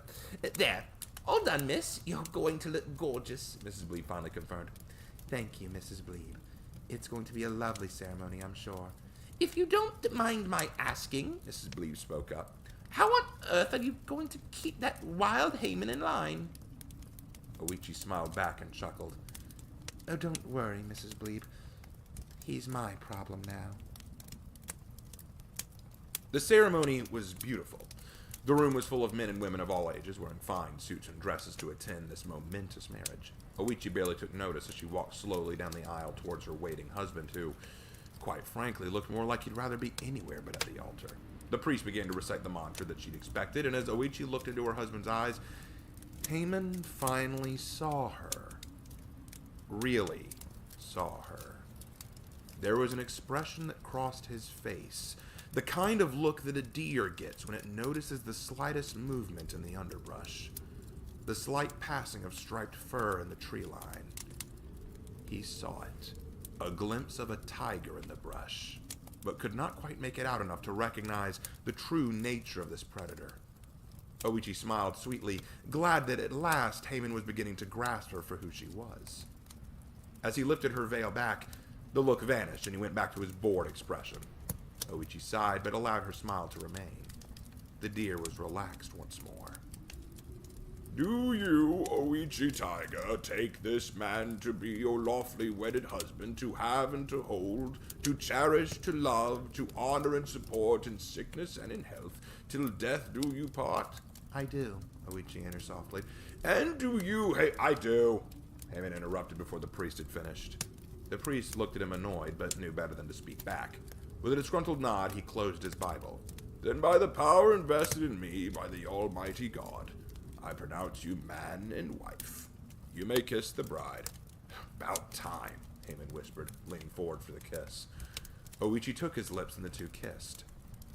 there. All done, miss. You're going to look gorgeous, Mrs. Bleeb finally confirmed. Thank you, Mrs. Bleeb. It's going to be a lovely ceremony, I'm sure. If you don't mind my asking, Mrs. Bleeb spoke up, how on earth are you going to keep that wild Haman in line? Oichi smiled back and chuckled. Oh, don't worry, Mrs. Bleeb. He's my problem now. The ceremony was beautiful. The room was full of men and women of all ages wearing fine suits and dresses to attend this momentous marriage. Oichi barely took notice as she walked slowly down the aisle towards her waiting husband, who, quite frankly, looked more like he'd rather be anywhere but at the altar. The priest began to recite the mantra that she'd expected, and as Oichi looked into her husband's eyes, Haman finally saw her. Really saw her. There was an expression that crossed his face, the kind of look that a deer gets when it notices the slightest movement in the underbrush, the slight passing of striped fur in the tree line. He saw it, a glimpse of a tiger in the brush, but could not quite make it out enough to recognize the true nature of this predator. Oichi smiled sweetly, glad that at last Haman was beginning to grasp her for who she was. As he lifted her veil back, the look vanished and he went back to his bored expression. Oichi sighed, but allowed her smile to remain. The deer was relaxed once more. Do you, Oichi Tiger, take this man to be your lawfully wedded husband, to have and to hold, to cherish, to love, to honor and support in sickness and in health, till death do you part? I do, Oichi answered softly. And do you, I do, Haman interrupted before the priest had finished. The priest looked at him annoyed, but knew better than to speak back. With a disgruntled nod, he closed his Bible. Then by the power invested in me by the Almighty God, I pronounce you man and wife. You may kiss the bride. About time, Haman whispered, leaning forward for the kiss. Oichi took his lips and the two kissed.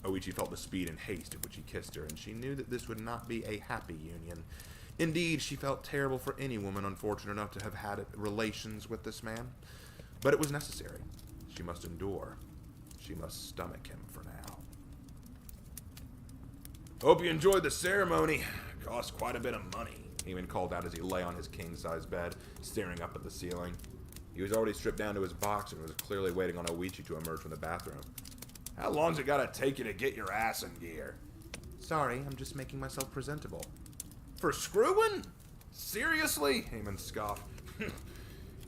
Oichi felt the speed and haste at which he kissed her, and she knew that this would not be a happy union. Indeed, she felt terrible for any woman unfortunate enough to have had relations with this man. But it was necessary. She must endure. She must stomach him for now. Hope you enjoyed the ceremony. Cost quite a bit of money, Haman called out as he lay on his king-size bed, staring up at the ceiling. He was already stripped down to his boxer and was clearly waiting on Oichi to emerge from the bathroom. How long's it gotta take you to get your ass in gear? Sorry, I'm just making myself presentable. For screwing? Seriously? Haman scoffed.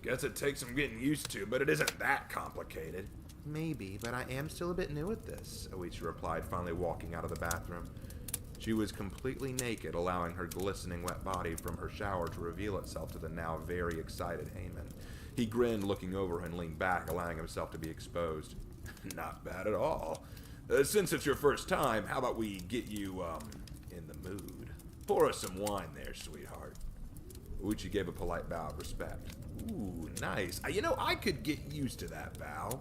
Guess it takes some getting used to, but it isn't that complicated. Maybe, but I am still a bit new at this, Oichi replied, finally walking out of the bathroom. She was completely naked, allowing her glistening wet body from her shower to reveal itself to the now very excited Haman. He grinned, looking over her, and leaned back, allowing himself to be exposed. Not bad at all. Since it's your first time, how about we get you, in the mood? Pour us some wine there, sweetheart. Oichi gave a polite bow of respect. Ooh, nice. You know, I could get used to that bow.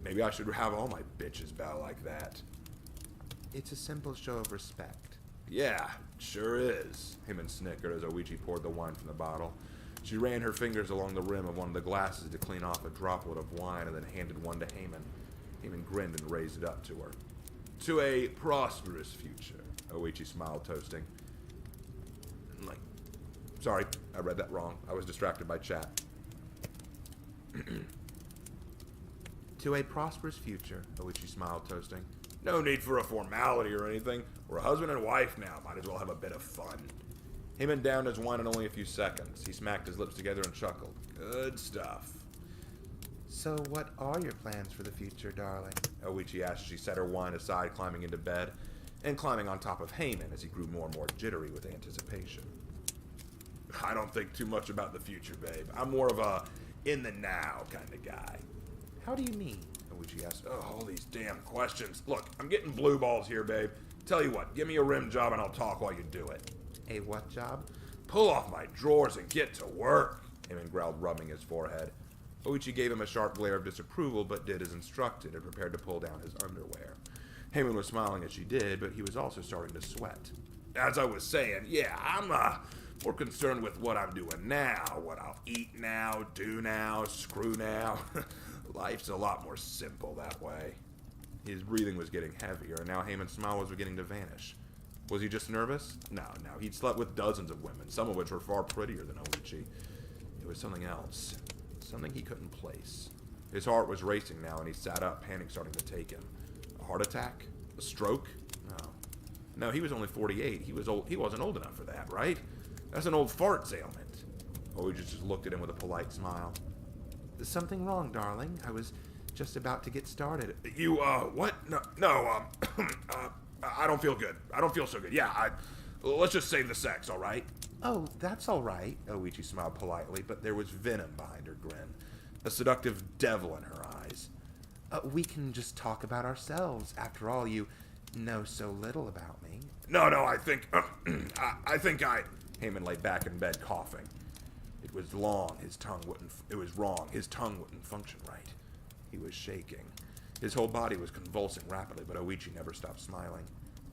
Maybe I should have all my bitches bow like that. It's a simple show of respect. Yeah, sure is. Haman snickered as Oichi poured the wine from the bottle. She ran her fingers along the rim of one of the glasses to clean off a droplet of wine and then handed one to Haman. Haman grinned and raised it up to her. To a prosperous future, Oichi smiled, toasting. Sorry, I read that wrong. I was distracted by chat. To a prosperous future, Oichi smiled, toasting. No need for a formality or anything. We're husband and wife now. Might as well have a bit of fun. Haman downed his wine in only a few seconds. He smacked his lips together and chuckled. Good stuff. So what are your plans for the future, darling? Oichi asked as she set her wine aside, climbing into bed, and climbing on top of Haman as he grew more and more jittery with anticipation. I don't think too much about the future, babe. I'm more of a in-the-now kind of guy. How do you mean? Oichi asked. Oh, all these damn questions. Look, I'm getting blue balls here, babe. Tell you what, give me a rim job and I'll talk while you do it. A what job? Pull off my drawers and get to work, Haman growled, rubbing his forehead. Oichi gave him a sharp glare of disapproval, but did as instructed and prepared to pull down his underwear. Haman was smiling as she did, but he was also starting to sweat. As I was saying, yeah, I'm more concerned with what I'm doing now, what I'll eat now, do now, screw now. Life's a lot more simple that way. His breathing was getting heavier, and now Haman's smile was beginning to vanish. Was he just nervous? No, he'd slept with dozens of women, some of which were far prettier than Oichi. It was something else. Something he couldn't place. His heart was racing now, and he sat up, panic starting to take him. A heart attack? A stroke? No, he was only 48. He wasn't old enough for that, right? That's an old fart's ailment. Oichi just looked at him with a polite smile. Something wrong, darling. I was just about to get started. You, what? No, I don't feel good. I don't feel so good. Yeah, let's just save the sex, all right? Oh, that's all right. Oichi smiled politely, but there was venom behind her grin. A seductive devil in her eyes. We can just talk about ourselves. After all, you know so little about me. No, I think, Heyman lay back in bed, coughing. It was wrong. His tongue wouldn't function right. He was shaking. His whole body was convulsing rapidly, but Oichi never stopped smiling.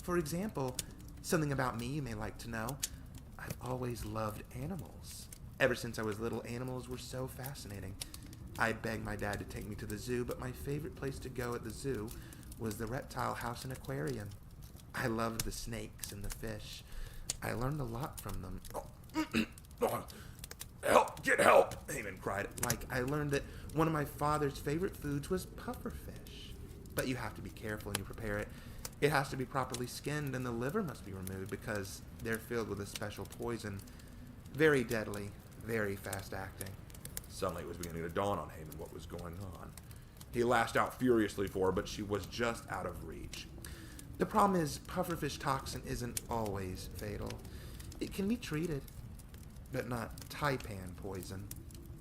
For example, something about me you may like to know. I've always loved animals. Ever since I was little, animals were so fascinating. I begged my dad to take me to the zoo, but my favorite place to go at the zoo was the reptile house and aquarium. I loved the snakes and the fish. I learned a lot from them. Help! Get help! Heyman cried. Like, I learned that one of my father's favorite foods was pufferfish. But you have to be careful when you prepare it. It has to be properly skinned, and the liver must be removed because they're filled with a special poison. Very deadly, very fast-acting. Suddenly it was beginning to dawn on Heyman what was going on. He lashed out furiously for her, but she was just out of reach. The problem is, pufferfish toxin isn't always fatal. It can be treated, but not taipan poison.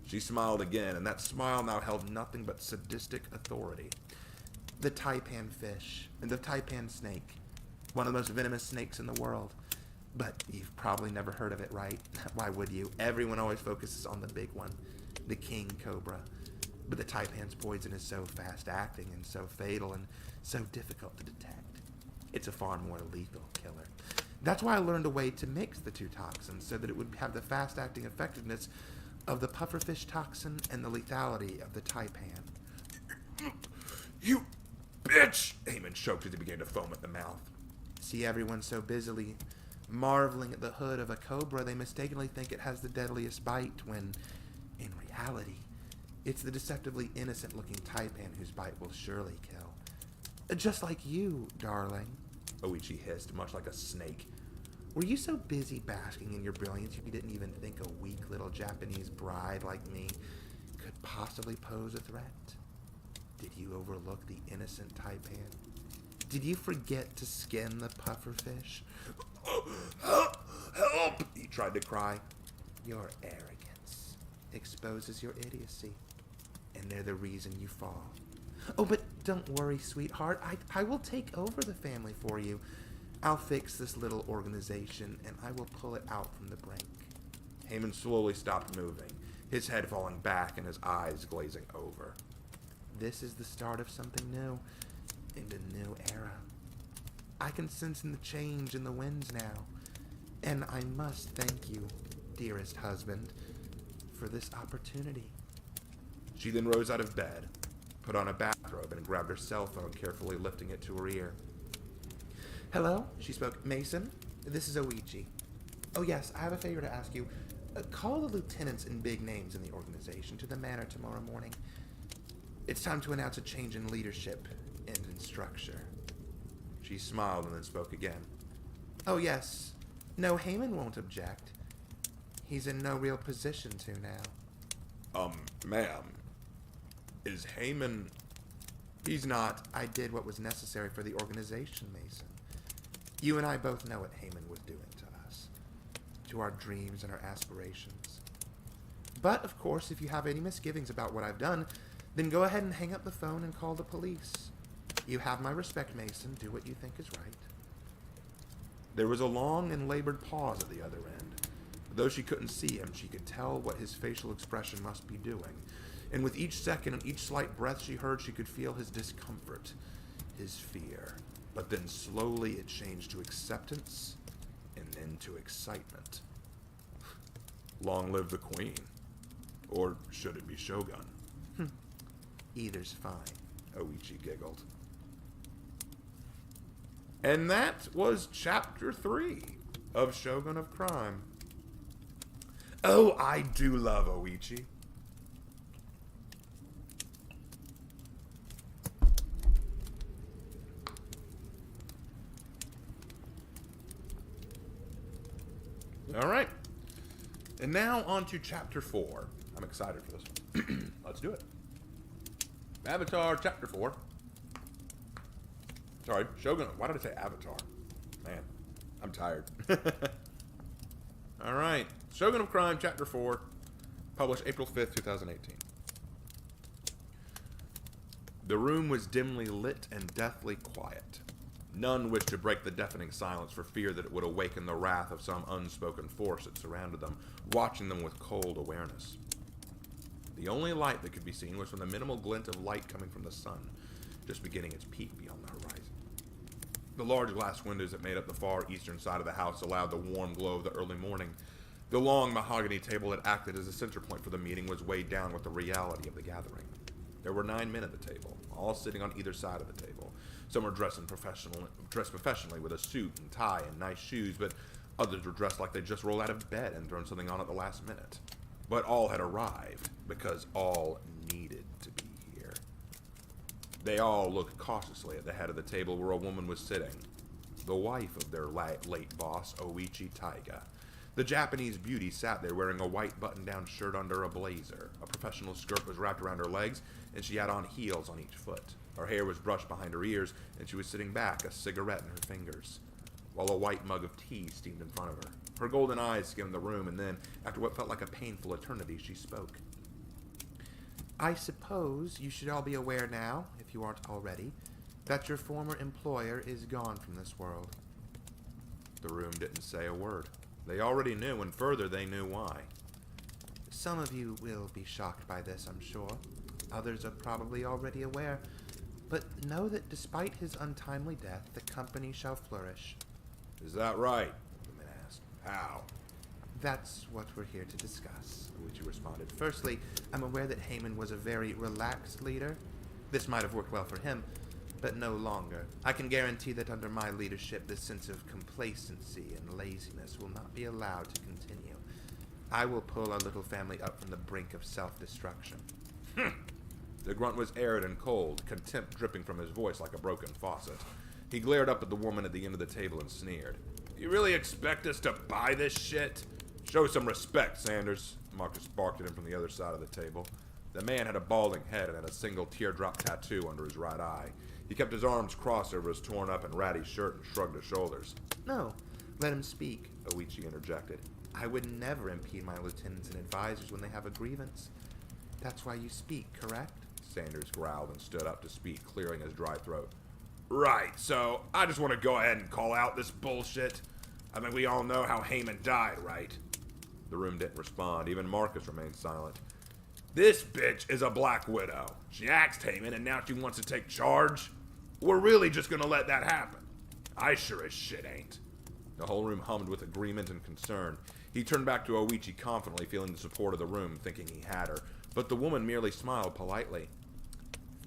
She smiled again, and that smile now held nothing but sadistic authority. The taipan fish, and the taipan snake, one of the most venomous snakes in the world. But you've probably never heard of it, right? Why would you? Everyone always focuses on the big one, the king cobra. But the taipan's poison is so fast-acting and so fatal and so difficult to detect. It's a far more lethal killer. That's why I learned a way to mix the two toxins so that it would have the fast-acting effectiveness of the pufferfish toxin and the lethality of the taipan. You bitch! Heyman choked as he began to foam at the mouth. See, everyone so busily marveling at the hood of a cobra, they mistakenly think it has the deadliest bite when, in reality, it's the deceptively innocent-looking taipan whose bite will surely kill. Just like you, darling. Oichi hissed, much like a snake. Were you so busy basking in your brilliance you didn't even think a weak little Japanese bride like me could possibly pose a threat? Did you overlook the innocent taipan? Did you forget to skin the pufferfish? Help! He tried to cry. Your arrogance exposes your idiocy, and they're the reason you fall. Oh, but don't worry, sweetheart. I will take over the family for you. I'll fix this little organization, and I will pull it out from the brink. Heyman slowly stopped moving, his head falling back and his eyes glazing over. This is the start of something new, and a new era. I can sense the change in the winds now, and I must thank you, dearest husband, for this opportunity. She then rose out of bed, put on a bathrobe, and grabbed her cell phone, carefully lifting it to her ear. Hello, she spoke. Mason, this is Oichi. Oh yes, I have a favor to ask you. Call the lieutenants and big names in the organization to the manor tomorrow morning. It's time to announce a change in leadership and in structure. She smiled and then spoke again. Oh yes. No, Heyman won't object. He's in no real position to now. Ma'am, is Heyman... He's not. I did what was necessary for the organization, Mason. You and I both know what Heyman was doing to us, to our dreams and our aspirations. But, of course, if you have any misgivings about what I've done, then go ahead and hang up the phone and call the police. You have my respect, Mason. Do what you think is right. There was a long and labored pause at the other end. Though she couldn't see him, she could tell what his facial expression must be doing. And with each second and each slight breath she heard, she could feel his discomfort, his fear. But then slowly it changed to acceptance, and then to excitement. Long live the Queen. Or should it be Shogun? Either's fine. Oichi giggled. And that was Chapter 3 of Shogun of Crime. Oh, I do love Oichi. All right. And now on to Chapter 4. I'm excited for this one. Let's do it. Avatar Chapter 4. Sorry, Shogun. Why did I say Avatar? Man, I'm tired. All right. Shogun of Crime Chapter 4. Published April 5th, 2018. The room was dimly lit and deathly quiet. None wished to break the deafening silence for fear that it would awaken the wrath of some unspoken force that surrounded them, watching them with cold awareness. The only light that could be seen was from the minimal glint of light coming from the sun, just beginning its peak beyond the horizon. The large glass windows that made up the far eastern side of the house allowed the warm glow of the early morning. The long mahogany table that acted as a center point for the meeting was weighed down with the reality of the gathering. There were 9 men at the table, all sitting on either side of the table. Some were dressed professionally with a suit and tie and nice shoes, but others were dressed like they just rolled out of bed and thrown something on at the last minute. But all had arrived, because all needed to be here. They all looked cautiously at the head of the table where a woman was sitting, the wife of their late boss, Oichi Taiga. The Japanese beauty sat there wearing a white button-down shirt under a blazer. A professional skirt was wrapped around her legs, and she had on heels on each foot. Her hair was brushed behind her ears, and she was sitting back, a cigarette in her fingers, while a white mug of tea steamed in front of her. Her golden eyes skimmed the room, and then, after what felt like a painful eternity, she spoke. I suppose you should all be aware now, if you aren't already, that your former employer is gone from this world. The room didn't say a word. They already knew, and further, they knew why. Some of you will be shocked by this, I'm sure. Others are probably already aware. But know that despite his untimely death, the company shall flourish. Is that right? The man asked. How? That's what we're here to discuss, Uichi responded. Firstly, I'm aware that Heyman was a very relaxed leader. This might have worked well for him, but no longer. I can guarantee that under my leadership, this sense of complacency and laziness will not be allowed to continue. I will pull our little family up from the brink of self-destruction. The grunt was arid and cold, contempt dripping from his voice like a broken faucet. He glared up at the woman at the end of the table and sneered. You really expect us to buy this shit? Show some respect, Sanders, Marcus barked at him from the other side of the table. The man had a balding head and had a single teardrop tattoo under his right eye. He kept his arms crossed over his torn up and ratty shirt and shrugged his shoulders. No, let him speak, Oichi interjected. I would never impede my lieutenants and advisors when they have a grievance. That's why you speak, correct? Sanders growled and stood up to speak, clearing his dry throat. Right, so I just want to go ahead and call out this bullshit. I mean, we all know how Heyman died, right? The room didn't respond. Even Marcus remained silent. This bitch is a Black Widow. She axed Heyman, and now she wants to take charge? We're really just gonna let that happen? I sure as shit ain't. The whole room hummed with agreement and concern. He turned back to Oichi confidently, feeling the support of the room, thinking he had her. But the woman merely smiled politely.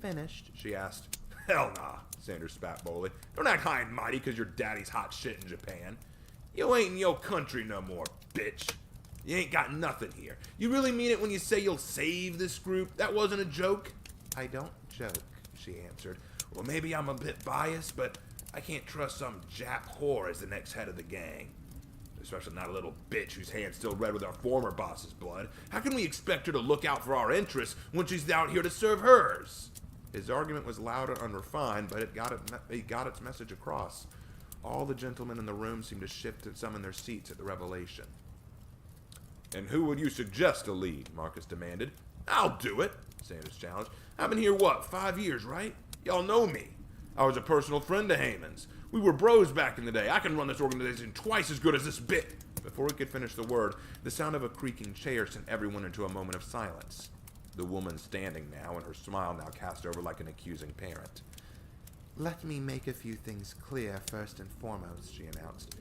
Finished? She asked. Hell nah, Sanders spat boldly. Don't act high and mighty because your daddy's hot shit in Japan. You ain't in your country no more, bitch. You ain't got nothing here. You really mean it when you say you'll save this group? That wasn't a joke? I don't joke, she answered. Well, maybe I'm a bit biased, but I can't trust some Jap whore as the next head of the gang. Especially not a little bitch whose hand's still red with our former boss's blood. How can we expect her to look out for our interests when she's out here to serve hers? His argument was loud and unrefined, but it got its message across. All the gentlemen in the room seemed to shift some in their seats at the revelation. And who would you suggest to lead? Marcus demanded. I'll do it, Sanders challenged. I've been here, 5 years, right? Y'all know me. I was a personal friend of Heyman's. We were bros back in the day. I can run this organization twice as good as this bit. Before he could finish the word, the sound of a creaking chair sent everyone into a moment of silence. The woman standing now, and her smile now cast over like an accusing parent. Let me make a few things clear first and foremost, she announced.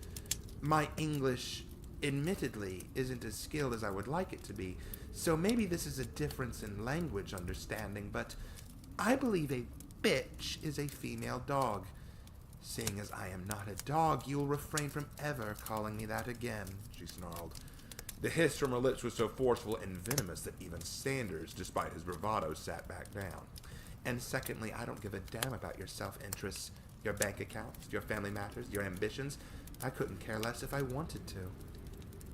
My English, admittedly, isn't as skilled as I would like it to be, so maybe this is a difference in language understanding, but I believe a bitch is a female dog. Seeing as I am not a dog, you'll refrain from ever calling me that again, she snarled. The hiss from her lips was so forceful and venomous that even Sanders, despite his bravado, sat back down. And secondly, I don't give a damn about your self-interests, your bank accounts, your family matters, your ambitions. I couldn't care less if I wanted to.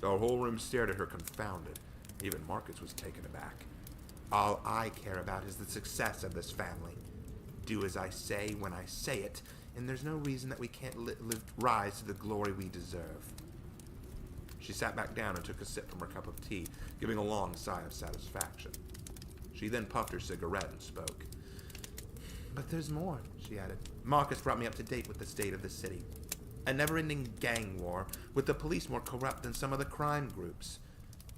The whole room stared at her confounded. Even Marcus was taken aback. All I care about is the success of this family. Do as I say when I say it, and there's no reason that we can't rise to the glory we deserve. She sat back down and took a sip from her cup of tea, giving a long sigh of satisfaction. She then puffed her cigarette and spoke. But there's more, she added. Marcus brought me up to date with the state of the city. A never-ending gang war, with the police more corrupt than some of the crime groups.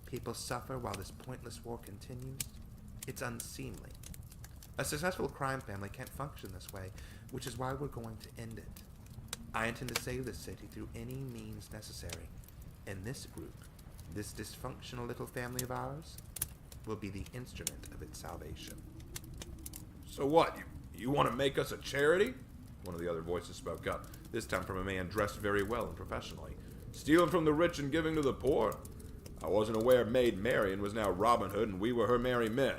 People suffer while this pointless war continues. It's unseemly. A successful crime family can't function this way, which is why we're going to end it. I intend to save the city through any means necessary. And this group, this dysfunctional little family of ours, will be the instrument of its salvation. So what, you want to make us a charity? One of the other voices spoke up, this time from a man dressed very well and professionally. Stealing from the rich and giving to the poor? I wasn't aware Maid Marian was now Robin Hood and we were her merry men.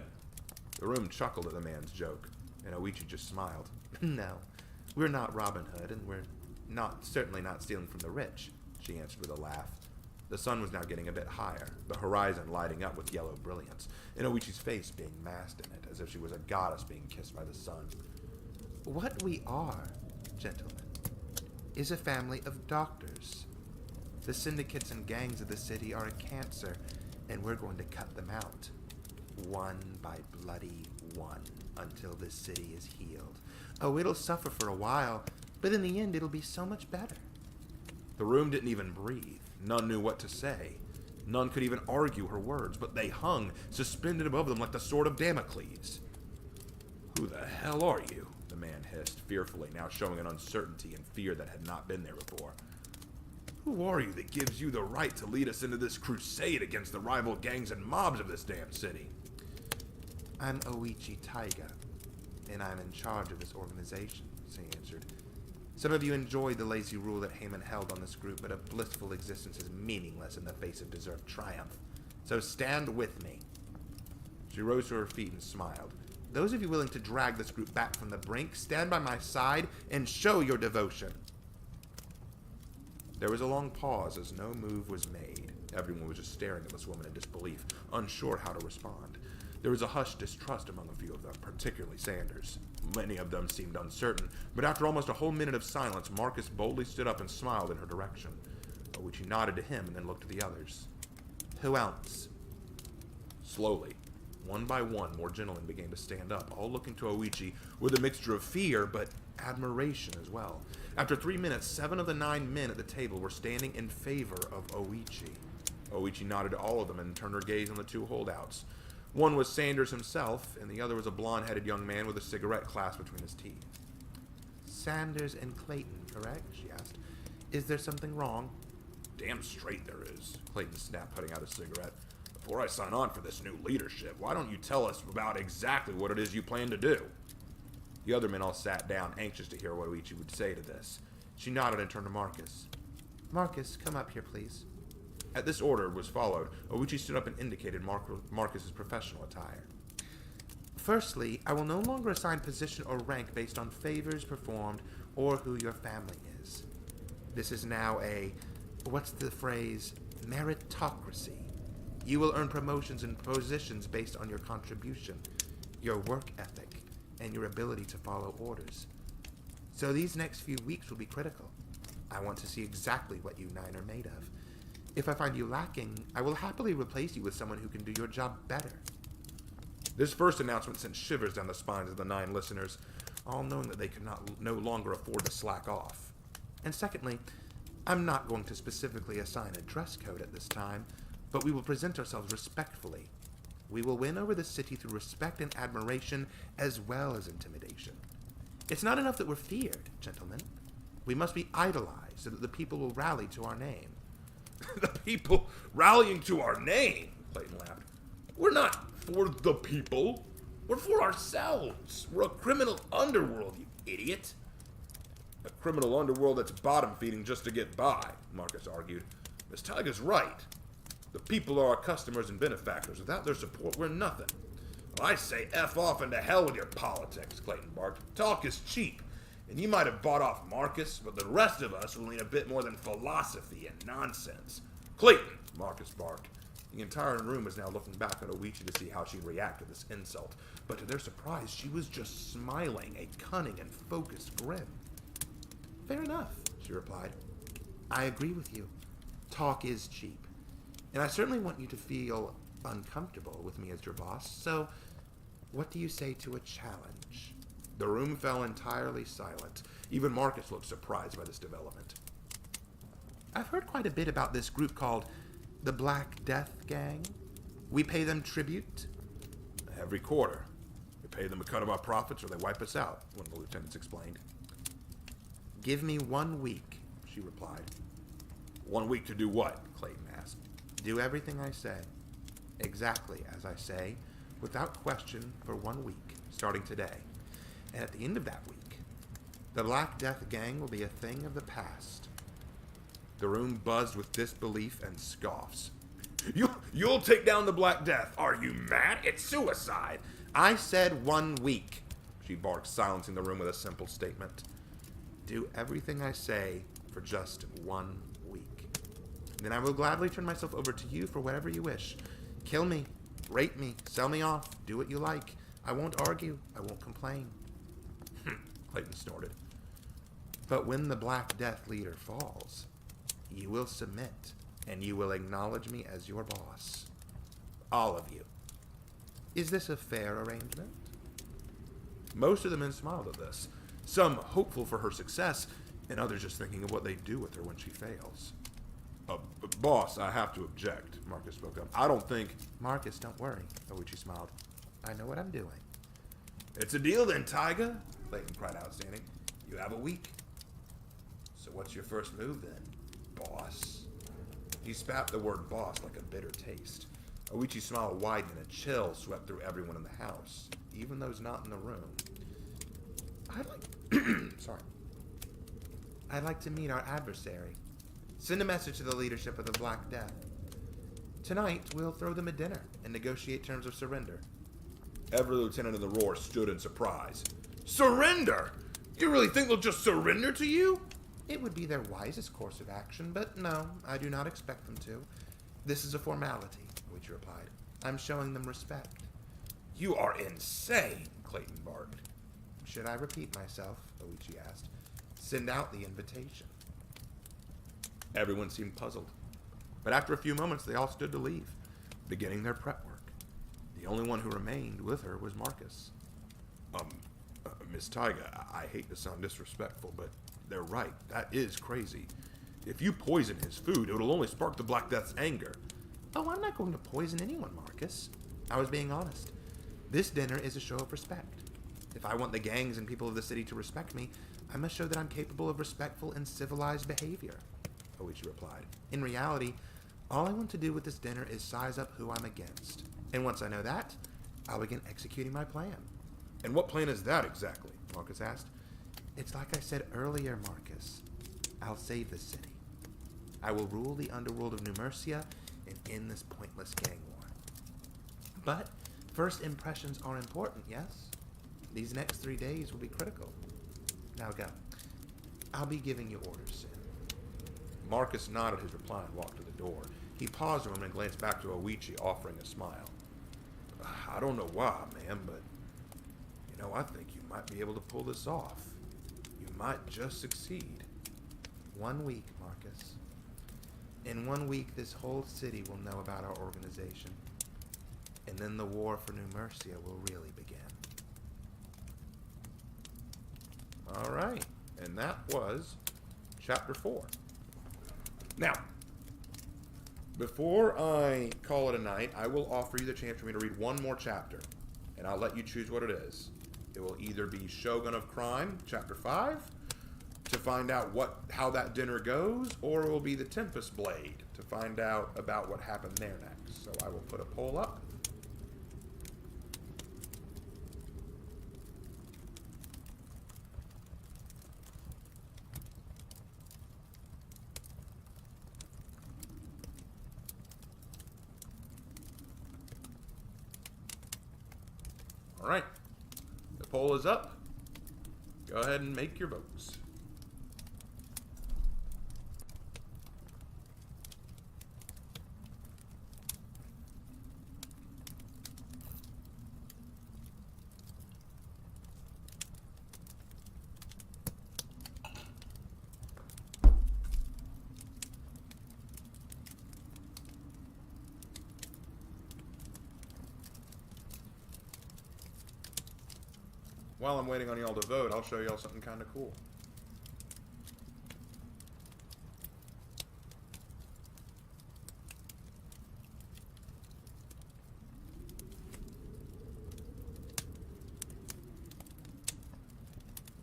The room chuckled at the man's joke, and Oichi just smiled. No, we're not Robin Hood, and we're certainly not stealing from the rich, she answered with a laugh. The sun was now getting a bit higher, the horizon lighting up with yellow brilliance, and Oichi's face being masked in it, as if she was a goddess being kissed by the sun. What we are, gentlemen, is a family of doctors. The syndicates and gangs of the city are a cancer, and we're going to cut them out. One by bloody one, until this city is healed. Oh, it'll suffer for a while, but in the end it'll be so much better. The room didn't even breathe. None knew what to say. None could even argue her words, but they hung, suspended above them like the sword of Damocles. Who the hell are you? The man hissed, fearfully, now showing an uncertainty and fear that had not been there before. Who are you that gives you the right to lead us into this crusade against the rival gangs and mobs of this damn city? I'm Oichi Taiga, and I'm in charge of this organization, she answered. Some of you enjoyed the lazy rule that Haman held on this group, but a blissful existence is meaningless in the face of deserved triumph. So stand with me. She rose to her feet and smiled. Those of you willing to drag this group back from the brink, stand by my side and show your devotion. There was a long pause as no move was made. Everyone was just staring at this woman in disbelief, unsure how to respond. There was a hushed distrust among a few of them, particularly Sanders. Many of them seemed uncertain, but after almost a whole minute of silence, Marcus boldly stood up and smiled in her direction. Oichi nodded to him and then looked at the others. Who else? Slowly, one by one, more gentlemen began to stand up, all looking to Oichi with a mixture of fear, but admiration as well. After 3 minutes, 7 of the 9 men at the table were standing in favor of Oichi. Oichi nodded to all of them and turned her gaze on the 2 holdouts. One was Sanders himself, and the other was a blonde-headed young man with a cigarette clasped between his teeth. Sanders and Clayton, correct? She asked. Is there something wrong? Damn straight there is, Clayton snapped, putting out a cigarette. Before I sign on for this new leadership, why don't you tell us about exactly what it is you plan to do? The other men all sat down, anxious to hear what Oichi would say to this. She nodded and turned to Marcus. Marcus, come up here, please. At this order was followed, Oichi stood up and indicated Marcus's professional attire. Firstly, I will no longer assign position or rank based on favors performed or who your family is. This is now what's the phrase, meritocracy. You will earn promotions and positions based on your contribution, your work ethic, and your ability to follow orders. So these next few weeks will be critical. I want to see exactly what you 9 are made of. If I find you lacking, I will happily replace you with someone who can do your job better. This first announcement sent shivers down the spines of the 9 listeners, all knowing that they could no longer afford to slack off. And secondly, I'm not going to specifically assign a dress code at this time, but we will present ourselves respectfully. We will win over the city through respect and admiration, as well as intimidation. It's not enough that we're feared, gentlemen. We must be idolized so that the people will rally to our name. The people rallying to our name, Clayton laughed. We're not for the people. We're for ourselves. We're a criminal underworld, you idiot. a criminal underworld that's bottom-feeding just to get by, Marcus argued. Miss Tiger's right. The people are our customers and benefactors. Without their support, we're nothing. Well, I say F off and to hell with your politics, Clayton barked. Talk is cheap. And you might have bought off Marcus, but the rest of us will need a bit more than philosophy and nonsense. Clayton, Marcus barked. The entire room was now looking back at Oichi to see how she'd react to this insult. But to their surprise, she was just smiling, a cunning and focused grin. Fair enough, she replied. I agree with you. Talk is cheap. And I certainly want you to feel uncomfortable with me as your boss, so what do you say to a challenge? The room fell entirely silent. Even Marcus looked surprised by this development. I've heard quite a bit about this group called the Black Death Gang. We pay them tribute. Every quarter. We pay them a cut of our profits or they wipe us out, one of the lieutenants explained. Give me 1 week, she replied. 1 week to do what? Clayton asked. Do everything I say. Exactly as I say, without question, for 1 week, starting today. And at the end of that week, the Black Death Gang will be a thing of the past. The room buzzed with disbelief and scoffs. You'll take down the Black Death. Are you mad? It's suicide. I said 1 week, she barked, silencing the room with a simple statement. Do everything I say for just 1 week. Then I will gladly turn myself over to you for whatever you wish. Kill me, rape me, sell me off, do what you like. I won't argue. I won't complain. Clayton snorted. But when the Black Death leader falls, you will submit, and you will acknowledge me as your boss. All of you. Is this a fair arrangement? Most of the men smiled at this, some hopeful for her success, and others just thinking of what they'd do with her when she fails. Boss, I have to object, Marcus spoke up. I don't think... Marcus, don't worry, Oichi smiled. I know what I'm doing. It's a deal then, Taiga, Clayton cried out, standing. You have a week. So what's your first move then, boss? He spat the word boss like a bitter taste. Oichi's smile widened and a chill swept through everyone in the house, even those not in the room. I'd like to meet our adversary. Send a message to the leadership of the Black Death. Tonight, we'll throw them a dinner and negotiate terms of surrender. Every lieutenant in the Roar stood in surprise. Surrender? You really think they'll just surrender to you? It would be their wisest course of action, but no, I do not expect them to. This is a formality, Oichi replied. I'm showing them respect. You are insane, Clayton barked. Should I repeat myself? Oichi asked. Send out the invitation. Everyone seemed puzzled, but after a few moments they all stood to leave, beginning their prep work. The only one who remained with her was Marcus. Miss Taiga, I hate to sound disrespectful, but they're right. That is crazy. If you poison his food, it'll only spark the Black Death's anger. Oh, I'm not going to poison anyone, Marcus. I was being honest. This dinner is a show of respect. If I want the gangs and people of the city to respect me, I must show that I'm capable of respectful and civilized behavior, Oichi replied. In reality, all I want to do with this dinner is size up who I'm against. And once I know that, I'll begin executing my plan. And what plan is that exactly? Marcus asked. It's like I said earlier, Marcus. I'll save the city. I will rule the underworld of New Mercia and end this pointless gang war. But first impressions are important, yes? These next 3 days will be critical. Now go. I'll be giving you orders soon. Marcus nodded his reply and walked to the door. He paused a moment and glanced back to Oichi, offering a smile. I don't know why, man, but I think you might be able to pull this off. You might just succeed. 1 week, Marcus. In 1 week, this whole city will know about our organization. And then the war for New Mercia will really begin. All right. And that was Chapter 4. Now, before I call it a night, I will offer you the chance for me to read one more chapter. And I'll let you choose what it is. It will either be Shogun of Crime, Chapter 5, to find out how that dinner goes, or it will be The Tempest Blade, to find out about what happened there next. So I will put a poll up. Alright. The poll is up. Go ahead and make your votes. While I'm waiting on y'all to vote, I'll show y'all something kind of cool.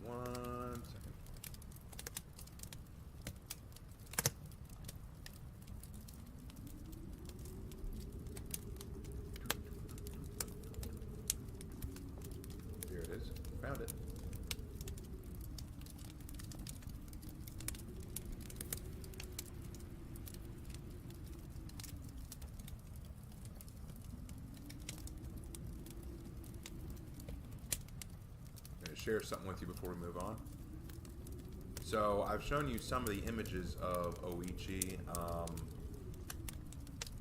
One second. Here it is. Found it. I'm going to share something with you before we move on. So I've shown you some of the images of Oichi.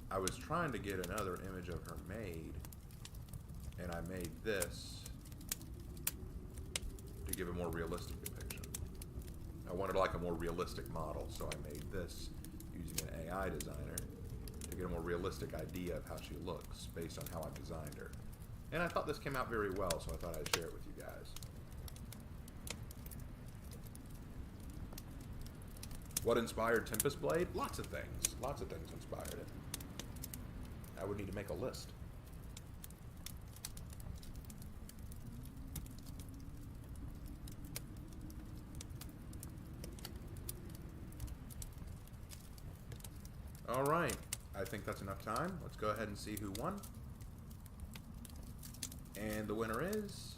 I was trying to get another image of her made, and I made this to give a more realistic depiction. I wanted like a more realistic model, so I made this using an AI designer to get a more realistic idea of how she looks based on how I designed her. And I thought this came out very well, so I thought I'd share it with you guys. What inspired Tempest Blade? Lots of things. Lots of things inspired it. I would need to make a list. All right, I think that's enough time. Let's go ahead and see who won. And the winner is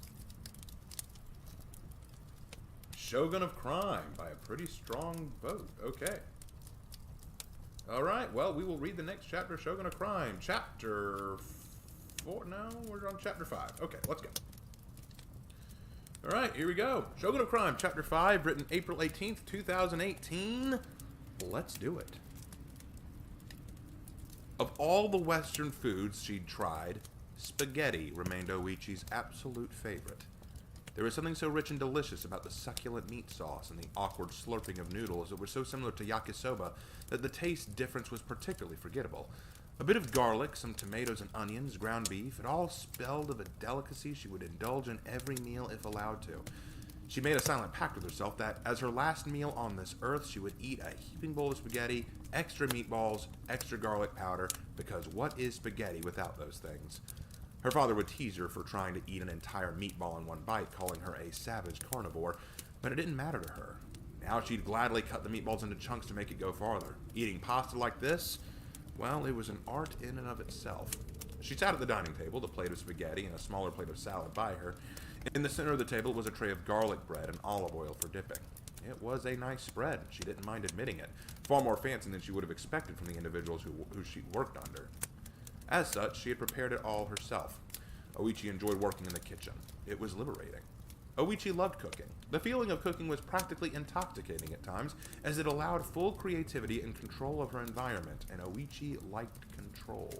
Shogun of Crime by a pretty strong vote. Okay. All right, well, we will read the next chapter, Shogun of Crime. Chapter 4, no, we're on chapter 5. Okay, let's go. All right, here we go. Shogun of Crime, chapter 5, written April 18th, 2018. Let's do it. Of all the Western foods she'd tried, spaghetti remained Oichi's absolute favorite. There was something so rich and delicious about the succulent meat sauce and the awkward slurping of noodles that were so similar to yakisoba that the taste difference was particularly forgettable. A bit of garlic, some tomatoes and onions, ground beef, it all spelled of a delicacy she would indulge in every meal if allowed to. She made a silent pact with herself that, as her last meal on this earth, she would eat a heaping bowl of spaghetti, extra meatballs, extra garlic powder, because what is spaghetti without those things? Her father would tease her for trying to eat an entire meatball in one bite, calling her a savage carnivore, but it didn't matter to her. Now she'd gladly cut the meatballs into chunks to make it go farther. Eating pasta like this? Well, it was an art in and of itself. She sat at the dining table, the plate of spaghetti and a smaller plate of salad by her. In the center of the table was a tray of garlic bread and olive oil for dipping. It was a nice spread, she didn't mind admitting it. Far more fancy than she would have expected from the individuals who she'd worked under. As such, she had prepared it all herself. Oichi enjoyed working in the kitchen. It was liberating. Oichi loved cooking. The feeling of cooking was practically intoxicating at times, as it allowed full creativity and control of her environment, and Oichi liked control.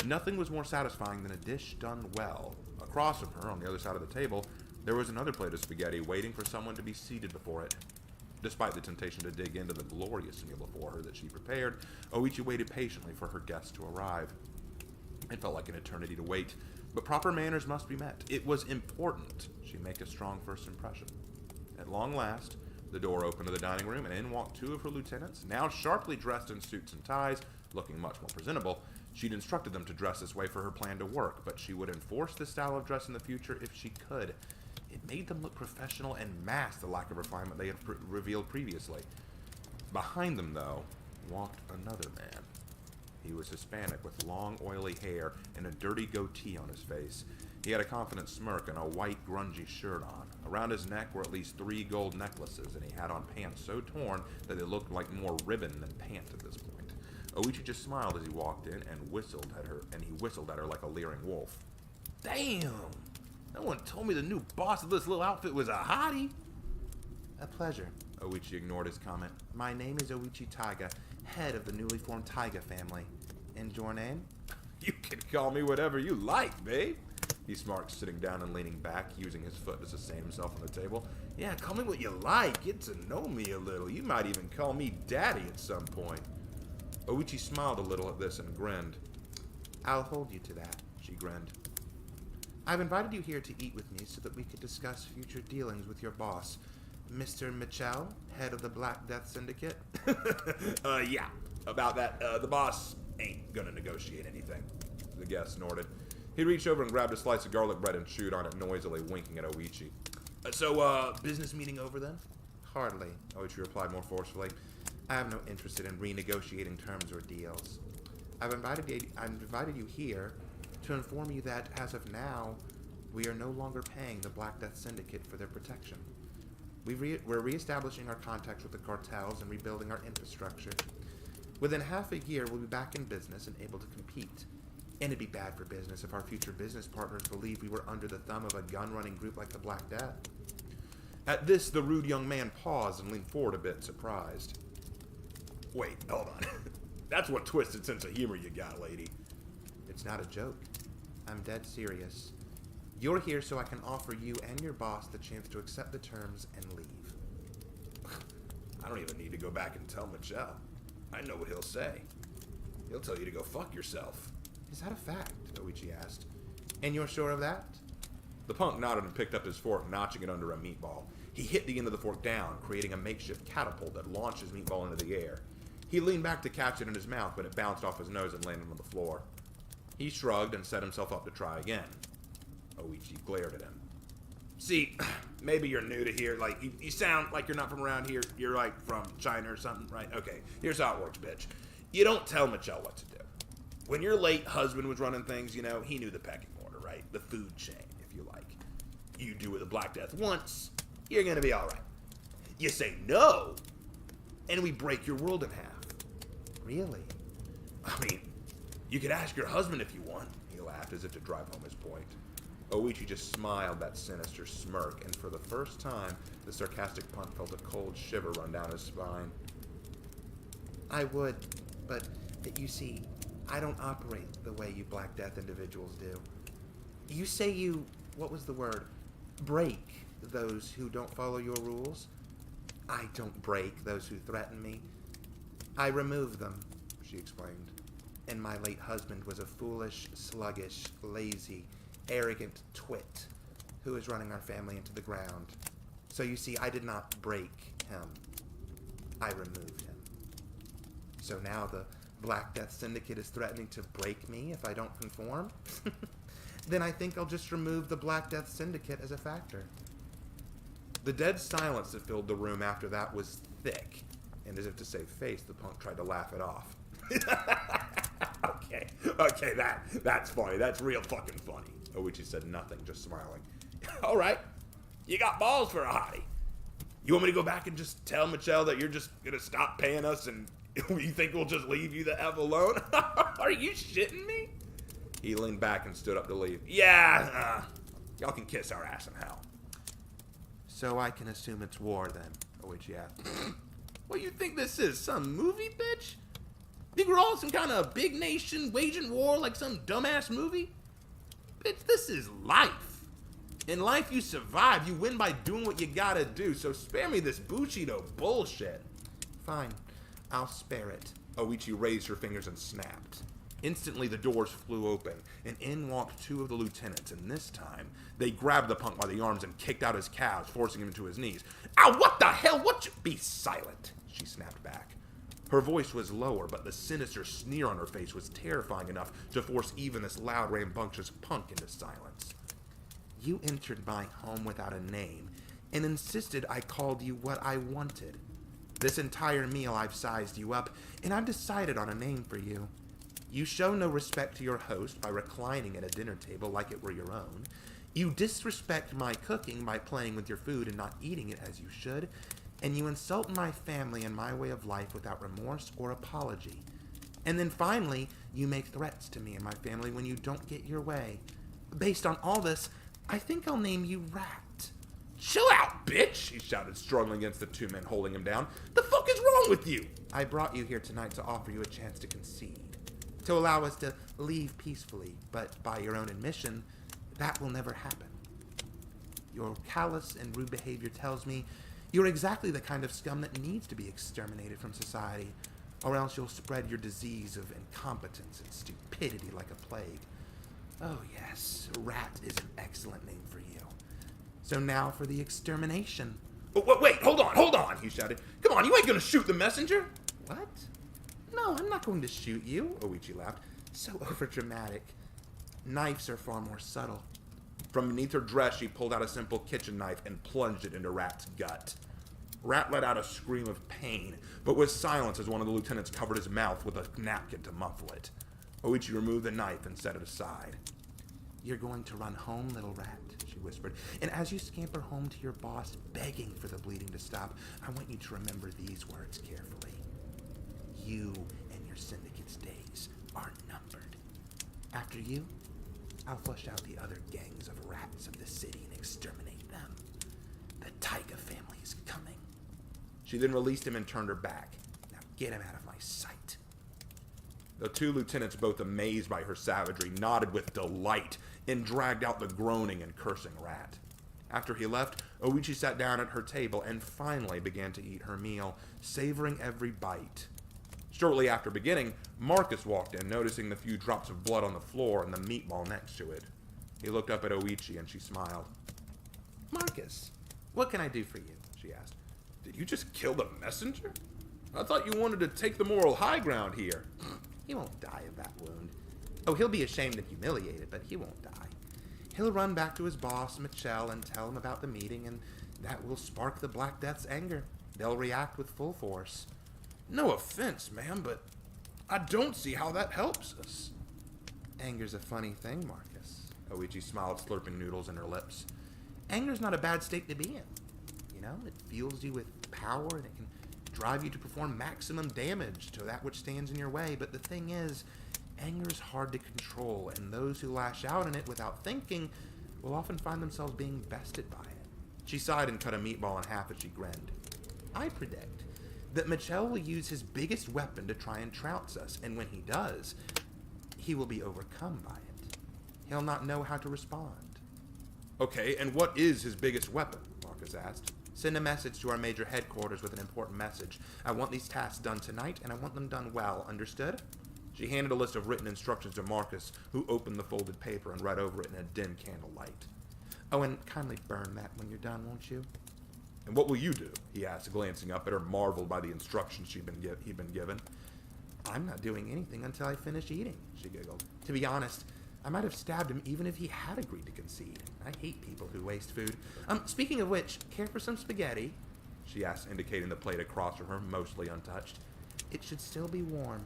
Nothing was more satisfying than a dish done well. Across from her, on the other side of the table, there was another plate of spaghetti waiting for someone to be seated before it. Despite the temptation to dig into the glorious meal before her that she prepared, Oichi waited patiently for her guests to arrive. It felt like an eternity to wait, but proper manners must be met. It was important she make a strong first impression. At long last, the door opened to the dining room, and in walked two of her lieutenants, now sharply dressed in suits and ties, looking much more presentable. She'd instructed them to dress this way for her plan to work, but she would enforce this style of dress in the future if she could. It made them look professional and masked the lack of refinement they had revealed previously. Behind them, though, walked another man. He was Hispanic with long, oily hair and a dirty goatee on his face. He had a confident smirk and a white, grungy shirt on. Around his neck were at least 3 gold necklaces, and he had on pants so torn that they looked like more ribbon than pant at this point. Oichi just smiled as he walked in and whistled at her like a leering wolf. "Damn!" No one told me the new boss of this little outfit was a hottie. A pleasure. Oichi ignored his comment. My name is Oichi Taiga, head of the newly formed Taiga family. And your name? You can call me whatever you like, babe. He smirked, sitting down and leaning back, using his foot to sustain himself on the table. Yeah, call me what you like. Get to know me a little. You might even call me Daddy at some point. Oichi smiled a little at this and grinned. I'll hold you to that, she grinned. I've invited you here to eat with me so that we could discuss future dealings with your boss, Mr. Mitchell, head of the Black Death Syndicate. Yeah. About that, the boss ain't gonna negotiate anything. The guest snorted. He reached over and grabbed a slice of garlic bread and chewed on it noisily, winking at Oichi. So, business meeting over then? Hardly, Oichi replied more forcefully. I have no interest in renegotiating terms or deals. I've invited you here to inform you that, as of now, we are no longer paying the Black Death Syndicate for their protection. We're reestablishing our contacts with the cartels and rebuilding our infrastructure. Within half a year, we'll be back in business and able to compete. And it'd be bad for business if our future business partners believed we were under the thumb of a gun-running group like the Black Death. At this, the rude young man paused and leaned forward a bit, surprised. Wait, hold on. That's what twisted sense of humor you got, lady. It's not a joke. I'm dead serious. You're here so I can offer you and your boss the chance to accept the terms and leave. I don't even need to go back and tell Michelle. I know what he'll say. He'll tell you to go fuck yourself. Is that a fact? Oichi asked. And you're sure of that? The punk nodded and picked up his fork, notching it under a meatball. He hit the end of the fork down, creating a makeshift catapult that launched his meatball into the air. He leaned back to catch it in his mouth, but it bounced off his nose and landed on the floor. He shrugged and set himself up to try again. Oichi glared at him. See, maybe you're new to here. Like, you sound like you're not from around here. You're, like, from China or something, right? Okay, here's how it works, bitch. You don't tell Michelle what to do. When your late husband was running things, you know, he knew the pecking order, right? The food chain, if you like. You do with the Black Death once, you're gonna be all right. You say no, and we break your world in half. Really? I mean, you could ask your husband if you want. He laughed as if to drive home his point. Oichi just smiled that sinister smirk, and for the first time, the sarcastic punk felt a cold shiver run down his spine. I would, but you see, I don't operate the way you Black Death individuals do. You say you, what was the word, break those who don't follow your rules? I don't break those who threaten me. I remove them, she explained. And my late husband was a foolish, sluggish, lazy, arrogant twit who was running our family into the ground. So you see, I did not break him. I removed him. So now the Black Death Syndicate is threatening to break me if I don't conform? Then I think I'll just remove the Black Death Syndicate as a factor. The dead silence that filled the room after that was thick, and as if to save face, the punk tried to laugh it off. Okay, that's funny. That's real fucking funny. Oichi said nothing, just smiling. All right, you got balls for a hottie. You want me to go back and just tell Michelle that you're just gonna stop paying us and you think we'll just leave you the F alone? Are you shitting me? He leaned back and stood up to leave. Yeah, y'all can kiss our ass in hell. So I can assume it's war then, Oichi asked. What you think this is, some movie, bitch? Think we're all some kind of big nation waging war like some dumbass movie? Bitch, this is life. In life, you survive. You win by doing what you gotta do, so spare me this Bushido bullshit. Fine, I'll spare it. Oichi raised her fingers and snapped. Instantly, the doors flew open, and in walked two of the lieutenants, and this time, they grabbed the punk by the arms and kicked out his calves, forcing him to his knees. Ow, what the hell? What you... Be silent, she snapped back. Her voice was lower, but the sinister sneer on her face was terrifying enough to force even this loud, rambunctious punk into silence. You entered my home without a name, and insisted I called you what I wanted. This entire meal I've sized you up, and I've decided on a name for you. You show no respect to your host by reclining at a dinner table like it were your own. You disrespect my cooking by playing with your food and not eating it as you should. And you insult my family and my way of life without remorse or apology. And then finally, you make threats to me and my family when you don't get your way. Based on all this, I think I'll name you Rat. Chill out, bitch, he shouted, struggling against the two men holding him down. The fuck is wrong with you? I brought you here tonight to offer you a chance to concede, to allow us to leave peacefully, but by your own admission, that will never happen. Your callous and rude behavior tells me you're exactly the kind of scum that needs to be exterminated from society, or else you'll spread your disease of incompetence and stupidity like a plague. Oh yes, Rat is an excellent name for you. So now for the extermination. Oh, wait, hold on, he shouted. Come on, you ain't gonna shoot the messenger. What? No, I'm not going to shoot you, Oichi laughed. So overdramatic. Knives are far more subtle. From beneath her dress, she pulled out a simple kitchen knife and plunged it into Rat's gut. Rat let out a scream of pain, but was silenced as one of the lieutenants covered his mouth with a napkin to muffle it. Oichi removed the knife and set it aside. You're going to run home, little rat, she whispered. And as you scamper home to your boss, begging for the bleeding to stop, I want you to remember these words carefully. You and your syndicate's days are numbered. After you, I'll flush out the other gangs of rats of the city and exterminate them. The Taiga family is coming. She then released him and turned her back. Now get him out of my sight. The two lieutenants, both amazed by her savagery, nodded with delight and dragged out the groaning and cursing Rat. After he left, Oichi sat down at her table and finally began to eat her meal, savoring every bite. Shortly after beginning, Marcus walked in, noticing the few drops of blood on the floor and the meatball next to it. He looked up at Oichi and she smiled. Marcus, what can I do for you? She asked. Did you just kill the messenger? I thought you wanted to take the moral high ground here. He won't die of that wound. Oh, he'll be ashamed and humiliated, but he won't die. He'll run back to his boss, Michelle, and tell him about the meeting, and that will spark the Black Death's anger. They'll react with full force. No offense, ma'am, but I don't see how that helps us. Anger's a funny thing, Marcus. Oichi smiled, slurping noodles in her lips. Anger's not a bad state to be in. You know, it fuels you with power, and it can drive you to perform maximum damage to that which stands in your way. But the thing is, anger is hard to control, and those who lash out in it without thinking will often find themselves being bested by it. She sighed and cut a meatball in half as she grinned. I predict that Michelle will use his biggest weapon to try and trounce us, and when he does, he will be overcome by it. He'll not know how to respond. Okay, and what is his biggest weapon? Marcus asked. Send a message to our major headquarters with an important message. I want these tasks done tonight, and I want them done well. Understood? She handed a list of written instructions to Marcus, who opened the folded paper and read over it in a dim candlelight. Oh, and kindly burn that when you're done, won't you? And what will you do? He asked, glancing up at her, marveled by the instructions he'd been given. I'm not doing anything until I finish eating, she giggled. To be honest, I might have stabbed him even if he had agreed to concede. I hate people who waste food. Speaking of which, care for some spaghetti? She asked, indicating the plate across from her, mostly untouched. It should still be warm.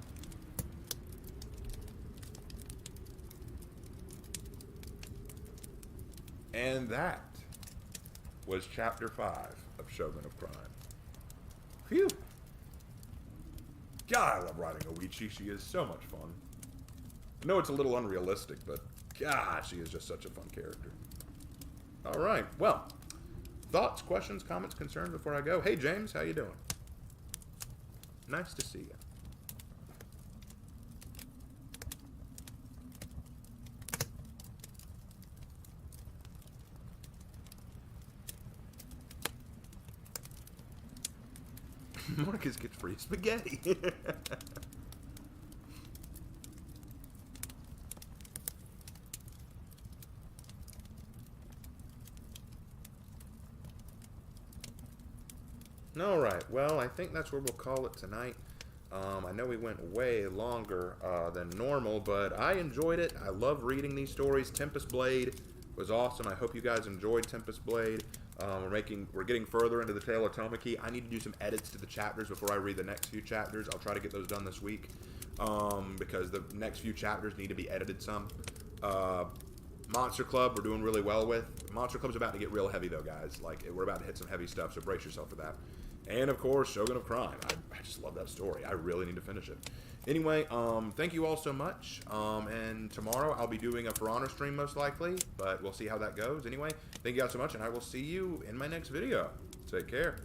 And that was Chapter 5 of Shogun of Crime. Phew. God, I love writing Oichi. She is so much fun. I know it's a little unrealistic, but God, she is just such a fun character. All right, well, thoughts, questions, comments, concerns before I go? Hey, James, how you doing? Nice to see you. Marcus gets free spaghetti. All right, well, I think that's where we'll call it tonight. I know we went way longer than normal, but I enjoyed it. I love reading these stories. Tempest Blade was awesome. I hope you guys enjoyed Tempest Blade. We're getting further into the Tale of Tomaki. I need to do some edits to the chapters before I read the next few chapters. I'll try to get those done this week because the next few chapters need to be edited some. Monster Club we're doing really well with. Monster Club's about to get real heavy though, guys. Like, we're about to hit some heavy stuff, so brace yourself for that. And, of course, Shogun of Crime. I just love that story. I really need to finish it. Anyway, thank you all so much. And tomorrow I'll be doing a For Honor stream most likely, but we'll see how that goes. Anyway, thank you guys so much, and I will see you in my next video. Take care.